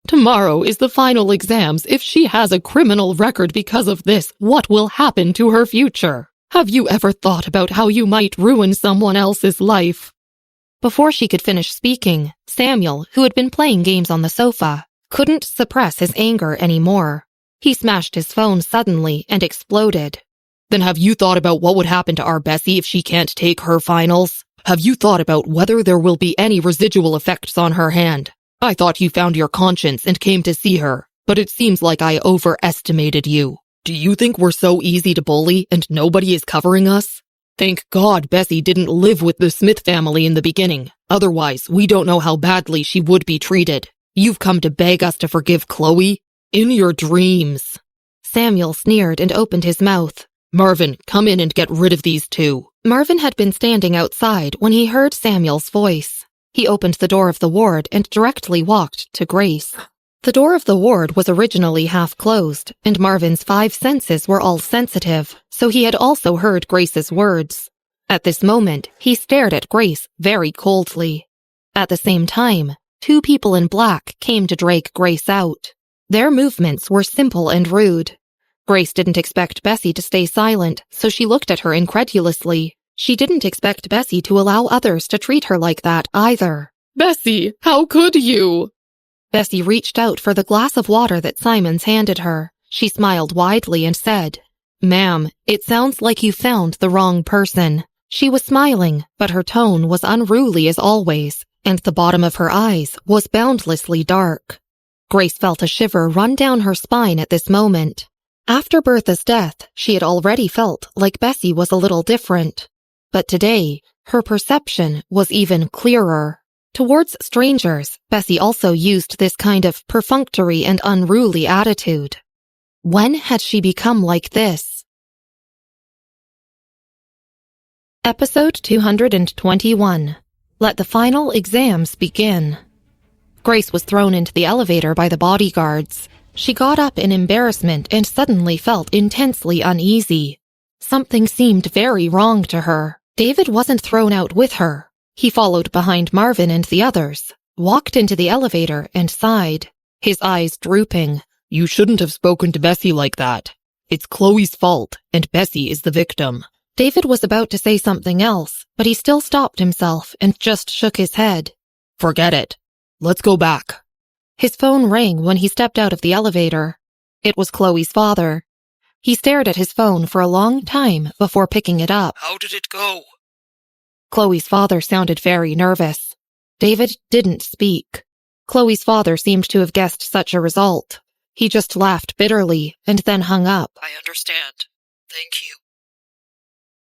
Tomorrow is the final exams. If she has a criminal record because of this, what will happen to her future? Have you ever thought about how you might ruin someone else's life? Before she could finish speaking, Samuel, who had been playing games on the sofa, couldn't suppress his anger anymore. He smashed his phone suddenly and exploded. Then have you thought about what would happen to our Bessy if she can't take her finals? Have you thought about whether there will be any residual effects on her hand? I thought you found your conscience and came to see her, but it seems like I overestimated you. Do you think we're so easy to bully and nobody is covering us? Thank God Bessy didn't live with the Smith family in the beginning. Otherwise, we don't know how badly she would be treated. You've come to beg us to forgive Chloe? In your dreams. Samuel sneered and opened his mouth. Marvin, come in and get rid of these two. Marvin had been standing outside when he heard Samuel's voice. He opened the door of the ward and directly walked to Grace. The door of the ward was originally half closed, and Marvin's 5 senses were all sensitive, so he had also heard Grace's words. At this moment, he stared at Grace very coldly. At the same time, 2 people in black came to drag Grace out. Their movements were simple and rude. Grace didn't expect Bessy to stay silent, so she looked at her incredulously. She didn't expect Bessy to allow others to treat her like that either. Bessy, how could you? Bessy reached out for the glass of water that Simons handed her. She smiled widely and said, "Ma'am, it sounds like you found the wrong person." She was smiling, but her tone was unruly as always, and the bottom of her eyes was boundlessly dark. Grace felt a shiver run down her spine at this moment. After Bertha's death, she had already felt like Bessy was a little different. But today, her perception was even clearer. Towards strangers, Bessy also used this kind of perfunctory and unruly attitude. When had she become like this? Episode 221. Let the final exams begin. Grace was thrown into the elevator by the bodyguards. She got up in embarrassment and suddenly felt intensely uneasy. Something seemed very wrong to her. David wasn't thrown out with her. He followed behind Marvin and the others, walked into the elevator and sighed, his eyes drooping. You shouldn't have spoken to Bessy like that. It's Chloe's fault, and Bessy is the victim. David was about to say something else, but he still stopped himself and just shook his head. Forget it. Let's go back. His phone rang when he stepped out of the elevator. It was Chloe's father. He stared at his phone for a long time before picking it up. How did it go? Chloe's father sounded very nervous. David didn't speak. Chloe's father seemed to have guessed such a result. He just laughed bitterly and then hung up. I understand. Thank you.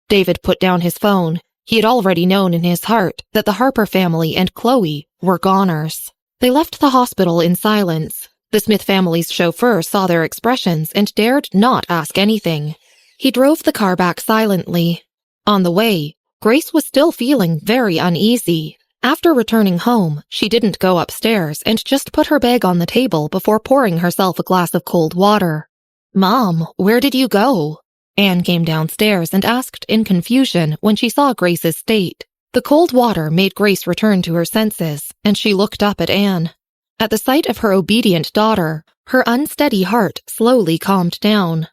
David put down his phone. He had already known in his heart that the Harper family and Chloe were goners. They left the hospital in silence. The Smith family's chauffeur saw their expressions and dared not ask anything. He drove the car back silently. On the way, Grace was still feeling very uneasy. After returning home, she didn't go upstairs and just put her bag on the table before pouring herself a glass of cold water. "Mom, where did you go?" Anne came downstairs and asked in confusion when she saw Grace's state. The cold water made Grace return to her senses, and she looked up at Anne. At the sight of her obedient daughter, her unsteady heart slowly calmed down.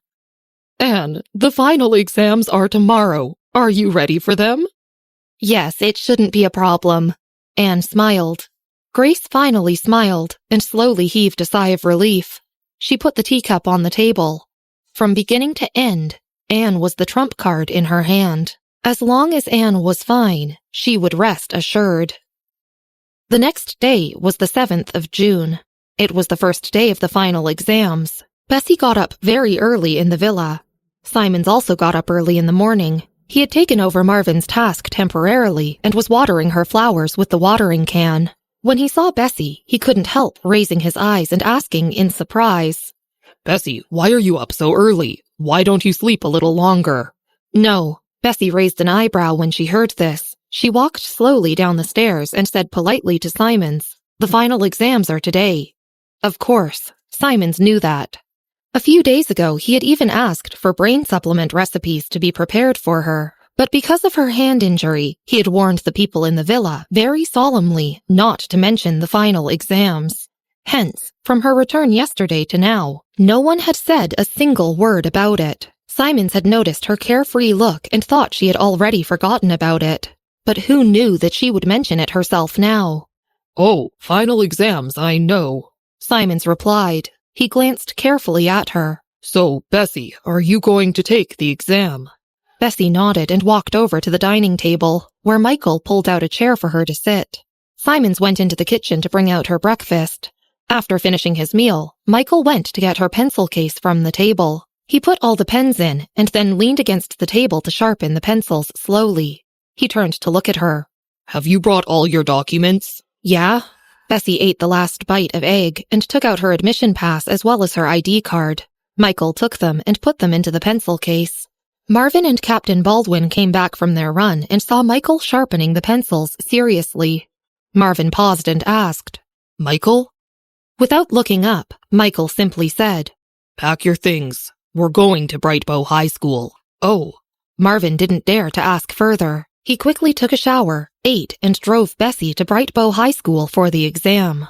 Anne, the final exams are tomorrow. Are you ready for them? "Yes, it shouldn't be a problem." Anne smiled. Grace finally smiled and slowly heaved a sigh of relief. She put the teacup on the table. From beginning to end, Anne was the trump card in her hand. As long as Anne was fine, she would rest assured. The next day was the 7th of June. It was the first day of the final exams. Bessy got up very early in the villa. Simons also got up early in the morning. He had taken over Marvin's task temporarily and was watering her flowers with the watering can. When he saw Bessy, he couldn't help raising his eyes and asking in surprise, Bessy, why are you up so early? Why don't you sleep a little longer? "No." Bessy raised an eyebrow when she heard this. She walked slowly down the stairs and said politely to Simons, "The final exams are today." Of course, Simons knew that. A few days ago, he had even asked for brain supplement recipes to be prepared for her, but because of her hand injury, he had warned the people in the villa very solemnly not to mention the final exams. Hence, from her return yesterday to now, no one had said a single word about it. Simons had noticed her carefree look and thought she had already forgotten about it. But who knew that she would mention it herself now? "Oh, final exams, I know," Simons replied. He glanced carefully at her. "So, Bessy, are you going to take the exam?" Bessy nodded and walked over to the dining table, where Michael pulled out a chair for her to sit. Simons went into the kitchen to bring out her breakfast. After finishing his meal, Michael went to get her pencil case from the table. He put all the pens in and then leaned against the table to sharpen the pencils slowly. He turned to look at her. "Have you brought all your documents?" "Yeah." Bessy ate the last bite of egg and took out her admission pass as well as her ID card. Michael took them and put them into the pencil case. Marvin and Captain Baldwin came back from their run and saw Michael sharpening the pencils seriously. Marvin paused and asked, "Michael?" Without looking up, Michael simply said, "Pack your things. We're going to Brightbow High School." "Oh." Marvin didn't dare to ask further. He quickly took a shower, ate, and drove Bessy to Brightbow High School for the exam.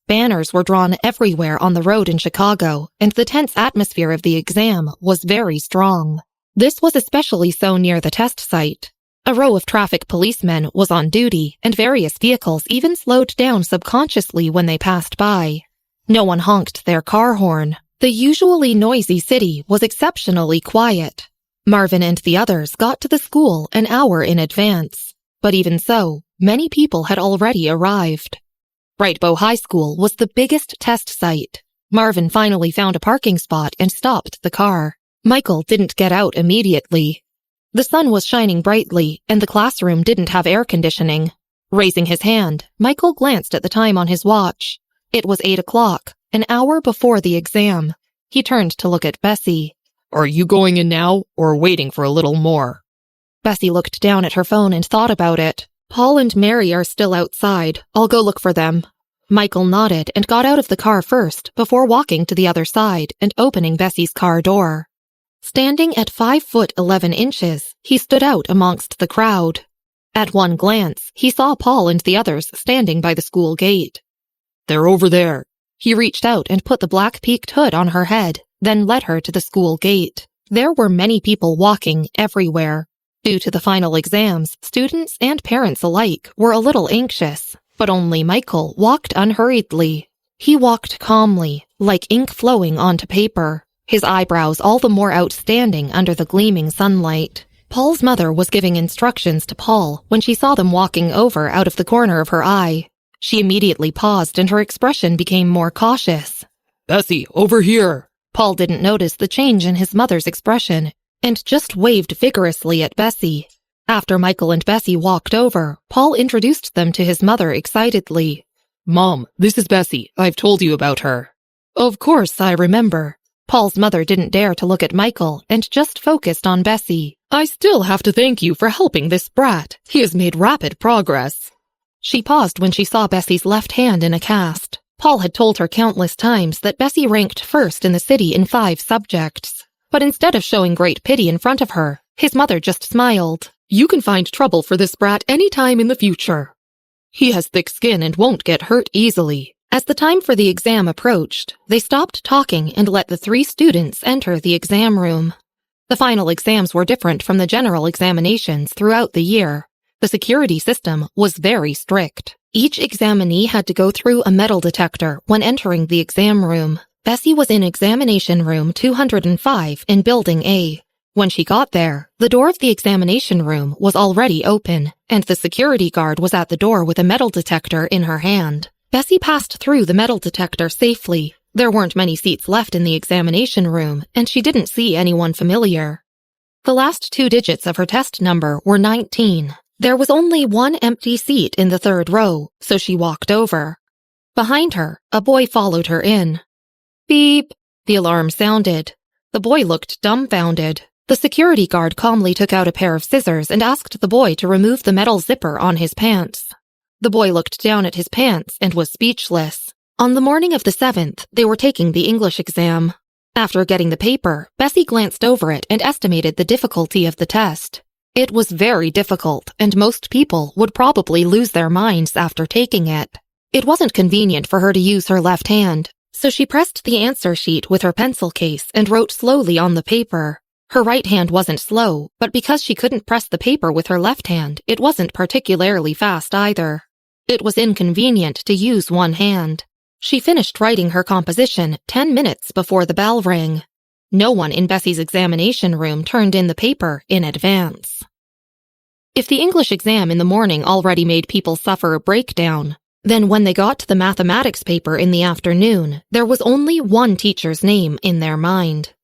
Banners were drawn everywhere on the road in Chicago, and the tense atmosphere of the exam was very strong. This was especially so near the test site. A row of traffic policemen was on duty, and various vehicles even slowed down subconsciously when they passed by. No one honked their car horn. The usually noisy city was exceptionally quiet. Marvin and the others got to the school an hour in advance. But even so, many people had already arrived. Brightbow High School was the biggest test site. Marvin finally found a parking spot and stopped the car. Michael didn't get out immediately. The sun was shining brightly, and the classroom didn't have air conditioning. Raising his hand, Michael glanced at the time on his watch. It was 8 o'clock, an hour before the exam. He turned to look at Bessy. "Are you going in now, or waiting for a little more?" Bessy looked down at her phone and thought about it. "Paul and Mary are still outside. I'll go look for them." Michael nodded and got out of the car first before walking to the other side and opening Bessy's car door. Standing at 5'11", he stood out amongst the crowd. At one glance, he saw Paul and the others standing by the school gate. "They're over there." He reached out and put the black peaked hood on her head, then led her to the school gate. There were many people walking everywhere. Due to the final exams, students and parents alike were a little anxious, but only Michael walked unhurriedly. He walked calmly, like ink flowing onto paper, his eyebrows all the more outstanding under the gleaming sunlight. Paul's mother was giving instructions to Paul when she saw them walking over out of the corner of her eye. She immediately paused and her expression became more cautious. "Bessy, over here." Paul didn't notice the change in his mother's expression and just waved vigorously at Bessy. After Michael and Bessy walked over, Paul introduced them to his mother excitedly. "Mom, this is Bessy. I've told you about her." "Of course, I remember." Paul's mother didn't dare to look at Michael and just focused on Bessy. "I still have to thank you for helping this brat. He has made rapid progress." She paused when she saw Bessy's left hand in a cast. Paul had told her countless times that Bessy ranked first in the city in 5 subjects. But instead of showing great pity in front of her, his mother just smiled. "You can find trouble for this brat any time in the future. He has thick skin and won't get hurt easily." As the time for the exam approached, they stopped talking and let the 3 students enter the exam room. The final exams were different from the general examinations throughout the year. The security system was very strict. Each examinee had to go through a metal detector when entering the exam room. Bessy was in examination room 205 in Building A. When she got there, the door of the examination room was already open, and the security guard was at the door with a metal detector in her hand. Bessy passed through the metal detector safely. There weren't many seats left in the examination room, and she didn't see anyone familiar. The last 2 digits of her test number were 19. There was only one empty seat in the 3rd row, so she walked over. Behind her, a boy followed her in. Beep! The alarm sounded. The boy looked dumbfounded. The security guard calmly took out a pair of scissors and asked the boy to remove the metal zipper on his pants. The boy looked down at his pants and was speechless. On the morning of the 7th, they were taking the English exam. After getting the paper, Bessy glanced over it and estimated the difficulty of the test. It was very difficult, and most people would probably lose their minds after taking it. It wasn't convenient for her to use her left hand, so she pressed the answer sheet with her pencil case and wrote slowly on the paper. Her right hand wasn't slow, but because she couldn't press the paper with her left hand, it wasn't particularly fast either. It was inconvenient to use one hand. She finished writing her composition 10 minutes before the bell rang. No one in Bessy's examination room turned in the paper in advance. If the English exam in the morning already made people suffer a breakdown, then when they got to the mathematics paper in the afternoon, there was only one teacher's name in their mind.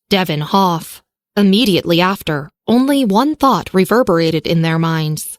Devin Hoff. Immediately after, only one thought reverberated in their minds.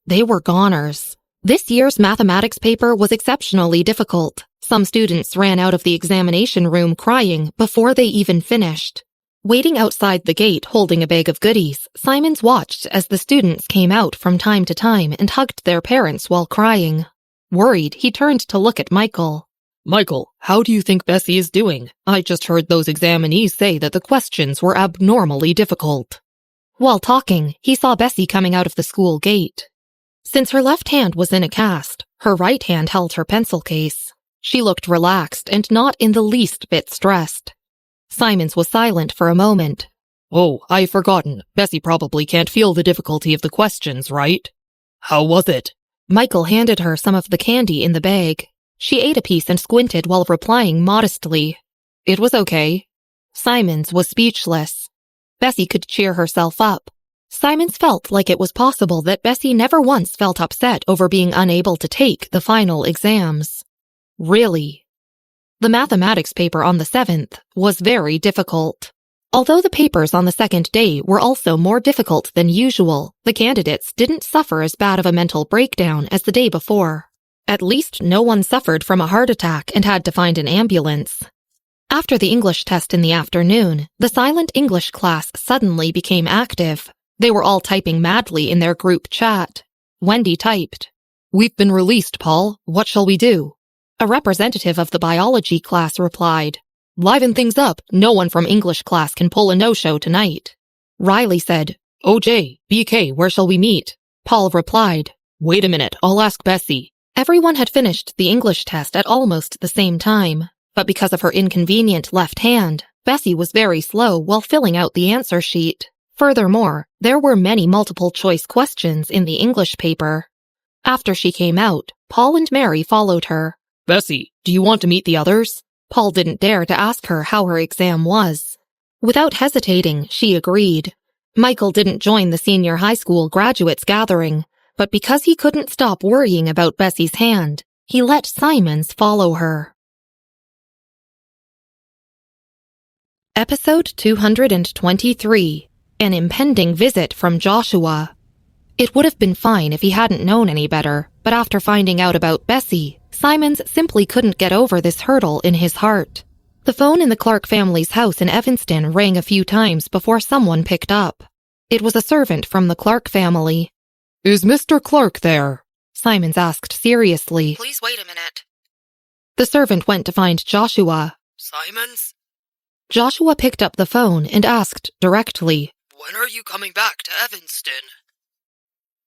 They were goners. This year's mathematics paper was exceptionally difficult. Some students ran out of the examination room crying before they even finished. Waiting outside the gate holding a bag of goodies, Simons watched as the students came out from time to time and hugged their parents while crying. Worried, he turned to look at Michael. Michael, how do you think Bessy is doing? I just heard those examinees say that the questions were abnormally difficult. While talking, he saw Bessy coming out of the school gate. Since her left hand was in a cast, her right hand held her pencil case. She looked relaxed and not in the least bit stressed. Simons was silent for a moment. Oh, I've forgotten. Bessy probably can't feel the difficulty of the questions, right? How was it? Michael handed her some of the candy in the bag. She ate a piece and squinted while replying modestly. It was okay. Simons was speechless. Bessy could cheer herself up. Simons felt like it was possible that Bessy never once felt upset over being unable to take the final exams. Really. The mathematics paper on the 7th was very difficult. Although the papers on the second day were also more difficult than usual, the candidates didn't suffer as bad of a mental breakdown as the day before. At least no one suffered from a heart attack and had to find an ambulance. After the English test in the afternoon, the silent English class suddenly became active. They were all typing madly in their group chat. Wendy typed, "We've been released, Paul. What shall we do?" A representative of the biology class replied, "Liven things up. No one from English class can pull a no-show tonight." Riley said, "OJ, BK, where shall we meet?" Paul replied, "Wait a minute, I'll ask Bessy." Everyone had finished the English test at almost the same time, but because of her inconvenient left hand, Bessy was very slow while filling out the answer sheet. Furthermore, there were many multiple-choice questions in the English paper. After she came out, Paul and Mary followed her. "Bessy, do you want to meet the others?" Paul didn't dare to ask her how her exam was. Without hesitating, she agreed. Michael didn't join the senior high school graduates gathering, but because he couldn't stop worrying about Bessy's hand, he let Simons follow her. Episode 223. An impending visit from Joshua. It would have been fine if he hadn't known any better, but after finding out about Bessy, Simons simply couldn't get over this hurdle in his heart. The phone in the Clark family's house in Evanston rang a few times before someone picked up. It was a servant from the Clark family. "Is Mr. Clark there?" Simons asked seriously. "Please wait a minute." The servant went to find Joshua. "Simons?" Joshua picked up the phone and asked directly, "When are you coming back to Evanston?"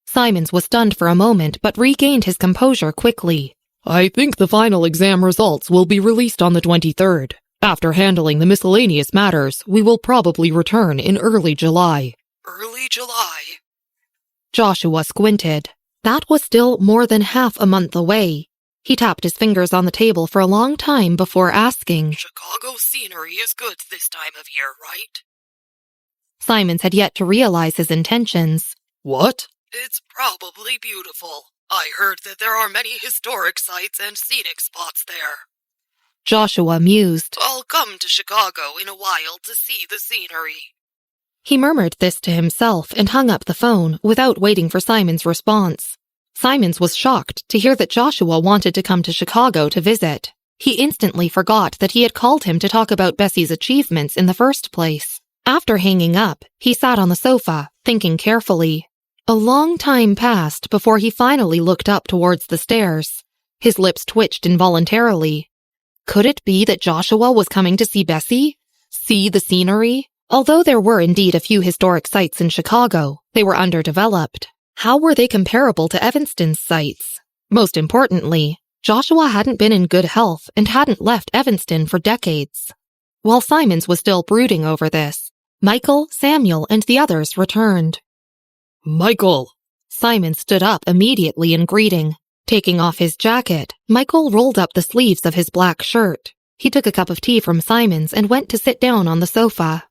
Simons was stunned for a moment but regained his composure quickly. "I think the final exam results will be released on the 23rd. After handling the miscellaneous matters, we will probably return in early July." "Early July?" Joshua squinted. That was still more than half a month away. He tapped his fingers on the table for a long time before asking, "Chicago scenery is good this time of year, right?" Simons had yet to realize his intentions. "What?" "It's probably beautiful. I heard that there are many historic sites and scenic spots there." Joshua mused. "I'll come to Chicago in a while to see the scenery." He murmured this to himself and hung up the phone without waiting for Simons' response. Simons was shocked to hear that Joshua wanted to come to Chicago to visit. He instantly forgot that he had called him to talk about Bessy's achievements in the first place. After hanging up, he sat on the sofa, thinking carefully. A long time passed before he finally looked up towards the stairs. His lips twitched involuntarily. Could it be that Joshua was coming to see Bessy? See the scenery? Although there were indeed a few historic sites in Chicago, they were underdeveloped. How were they comparable to Evanston's sites? Most importantly, Joshua hadn't been in good health and hadn't left Evanston for decades. While Simons was still brooding over this, Michael, Samuel, and the others returned. "Michael!" Simon stood up immediately in greeting. Taking off his jacket, Michael rolled up the sleeves of his black shirt. He took a cup of tea from Simons and went to sit down on the sofa.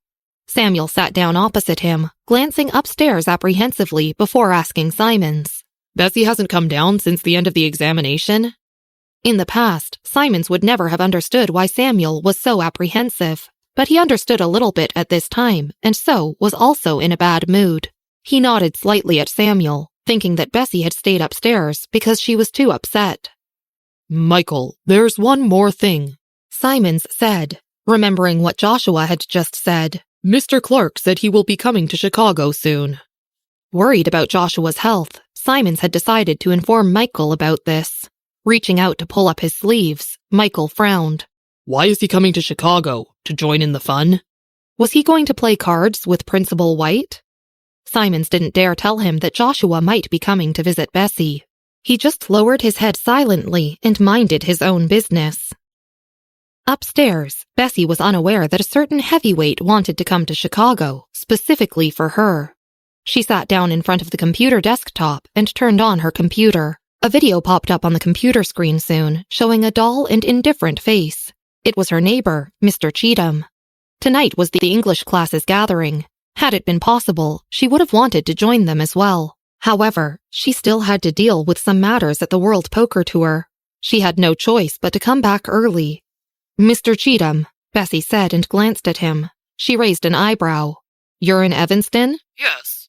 Samuel sat down opposite him, glancing upstairs apprehensively before asking Simons, "Bessy hasn't come down since the end of the examination?" In the past, Simons would never have understood why Samuel was so apprehensive, but he understood a little bit at this time, and so was also in a bad mood. He nodded slightly at Samuel, thinking that Bessy had stayed upstairs because she was too upset. "Michael, there's one more thing," Simons said, remembering what Joshua had just said. "Mr. Clark said he will be coming to Chicago soon." Worried about Joshua's health, Simons had decided to inform Michael about this. Reaching out to pull up his sleeves, Michael frowned. Why is he coming to Chicago? To join in the fun? Was he going to play cards with Principal White? Simons didn't dare tell him that Joshua might be coming to visit Bessy. He just lowered his head silently and minded his own business. Upstairs, Bessy was unaware that a certain heavyweight wanted to come to Chicago, specifically for her. She sat down in front of the computer desktop and turned on her computer. A video popped up on the computer screen soon, showing a dull and indifferent face. It was her neighbor, Mr. Cheatham. Tonight was the English class's gathering. Had it been possible, she would have wanted to join them as well. However, she still had to deal with some matters at the World Poker Tour. She had no choice but to come back early. "Mr. Cheatham," Bessy said and glanced at him. She raised an eyebrow. "You're in Evanston?" Yes.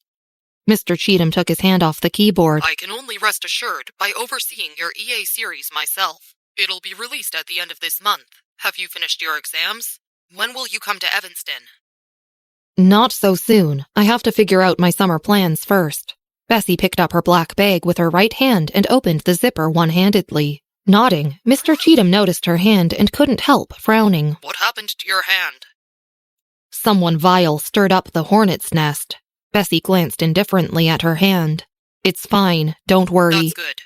Mr. Cheatham took his hand off the keyboard. I can only rest assured by overseeing your EA series myself. It'll be released at the end of this month. Have you finished your exams? When will you come to Evanston? "Not so soon. I have to figure out my summer plans first." Bessy picked up her black bag with her right hand and opened the zipper one-handedly. Nodding, Mr. Cheatham noticed her hand and couldn't help frowning. What happened to your hand? Someone vile stirred up the hornet's nest. Bessy glanced indifferently at her hand. "It's fine, don't worry." That's good.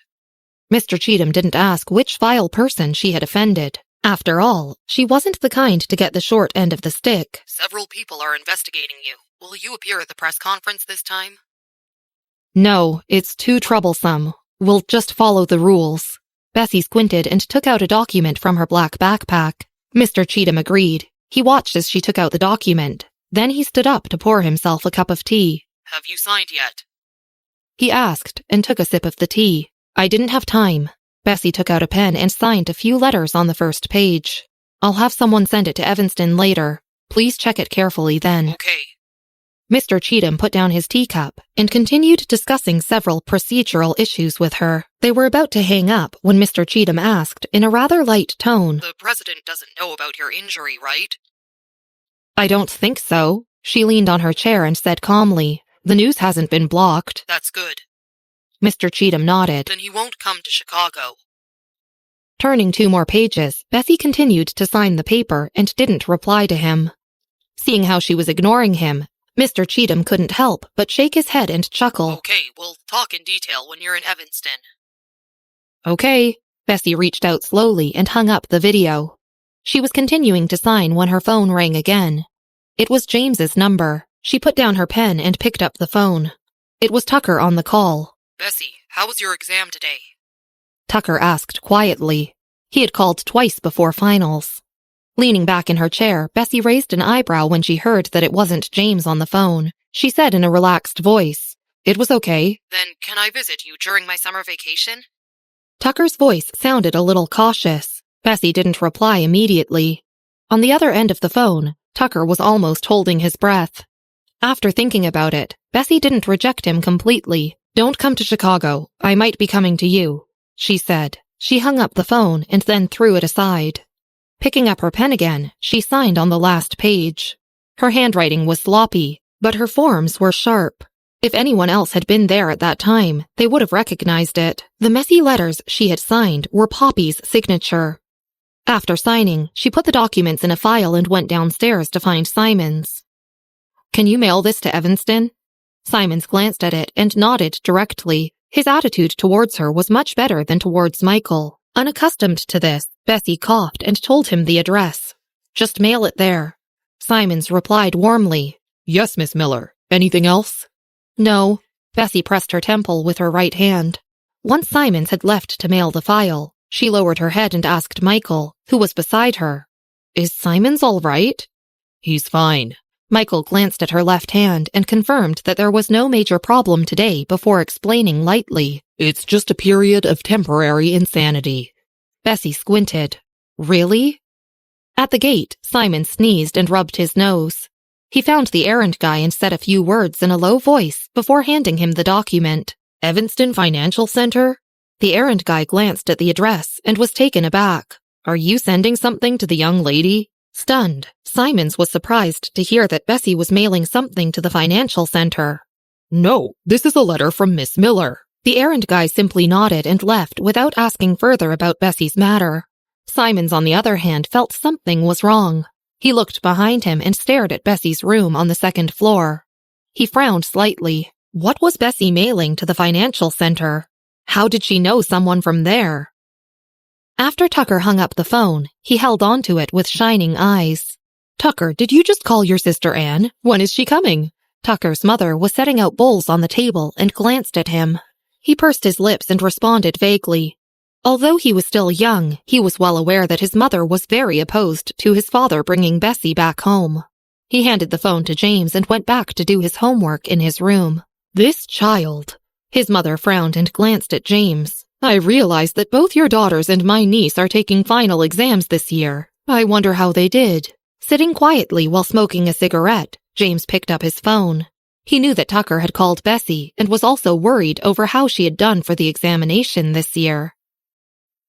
Mr. Cheatham didn't ask which vile person she had offended. After all, she wasn't the kind to get the short end of the stick. Several people are investigating you. Will you appear at the press conference this time? "No, it's too troublesome. We'll just follow the rules." Bessy squinted and took out a document from her black backpack. Mr. Cheatham agreed. He watched as she took out the document. Then he stood up to pour himself a cup of tea. Have you signed yet? He asked and took a sip of the tea. "I didn't have time." Bessy took out a pen and signed a few letters on the first page. "I'll have someone send it to Evanston later. Please check it carefully then." Okay. Mr. Cheatham put down his teacup and continued discussing several procedural issues with her. They were about to hang up when Mr. Cheatham asked in a rather light tone, The president doesn't know about your injury, right? "I don't think so." She leaned on her chair and said calmly, "The news hasn't been blocked." That's good. Mr. Cheatham nodded. Then he won't come to Chicago. Turning 2 more pages, Bessy continued to sign the paper and didn't reply to him. Seeing how she was ignoring him, Mr. Cheatham couldn't help but shake his head and chuckle. Okay, we'll talk in detail when you're in Evanston. "Okay." Bessy reached out slowly and hung up the video. She was continuing to sign when her phone rang again. It was James's number. She put down her pen and picked up the phone. It was Tucker on the call. Bessy, how was your exam today? Tucker asked quietly. He had called twice before finals. Leaning back in her chair, Bessy raised an eyebrow when she heard that it wasn't James on the phone. She said in a relaxed voice, "It was okay." Then can I visit you during my summer vacation? Tucker's voice sounded a little cautious. Bessy didn't reply immediately. On the other end of the phone, Tucker was almost holding his breath. After thinking about it, Bessy didn't reject him completely. "Don't come to Chicago. I might be coming to you," she said. She hung up the phone and then threw it aside. Picking up her pen again, she signed on the last page. Her handwriting was sloppy, but her forms were sharp. If anyone else had been there at that time, they would have recognized it. The messy letters she had signed were Poppy's signature. After signing, she put the documents in a file and went downstairs to find Simons. "Can you mail this to Evanston?" Simons glanced at it and nodded directly. His attitude towards her was much better than towards Michael. Unaccustomed to this, Bessy coughed and told him the address. "Just mail it there." Simons replied warmly, "Yes, Miss Miller. Anything else?" "No." Bessy pressed her temple with her right hand. Once Simons had left to mail the file, she lowered her head and asked Michael, who was beside her, "Is Simons all right?" "He's fine." Michael glanced at her left hand and confirmed that there was no major problem today before explaining lightly, "It's just a period of temporary insanity." Bessy squinted. "Really?" At the gate, Simon sneezed and rubbed his nose. He found the errand guy and said a few words in a low voice before handing him the document. "Evanston Financial Center?" The errand guy glanced at the address and was taken aback. "Are you sending something to the young lady?" Stunned, Simons was surprised to hear that Bessy was mailing something to the financial center. "No, this is a letter from Miss Miller." The errand guy simply nodded and left without asking further about Bessy's matter. Simons, on the other hand, felt something was wrong. He looked behind him and stared at Bessy's room on the second floor. He frowned slightly. What was Bessy mailing to the financial center? How did she know someone from there? After Tucker hung up the phone, he held onto it with shining eyes. "Tucker, did you just call your sister Anne? When is she coming?" Tucker's mother was setting out bowls on the table and glanced at him. He pursed his lips and responded vaguely. Although he was still young, he was well aware that his mother was very opposed to his father bringing Bessy back home. He handed the phone to James and went back to do his homework in his room. "This child." His mother frowned and glanced at James. "I realize that both your daughters and my niece are taking final exams this year. I wonder how they did." Sitting quietly while smoking a cigarette, James picked up his phone. He knew that Tucker had called Bessy and was also worried over how she had done for the examination this year.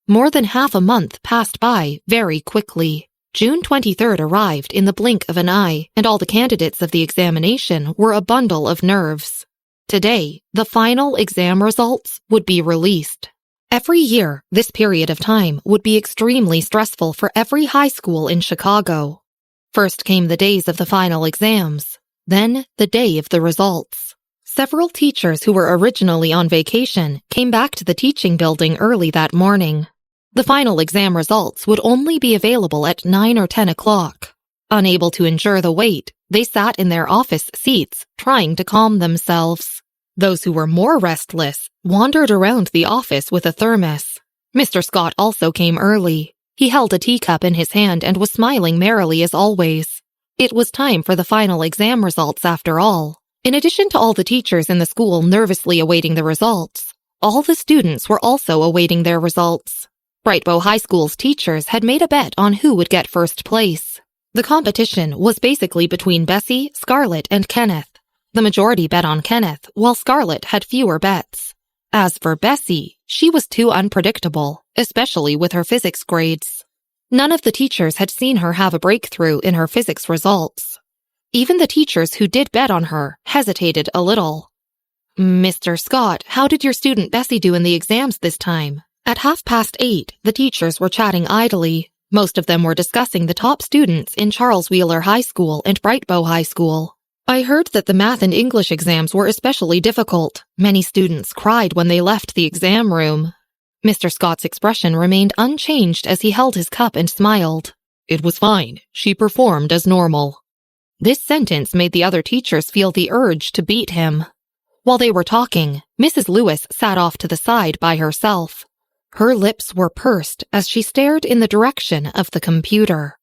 More than half a month passed by very quickly. June 23rd arrived in the blink of an eye, and all the candidates of the examination were a bundle of nerves. Today, the final exam results would be released. Every year, this period of time would be extremely stressful for every high school in Chicago. First came the days of the final exams, then the day of the results. Several teachers who were originally on vacation came back to the teaching building early that morning. The final exam results would only be available at 9 or 10 o'clock. Unable to endure the wait, they sat in their office seats, trying to calm themselves. Those who were more restless wandered around the office with a thermos. Mr. Scott also came early. He held a teacup in his hand and was smiling merrily as always. It was time for the final exam results after all. In addition to all the teachers in the school nervously awaiting the results, all the students were also awaiting their results. Brightbow High School's teachers had made a bet on who would get first place. The competition was basically between Bessy, Scarlett, and Kenneth. The majority bet on Kenneth, while Scarlett had fewer bets. As for Bessy, she was too unpredictable, especially with her physics grades. None of the teachers had seen her have a breakthrough in her physics results. Even the teachers who did bet on her hesitated a little. "Mr. Scott, how did your student Bessy do in the exams this time?" At 8:30, the teachers were chatting idly. Most of them were discussing the top students in Charles Wheeler High School and Brightbow High School. "I heard that the math and English exams were especially difficult. Many students cried when they left the exam room." Mr. Scott's expression remained unchanged as he held his cup and smiled. "It was fine. She performed as normal." This sentence made the other teachers feel the urge to beat him. While they were talking, Mrs. Lewis sat off to the side by herself. Her lips were pursed as she stared in the direction of the computer.